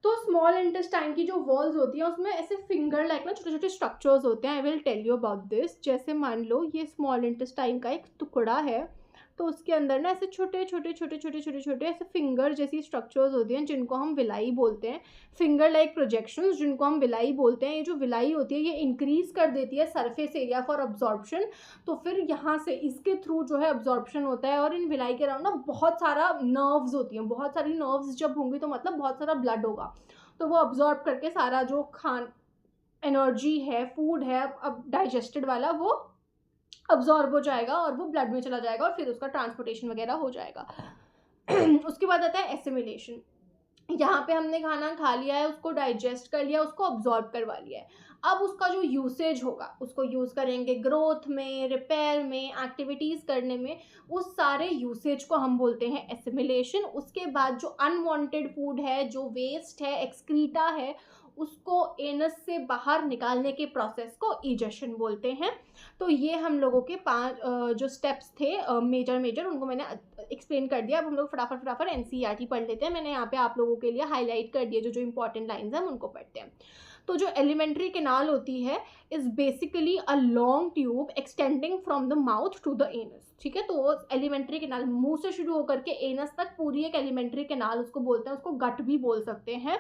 तो स्मॉल इंटेस्टाइन की जो वॉल्स होती हैं उसमें ऐसे फिंगर लाइक ना छोटे छोटे स्ट्रक्चर्स होते हैं. I will tell you about this. जैसे मान लो ये स्मॉल इंटेस्टाइन का एक टुकड़ा है, तो उसके अंदर ना ऐसे छोटे छोटे छोटे छोटे छोटे छोटे ऐसे फिंगर जैसी स्ट्रक्चर्स होती हैं जिनको हम विलाई बोलते हैं. फिंगर लाइक प्रोजेक्शंस जिनको हम विलाई बोलते हैं. ये जो विलाई होती है ये इंक्रीज कर देती है सरफेस एरिया फॉर अब्जॉर्प्शन. तो फिर यहाँ से इसके थ्रू जो है अब्जॉर्प्शन होता है. और इन विलाई के अराउंड ना बहुत सारा नर्व्स होती हैं. बहुत सारी नर्व्स जब होंगी तो मतलब बहुत सारा ब्लड होगा, तो वो अब्जॉर्ब करके सारा जो एनर्जी है, फूड है अब डाइजेस्टेड वाला, वो अब्जॉर्ब हो जाएगा और वो ब्लड में चला जाएगा और फिर उसका ट्रांसपोर्टेशन वगैरह हो जाएगा. उसके बाद आता है एसिमिलेशन. यहाँ पे हमने खाना खा लिया है, उसको डाइजेस्ट कर लिया, उसको अब्जॉर्ब करवा लिया है. अब उसका जो यूसेज होगा उसको यूज़ करेंगे ग्रोथ में, रिपेयर में, एक्टिविटीज़ करने में. उस सारे यूसेज को हम बोलते हैं एसिमिलेशन. उसके बाद जो अनवांटेड फूड है, जो वेस्ट है, एक्सक्रीटा है, उसको एनस से बाहर निकालने के प्रोसेस को इजेशन बोलते हैं. तो ये हम लोगों के 5 जो स्टेप्स थे मेजर उनको मैंने एक्सप्लेन कर दिया. अब हम लोग फटाफट एनसीईआरटी पढ़ लेते हैं. मैंने यहाँ पे आप लोगों के लिए हाईलाइट कर दिए जो इंपॉर्टेंट लाइंस हैं हम उनको पढ़ते हैं. तो जो एलिमेंट्री कैनाल होती है is basically a long tube extending from the mouth to the anus. ठीक है, तो एलिमेंट्री कैनाल मुंह से शुरू होकर के एनस तक पूरी एक एलिमेंट्री कैनाल उसको बोलते हैं. उसको गट भी बोल सकते हैं.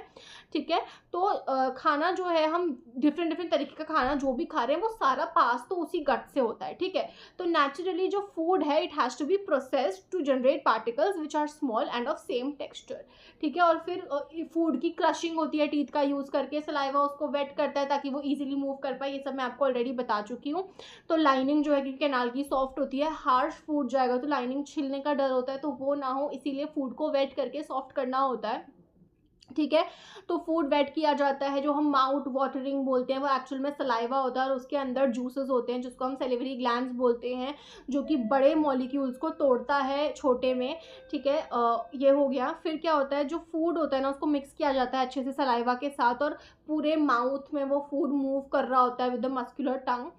ठीक है, तो खाना जो है हम डिफरेंट तरीके का खाना जो भी खा रहे हैं वो सारा पास तो उसी गट से होता है. ठीक है, तो नेचुरली जो फूड है it has to be processed to generate particles which are small and of same texture. ठीक है, और फिर फूड की क्रशिंग होती है टीथ का यूज़ करके. सलाइवा उसको वेट करता है ताकि वो इजीली मूव कर पाए. ये सब मैं आपको ऑलरेडी बता चुकी हूँ. तो लाइनिंग जो है कि कैनाल की सॉफ्ट होती है. हार्श फूड जाएगा तो लाइनिंग छिलने का डर होता है, तो वो ना हो इसीलिए फूड को वेट करके सॉफ्ट करना होता है. ठीक है, तो फूड वेट किया जाता है. जो हम माउथ वाटरिंग बोलते हैं वो एक्चुअल में सलाइवा होता है और उसके अंदर जूसेस होते हैं जिसको हम सेलिवरी ग्लैंड्स बोलते हैं, जो कि बड़े मॉलिक्यूल्स को तोड़ता है छोटे में. ठीक है, ये हो गया. फिर क्या होता है, जो फूड होता है ना उसको मिक्स किया जाता है अच्छे से सलाइवा के साथ और पूरे माउथ में वो फूड मूव कर रहा होता है विद द मस्कुलर टंग.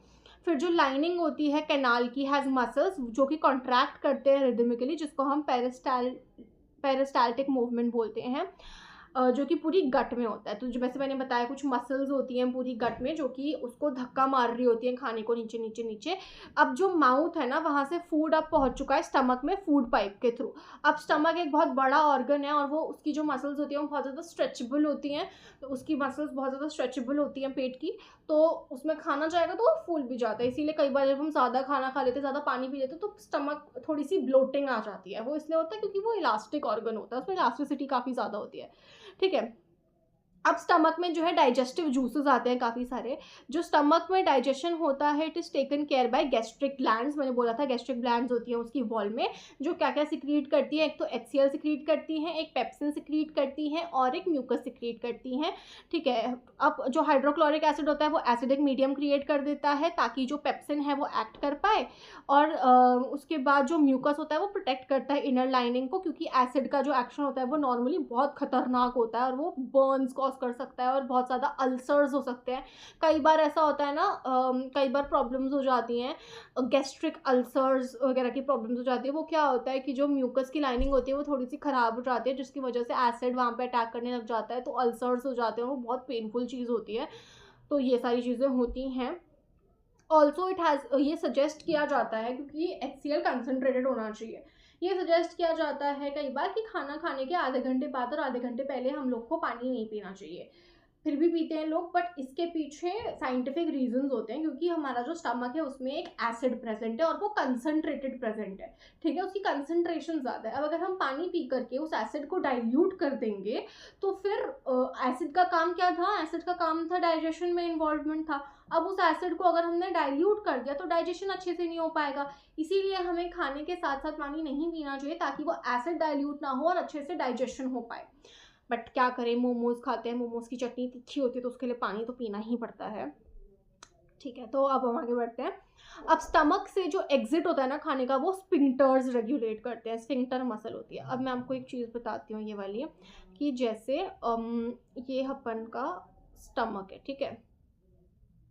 फिर जो लाइनिंग होती है कैनाल की हैज़ मसल्स जो कि कॉन्ट्रैक्ट करते हैं रिदमिकली, जिसको हम पेरिस्टाल्टिक मूवमेंट बोलते हैं, जो कि पूरी गट में होता है. तो जो वैसे मैंने बताया कुछ मसल्स होती हैं पूरी गट में जो कि उसको धक्का मार रही होती हैं खाने को नीचे नीचे नीचे. अब जो माउथ है ना वहाँ से फूड अब पहुँच चुका है स्टमक में फूड पाइप के थ्रू. अब स्टमक एक बहुत बड़ा ऑर्गन है और वो उसकी जो मसल्स होती हैं वो बहुत ज़्यादा स्ट्रेचेबल होती हैं. तो उसकी मसल्स बहुत ज़्यादा स्ट्रेचेबल होती हैं पेट की, तो उसमें खाना जाएगा तो वो फूल भी जाता है. इसीलिए कई बार जब हम ज़्यादा खाना खा लेते हैं, ज़्यादा पानी पी लेते हैं, तो स्टमक थोड़ी सी ब्लोटिंग आ जाती है. वो इसलिए होता है क्योंकि वो इलास्टिक ऑर्गन होता है, उसमें इलास्टिसिटी काफ़ी ज़्यादा होती है. ठीक है, अब स्टमक में जो है डाइजेस्टिव जूसेस आते हैं काफ़ी सारे. जो स्टमक में डाइजेशन होता है it is taken care by gastric glands. मैंने बोला था गैस्ट्रिक ग्लैंड्स होती हैं उसकी वॉल में जो क्या क्या सिक्रीट करती है. एक तो HCl सिक्रीट करती हैं, एक पेप्सिन सिक्रीट करती हैं और एक म्यूकस सिक्रीट करती हैं. ठीक है, अब जो हाइड्रोक्लोरिक एसिड होता है वो एसिडिक मीडियम क्रिएट कर देता है ताकि जो पेप्सिन है वो एक्ट कर पाए. और उसके बाद जो म्यूकस होता है वो प्रोटेक्ट करता है इनर लाइनिंग को, क्योंकि एसिड का जो एक्शन होता है वो नॉर्मली बहुत खतरनाक होता है और वो बर्न्स कॉज कर सकता है और बहुत ज़्यादा अल्सर्स हो सकते हैं. कई बार ऐसा होता है ना, कई बार प्रॉब्लम्स हो जाती हैं, गैस्ट्रिक अल्सर्स वगैरह की प्रॉब्लम्स हो जाती है. वो क्या होता है कि जो म्यूकस की लाइनिंग होती है वो थोड़ी सी ख़राब हो जाती है जिसकी वजह से एसिड वहाँ पे अटैक करने लग जाता है, तो अल्सर्स हो जाते हैं. वो बहुत पेनफुल चीज़ होती है. तो ये सारी चीज़ें होती हैं. ऑल्सो इट हैज़ ये सजेस्ट किया जाता है क्योंकि HCl कंसनट्रेटेड होना चाहिए. ये सजेस्ट किया जाता है कई बार कि खाना खाने के आधे घंटे बाद और आधे घंटे पहले हम लोग को पानी नहीं पीना चाहिए. फिर भी पीते हैं लोग, बट इसके पीछे साइंटिफिक रीजंस होते हैं क्योंकि हमारा जो स्टमक है उसमें एक एसिड प्रेजेंट है और वो कंसनट्रेटेड प्रेजेंट है. ठीक है, उसकी कंसनट्रेशन ज़्यादा है. अब अगर हम पानी पी करके उस एसिड को डाइल्यूट कर देंगे तो फिर एसिड का काम क्या था, एसिड का काम था डाइजेशन में इन्वॉल्वमेंट था. अब उस एसिड को अगर हमने डाइल्यूट कर दिया तो डाइजेशन अच्छे से नहीं हो पाएगा. इसीलिए हमें खाने के साथ साथ पानी नहीं पीना चाहिए ताकि वो एसिड डाइल्यूट ना हो और अच्छे से डाइजेशन हो पाए. बट क्या करें, मोमोज़ खाते हैं, मोमोज़ की चटनी तीखी होती है तो उसके लिए पानी तो पीना ही पड़ता है. ठीक है, तो अब हम आगे बढ़ते हैं. अब स्टमक से जो एग्जिट होता है ना खाने का वो स्फिंक्टर्स रेगुलेट करते हैं. स्फिंक्टर मसल होती है. अब मैं आपको एक चीज़ बताती हूँ ये वाली, कि जैसे ये अपन का स्टमक है. ठीक है,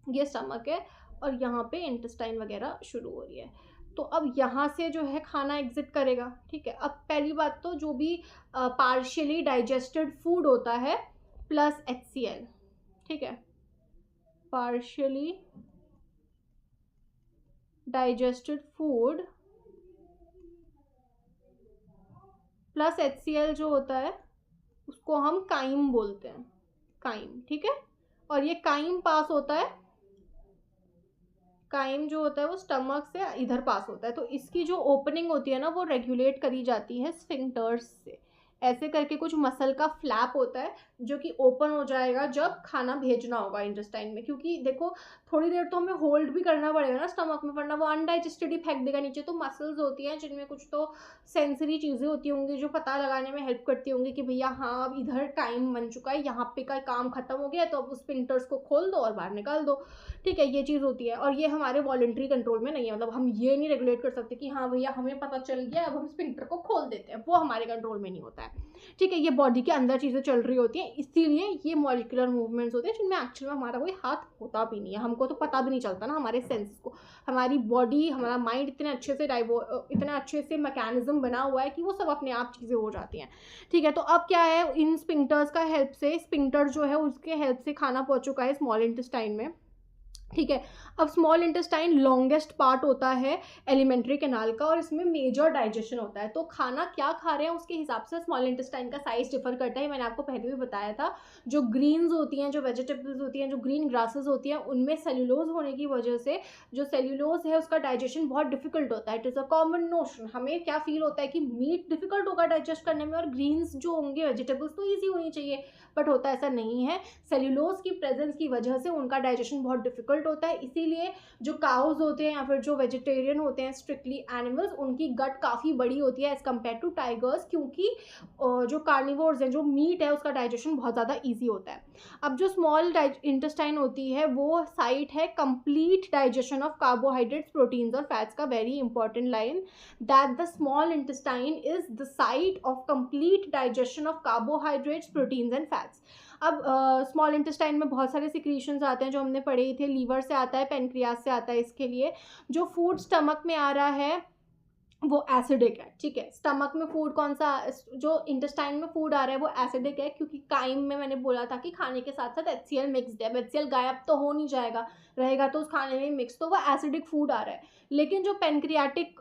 ये स्टमक है और यहाँ पे इंटेस्टाइन वगैरह शुरू हो रही है. तो अब यहाँ से जो है खाना एग्जिट करेगा. ठीक है, अब पहली बात तो जो भी पार्शियली डाइजेस्टेड फूड होता है प्लस HCl, ठीक है, partially digested food plus HCl जो होता है उसको हम काइम बोलते हैं, काइम, ठीक है। और ये काइम पास होता है, काइम जो होता है वो स्टमक से इधर पास होता है, तो इसकी जो ओपनिंग होती है ना वो रेगुलेट करी जाती है स्फिंक्टर्स से। ऐसे करके कुछ मसल का फ्लैप होता है जो कि ओपन हो जाएगा जब खाना भेजना होगा इंटेस्टाइन में, क्योंकि देखो थोड़ी देर तो हमें होल्ड भी करना पड़ेगा ना स्टमक में, वरना वो अनडाइजेस्टेड ही फेंक देगा नीचे। तो मसल्स होती हैं जिनमें कुछ तो सेंसरी चीज़ें होती होंगी जो पता लगाने में हेल्प करती होंगी कि भैया हाँ अब इधर टाइम बन चुका है, यहाँ पे का काम खत्म हो गया, तो अब उस स्फिंक्टर्स को खोल दो और बाहर निकाल दो, ठीक है। ये चीज़ होती है और ये हमारे वॉलंटरी कंट्रोल में नहीं है, मतलब हम ये नहीं रेगुलेट कर सकते कि हाँ भैया हमें पता चल गया अब हम स्फिंक्टर को खोल देते हैं, वो हमारे कंट्रोल में नहीं होता है, ठीक है। ये बॉडी के अंदर चीज़ें चल रही होती हैं, इसीलिए ये मॉलिक्यूलर मूवमेंट्स होते हैं जिनमें एक्चुअल में हमारा कोई हाथ होता भी नहीं है, हमको तो पता भी नहीं चलता ना हमारे सेंसेस को। हमारी बॉडी, हमारा माइंड इतने अच्छे से मैकेनिज्म बना हुआ है कि वो सब अपने आप चीज़ें हो जाती हैं, ठीक है। तो अब क्या है, इन स्फिंक्टर्स का हेल्प से, स्फिंक्टर जो है उसके हेल्प से खाना पहुंच चुका है स्मॉल इंटेस्टाइन में, ठीक है। अब स्मॉल इंटेस्टाइन लॉन्गेस्ट पार्ट होता है एलिमेंट्री कैनाल का और इसमें मेजर डाइजेशन होता है। तो खाना क्या खा रहे हैं उसके हिसाब से स्मॉल इंटेस्टाइन का साइज डिफर करता है, मैंने आपको पहले भी बताया था। जो ग्रीन्स होती हैं, जो वेजिटेबल्स होती हैं, जो ग्रीन ग्रासेस होती हैं, उनमें सेल्यूलोज होने की वजह से जो सेल्यूलोज है उसका डाइजेशन बहुत डिफिकल्ट होता है। It is a common notion. हमें क्या फील होता है कि मीट डिफिकल्ट होगा डाइजेस्ट करने में और ग्रीन्स जो होंगे वेजिटेबल्स तो ईजी होनी चाहिए, बट होता ऐसा नहीं है। सेल्यूलोज की प्रेजेंस की वजह से उनका डाइजेशन बहुत डिफिकल्ट होता है। इसीलिए जो काउज होते हैं या फिर जो वेजिटेरियन होते हैं स्ट्रिक्टली एनिमल्स, उनकी गट काफ़ी बड़ी होती है एज कम्पेयर टू टाइगर्स, क्योंकि जो कार्निवोर्स हैं, जो मीट है उसका डाइजेशन बहुत ज़्यादा ईजी होता है। अब जो स्मॉल इंटेस्टाइन होती है वो साइट है complete digestion of carbohydrates, proteins और फैट्स का। Very important line, that the small intestine is the site of complete digestion of carbohydrates, proteins and fats. अब स्मॉल इंटेस्टाइन में बहुत सारे सिक्रीशंस आते हैं जो हमने पढ़े ही थे, लीवर से आता है, पेनक्रियास से आता है। इसके लिए जो फूड स्टमक में आ रहा है वो एसिडिक है, ठीक है। स्टमक में फूड कौन सा, जो इंटेस्टाइन में फूड आ रहा है वो एसिडिक है, क्योंकि काइम में मैंने बोला था कि खाने के साथ साथ HCl मिक्सड है। HCl गायब तो हो नहीं जाएगा, रहेगा तो उस खाने में मिक्स, तो वो एसिडिक फूड आ रहा है। लेकिन जो पेनक्रियाटिक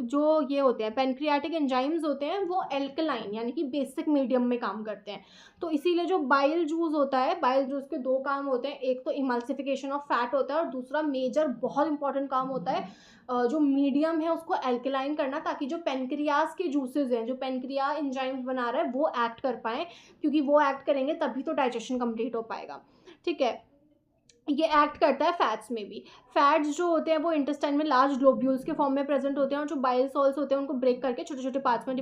जो ये होते हैं पेनक्रियाटिक एंजाइम्स होते हैं वो एल्कलाइन यानी कि बेसिक मीडियम में काम करते हैं। तो इसीलिए जो बाइल जूस होता है, बाइल जूस के दो काम होते हैं, एक तो इमल्सिफिकेशन ऑफ फैट होता है और दूसरा मेजर बहुत इंपॉर्टेंट काम होता है जो मीडियम है उसको एल्कलाइन करना, ताकि जो पेनक्रियास के जूसेस हैं, जो पेनक्रिया एंजाइम्स बना रहा है वो एक्ट कर पाएँ, क्योंकि वो एक्ट करेंगे तभी तो डाइजेशन कंप्लीट हो पाएगा, ठीक है। ये एक्ट करता है फैट्स में भी। फैट्स जो होते हैं वो इंटेस्टाइन में लार्ज ग्लोब्यूल्स के फॉर्म में प्रेजेंट होते हैं और जो बाइल सॉल्स होते हैं उनको ब्रेक करके छोटे छोटे पार्ट्स में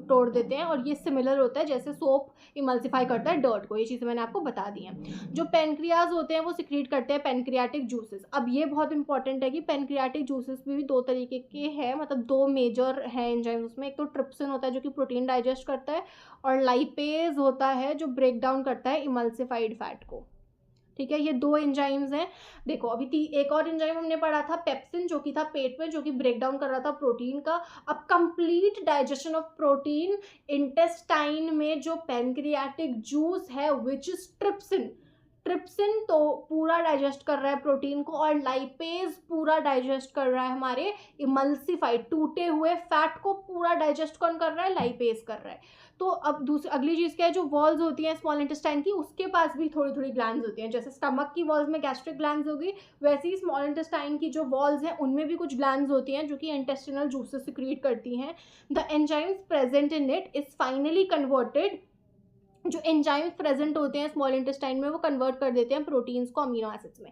तोड़ देते हैं, और ये सिमिलर होता है जैसे सोप इमल्सिफाई करता है डर्ट को। ये चीज़ें मैंने आपको बता दी हैं। जो पेनक्रियाज होते हैं वो सिक्रीट करते हैं पेनक्रियाटिक जूसेस। अब ये बहुत इंपॉर्टेंट है कि पेनक्रियाटिक जूसेस भी दो तरीके के हैं, मतलब दो मेजर हैं एंजाइम्स उसमें। एक तो ट्रिप्सिन होता है जो कि प्रोटीन डाइजेस्ट करता है, और लाइपेज होता है जो ब्रेक डाउन करता है इमल्सिफाइड फैट को, ठीक है। ये दो एंजाइम्स हैं। देखो अभी एक और एंजाइम हमने पढ़ा था पेप्सिन, जो कि था पेट में, जो कि ब्रेक डाउन कर रहा था प्रोटीन का। अब complete digestion of protein intestine में जो पेनक्रियाटिक जूस है विच इज ट्रिप्सिन, ट्रिप्सिन तो पूरा डाइजेस्ट कर रहा है प्रोटीन को, और लाइपेज पूरा डाइजेस्ट कर रहा है हमारे इमल्सिफाइड टूटे हुए फैट को। पूरा डाइजेस्ट कौन कर रहा है, लाइपेज कर रहा है। तो अब अगली चीज़ क्या है, जो वॉल्स होती हैं स्मॉल इंटेस्टाइन की उसके पास भी थोड़ी थोड़ी ग्लैंड्स होती हैं। जैसे स्टमक की वॉल्स में गैस्ट्रिक ग्लैंड्स होगी, वैसे ही स्मॉल इंटेस्टाइन की जो वॉल्स हैं उनमें भी कुछ ग्लैंड्स होती हैं जो कि इंटेस्टिनल जूसेस सिक्रीट करती हैं। The enzymes present in it is finally converted, जो एंजाइम्स प्रेजेंट होते हैं स्मॉल इंटेस्टाइन में वो कन्वर्ट कर देते हैं प्रोटीन्स को अमीनो एसिड्स में।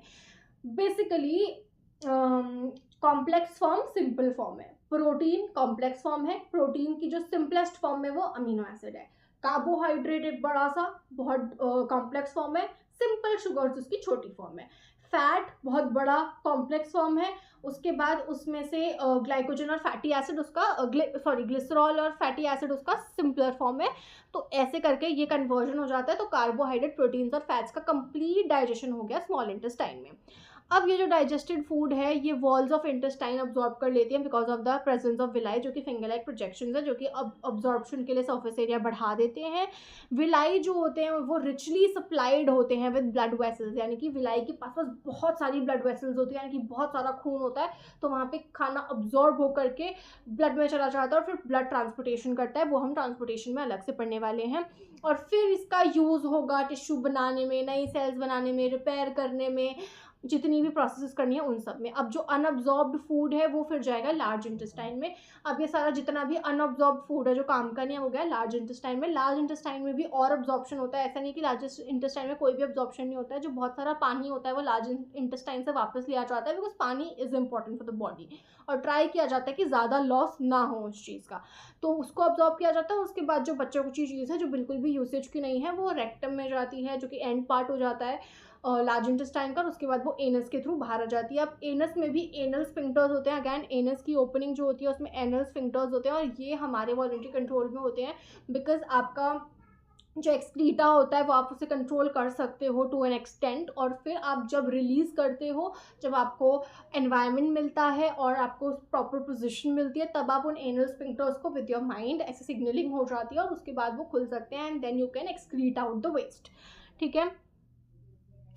Basically complex form simple form है, प्रोटीन कॉम्प्लेक्स फॉर्म है, प्रोटीन की जो सिंपलेस्ट फॉर्म है वो अमीनो एसिड है। कार्बोहाइड्रेट एक बड़ा सा बहुत कॉम्प्लेक्स फॉर्म है, सिंपल शुगर्स उसकी छोटी फॉर्म है। फैट बहुत बड़ा कॉम्प्लेक्स फॉर्म है, उसके बाद उसमें से ग्लाइकोजन और फैटी एसिड उसका ग्लिसरॉल और फैटी एसिड उसका सिंपलर फॉर्म है। तो ऐसे करके ये कन्वर्जन हो जाता है, तो कार्बोहाइड्रेट, प्रोटीन्स और फैट्स का कंप्लीट डाइजेशन हो गया स्मॉल इंटेस्टाइन में। अब ये जो डाइजेस्टेड फूड है ये वॉल्स ऑफ इंटेस्टाइन अब्जॉर्ब कर लेती हैं because of the presence of villi, जो कि फिंगर लाइक प्रोजेक्शन है, जो कि अब अब्जॉर्प्शन के लिए सर्फेस एरिया बढ़ा देते हैं। विलाई जो होते हैं वो रिचली सप्लाइड होते हैं विद ब्लड वेसल्स, यानी कि विलाई के पास बहुत सारी ब्लड वेसल्स होती है, यानी कि बहुत सारा खून होता है, तो वहाँ पे खाना अब्जॉर्ब होकर के ब्लड में चला जाता है और फिर ब्लड ट्रांसपोर्टेशन करता है, वो हम ट्रांसपोर्टेशन में अलग से पढ़ने वाले हैं। और फिर इसका यूज़ होगा टिश्यू बनाने में, नई सेल्स बनाने में, रिपेयर करने में, जितनी भी प्रोसेस करनी है उन सब में। अब जो अनअब्जॉर्ब्ड फूड है वो फिर जाएगा लार्ज इंटेस्टाइन में। अब ये सारा जितना भी अनअब्जॉर्ब्ड फूड है जो काम का नहीं है वो गया लार्ज इंटेस्टाइन में। लार्ज इंटेस्टाइन में भी और अब्जॉर्प्शन होता है, ऐसा नहीं कि लार्ज इंटेस्टाइन में कोई भी अब्जॉर्प्शन नहीं होता है। जो बहुत सारा पानी होता है वो लार्ज इंटेस्टाइन से वापस लिया जाता है बिकॉज पानी is important for the body, और ट्राई किया जाता है कि ज़्यादा लॉस ना हो उस चीज़ का, तो उसको अब्जॉर्ब किया जाता है। उसके बाद जो बच्चों की चीज़ है जो बिल्कुल भी यूसेज की नहीं है वो रेक्टम में जाती है, जो कि एंड पार्ट हो जाता है लार्ज इंटेस्टाइन का, उसके बाद वो एनस के थ्रू बाहर आ जाती है। अब एनस में भी एनल स्फिंक्टर्स होते हैं, अगैन एनस की ओपनिंग जो होती है उसमें एनल स्फिंक्टर्स होते हैं, और ये हमारे वॉलंटरी कंट्रोल में होते हैं बिकॉज आपका जो एक्सक्रीटा होता है वो आप उसे कंट्रोल कर सकते हो टू एन एक्सटेंट। और फिर आप जब रिलीज़ करते हो, जब आपको एनवायरनमेंट मिलता है और आपको प्रॉपर पोजीशन मिलती है, तब आप उन एनल स्फिंक्टर्स को विद योर माइंड ऐसे सिग्नलिंग हो जाती है और उसके बाद वो खुल सकते हैं and then you can excrete out the waste. ठीक है,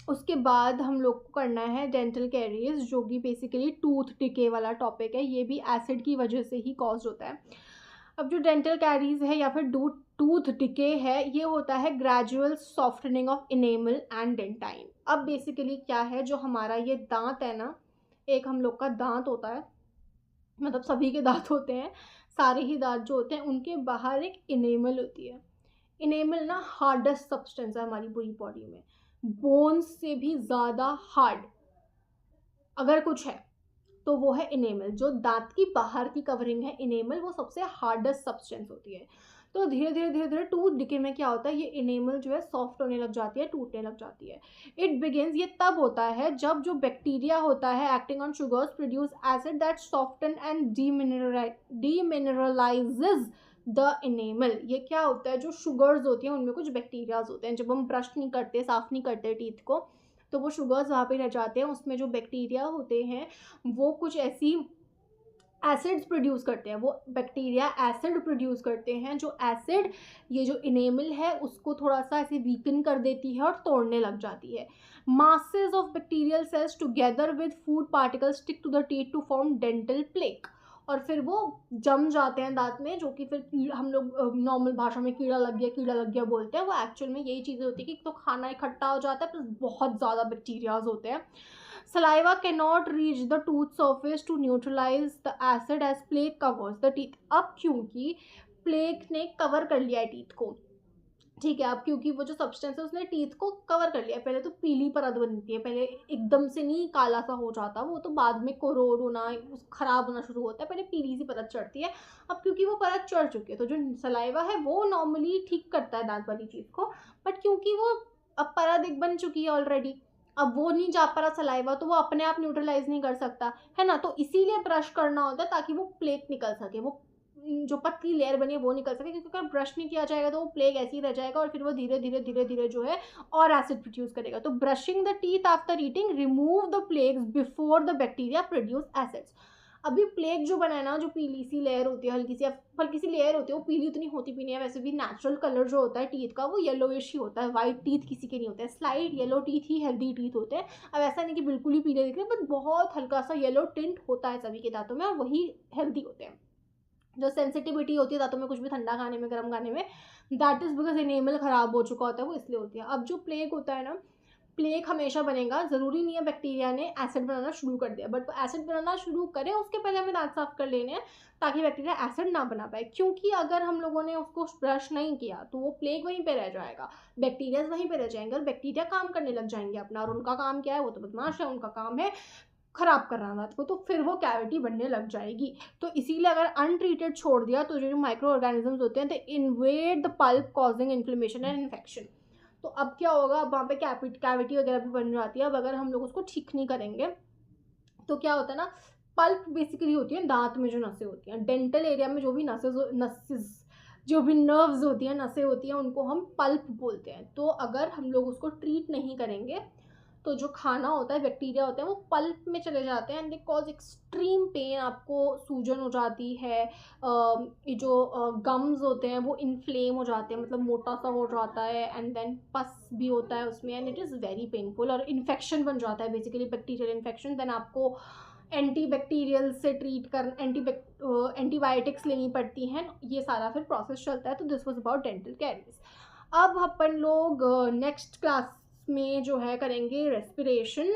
उसके बाद हम लोग को करना है डेंटल कैरीज, जो कि बेसिकली टूथ डिके वाला टॉपिक है। ये भी एसिड की वजह से ही कॉज होता है। अब जो डेंटल कैरीज है या फिर टूथ डिके है, ये होता है gradual softening of enamel and dentine. अब बेसिकली क्या है, जो हमारा ये दांत है ना, एक हम लोग का दांत होता है, मतलब सभी के दांत होते हैं, सारे ही दांत जो होते हैं उनके बाहर एक इनेमल होती है। इनेमल ना हार्डेस्ट सब्सटेंस है हमारी पूरी बॉडी में, बोन्स से भी ज़्यादा हार्ड अगर कुछ है तो वो है इनेमल। जो दांत की बाहर की कवरिंग है इनेमल, वो सबसे हार्डेस्ट सब्सटेंस होती है। तो धीरे धीरे टूथ डिके में क्या होता है, ये इनेमल जो है सॉफ्ट होने लग जाती है, टूटने लग जाती है। इट बिगिंस, ये तब होता है जब जो बैक्टीरिया होता है acting on sugars produce acid that soften and demineralises the enamel. ये क्या होता है, जो शुगर्स होती हैं उनमें कुछ बैक्टीरियाज होते हैं, जब हम ब्रश नहीं करते, साफ नहीं करते टीथ को, तो वो शुगर्स वहाँ पे रह जाते हैं। उसमें जो बैक्टीरिया होते हैं वो कुछ ऐसी एसिड्स प्रोड्यूस करते हैं, वो बैक्टीरिया एसिड प्रोड्यूस करते हैं। जो एसिड ये जो इनेमल है उसको थोड़ा सा ऐसे वीकन कर देती है और तोड़ने लग जाती है। Masses of bacterial cells together with food particles stick to the teeth to form dental plaque, और फिर वो जम जाते हैं दांत में, जो कि फिर हम लोग नॉर्मल भाषा में कीड़ा लग गया बोलते हैं। वो एक्चुअल में यही चीज़ें होती है कि तो खाना इकट्ठा हो जाता है, प्लस बहुत ज़्यादा बैक्टीरियाज होते हैं। Saliva can not reach the tooth surface to neutralise the acid as plaque covers the teeth. अब क्योंकि प्लेक ने कवर कर लिया है टीथ को, ठीक है, अब क्योंकि वो जो सब्सटेंस है उसने टीथ को कवर कर लिया। पहले तो पीली परत बनती है, पहले एकदम से नहीं काला सा हो जाता वो, तो बाद में कोरोड होना, खराब होना शुरू होता है, पहले पीली सी परत चढ़ती है। अब क्योंकि वो परत चढ़ चुकी है तो जो सलाइवा है वो नॉर्मली ठीक करता है दांत वाली चीज़ को, बट क्योंकि वो अब परत एक बन चुकी है ऑलरेडी, अब वो नहीं जा पा रहा सलाइवा, तो वो अपने आप न्यूट्रलाइज नहीं कर सकता है ना, तो इसीलिए ब्रश करना होता है ताकि वो प्लेक निकल सके, वो जो पतली लेयर बनी है वो निकल सके। क्योंकि अगर ब्रश नहीं किया जाएगा तो वो प्लेग ऐसे ही रह जाएगा और फिर वो धीरे धीरे जो है और एसिड प्रोड्यूस करेगा। तो brushing the teeth after eating remove the plagues before the bacteria produce acids. अभी प्लेग जो बना है ना, जो पीली सी लेयर होती है, हल्की सी लेयर होती है, वो पीली उतनी होती भी नहीं है। वैसे भी नेचुरल कलर जो होता है टीथ का वो येलोइश ही होता है, वाइट टीथ किसी के नहीं होते हैं, स्लाइड येलो टीथ ही हेल्दी टीथ होते हैं। अब ऐसा नहीं कि बिल्कुल ही पीले दिख रहे, बट बहुत हल्का सा येलो टिंट होता है सभी के दांतों में और वही हेल्दी होते हैं। जो सेंसिटिविटी होती है दांतों में कुछ भी ठंडा खाने में, गर्म खाने में, दैट इज़ बिकॉज इनेमल ख़राब हो चुका होता है, वो इसलिए होती है। अब जो प्लेग होता है ना, प्लेग हमेशा बनेगा, ज़रूरी नहीं है बैक्टीरिया ने एसिड बनाना शुरू कर दिया, बट एसिड बनाना शुरू करें उसके पहले हमें दांत साफ कर लेने हैं ताकि बैक्टीरिया एसिड ना बना पाए। क्योंकि अगर हम लोगों ने उसको ब्रश नहीं किया तो वो प्लेग वहीं पे रह जाएगा, बैक्टीरिया वहीं पे रह जाएंगे और बैक्टीरिया काम करने लग जाएंगे अपना, और उनका काम क्या है, वो तो बदमाश है, उनका काम है खराब कर रहा दांत को, तो फिर वो कैविटी बनने लग जाएगी। तो इसीलिए अगर अनट्रीटेड छोड़ दिया तो जो माइक्रो ऑर्गेनिजम्स होते हैं they invade the pulp causing inflammation and infection. तो अब क्या होगा, अब वहाँ पे कैविटी वगैरह भी बन जाती है। अब अगर हम लोग उसको ठीक नहीं करेंगे तो क्या होता है ना, पल्प बेसिकली होती है दांत में जो नसें होती हैं, डेंटल एरिया में जो भी नसेस जो भी नर्व्स होती हैं, नसें होती हैं, उनको हम पल्प बोलते हैं। तो अगर हम लोग उसको ट्रीट नहीं करेंगे तो जो खाना होता है, बैक्टीरिया होते हैं, वो पल्प में चले जाते हैं and they cause extreme pain. आपको सूजन हो जाती है, ये जो गम्स होते हैं वो इन्फ्लेम हो जाते हैं, मतलब मोटा सा हो जाता है, एंड देन पस भी होता है उसमें, and it is very painful, और इन्फेक्शन बन जाता है बेसिकली, बैक्टीरियल इन्फेक्शन। देन आपको एंटीबैक्टीरियल से ट्रीट कर एंटीबायोटिक्स लेनी पड़ती हैं, ये सारा फिर प्रोसेस चलता है। तो this was about dental caries. अब अपन लोग नेक्स्ट क्लास में जो है करेंगे रेस्पिरेशन।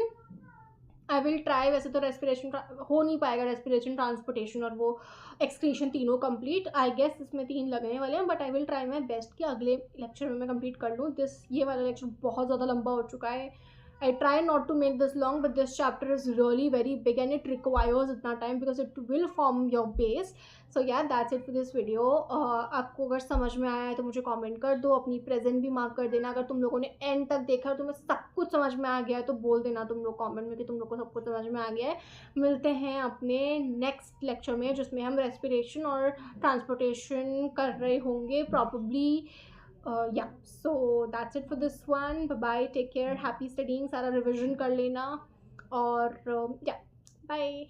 आई विल ट्राई, वैसे तो रेस्पिरेशन हो नहीं पाएगा, रेस्पिरेशन, ट्रांसपोर्टेशन और वो एक्सक्रीशन तीनों कंप्लीट, आई गेस इसमें 3 लगने वाले हैं, but I will try my best कि अगले लेक्चर में मैं कंप्लीट कर लूँ। ये वाला लेक्चर बहुत ज़्यादा लंबा हो चुका है। I try not to make this long, but this chapter is really very big and it requires इतना time because it will form your base. So yeah, that's it for this video. आपको अगर समझ में आया है तो मुझे comment कर दो, अपनी प्रेजेंट भी मार्क कर देना। अगर तुम लोगों ने एंड तक देखा और तुम्हें सब कुछ समझ में आ गया है तो बोल देना तुम लोग कमेंट में कि तुम लोग को सब कुछ समझ में आ गया है। मिलते हैं अपने नेक्स्ट लेक्चर में जिसमें हम रेस्पिरेशन और ट्रांसपोर्टेशन कर रहे होंगे probably. Yeah, so that's it for this one. Bye bye, take care, happy studying, सारा रिविजन कर लेना, और yeah, bye.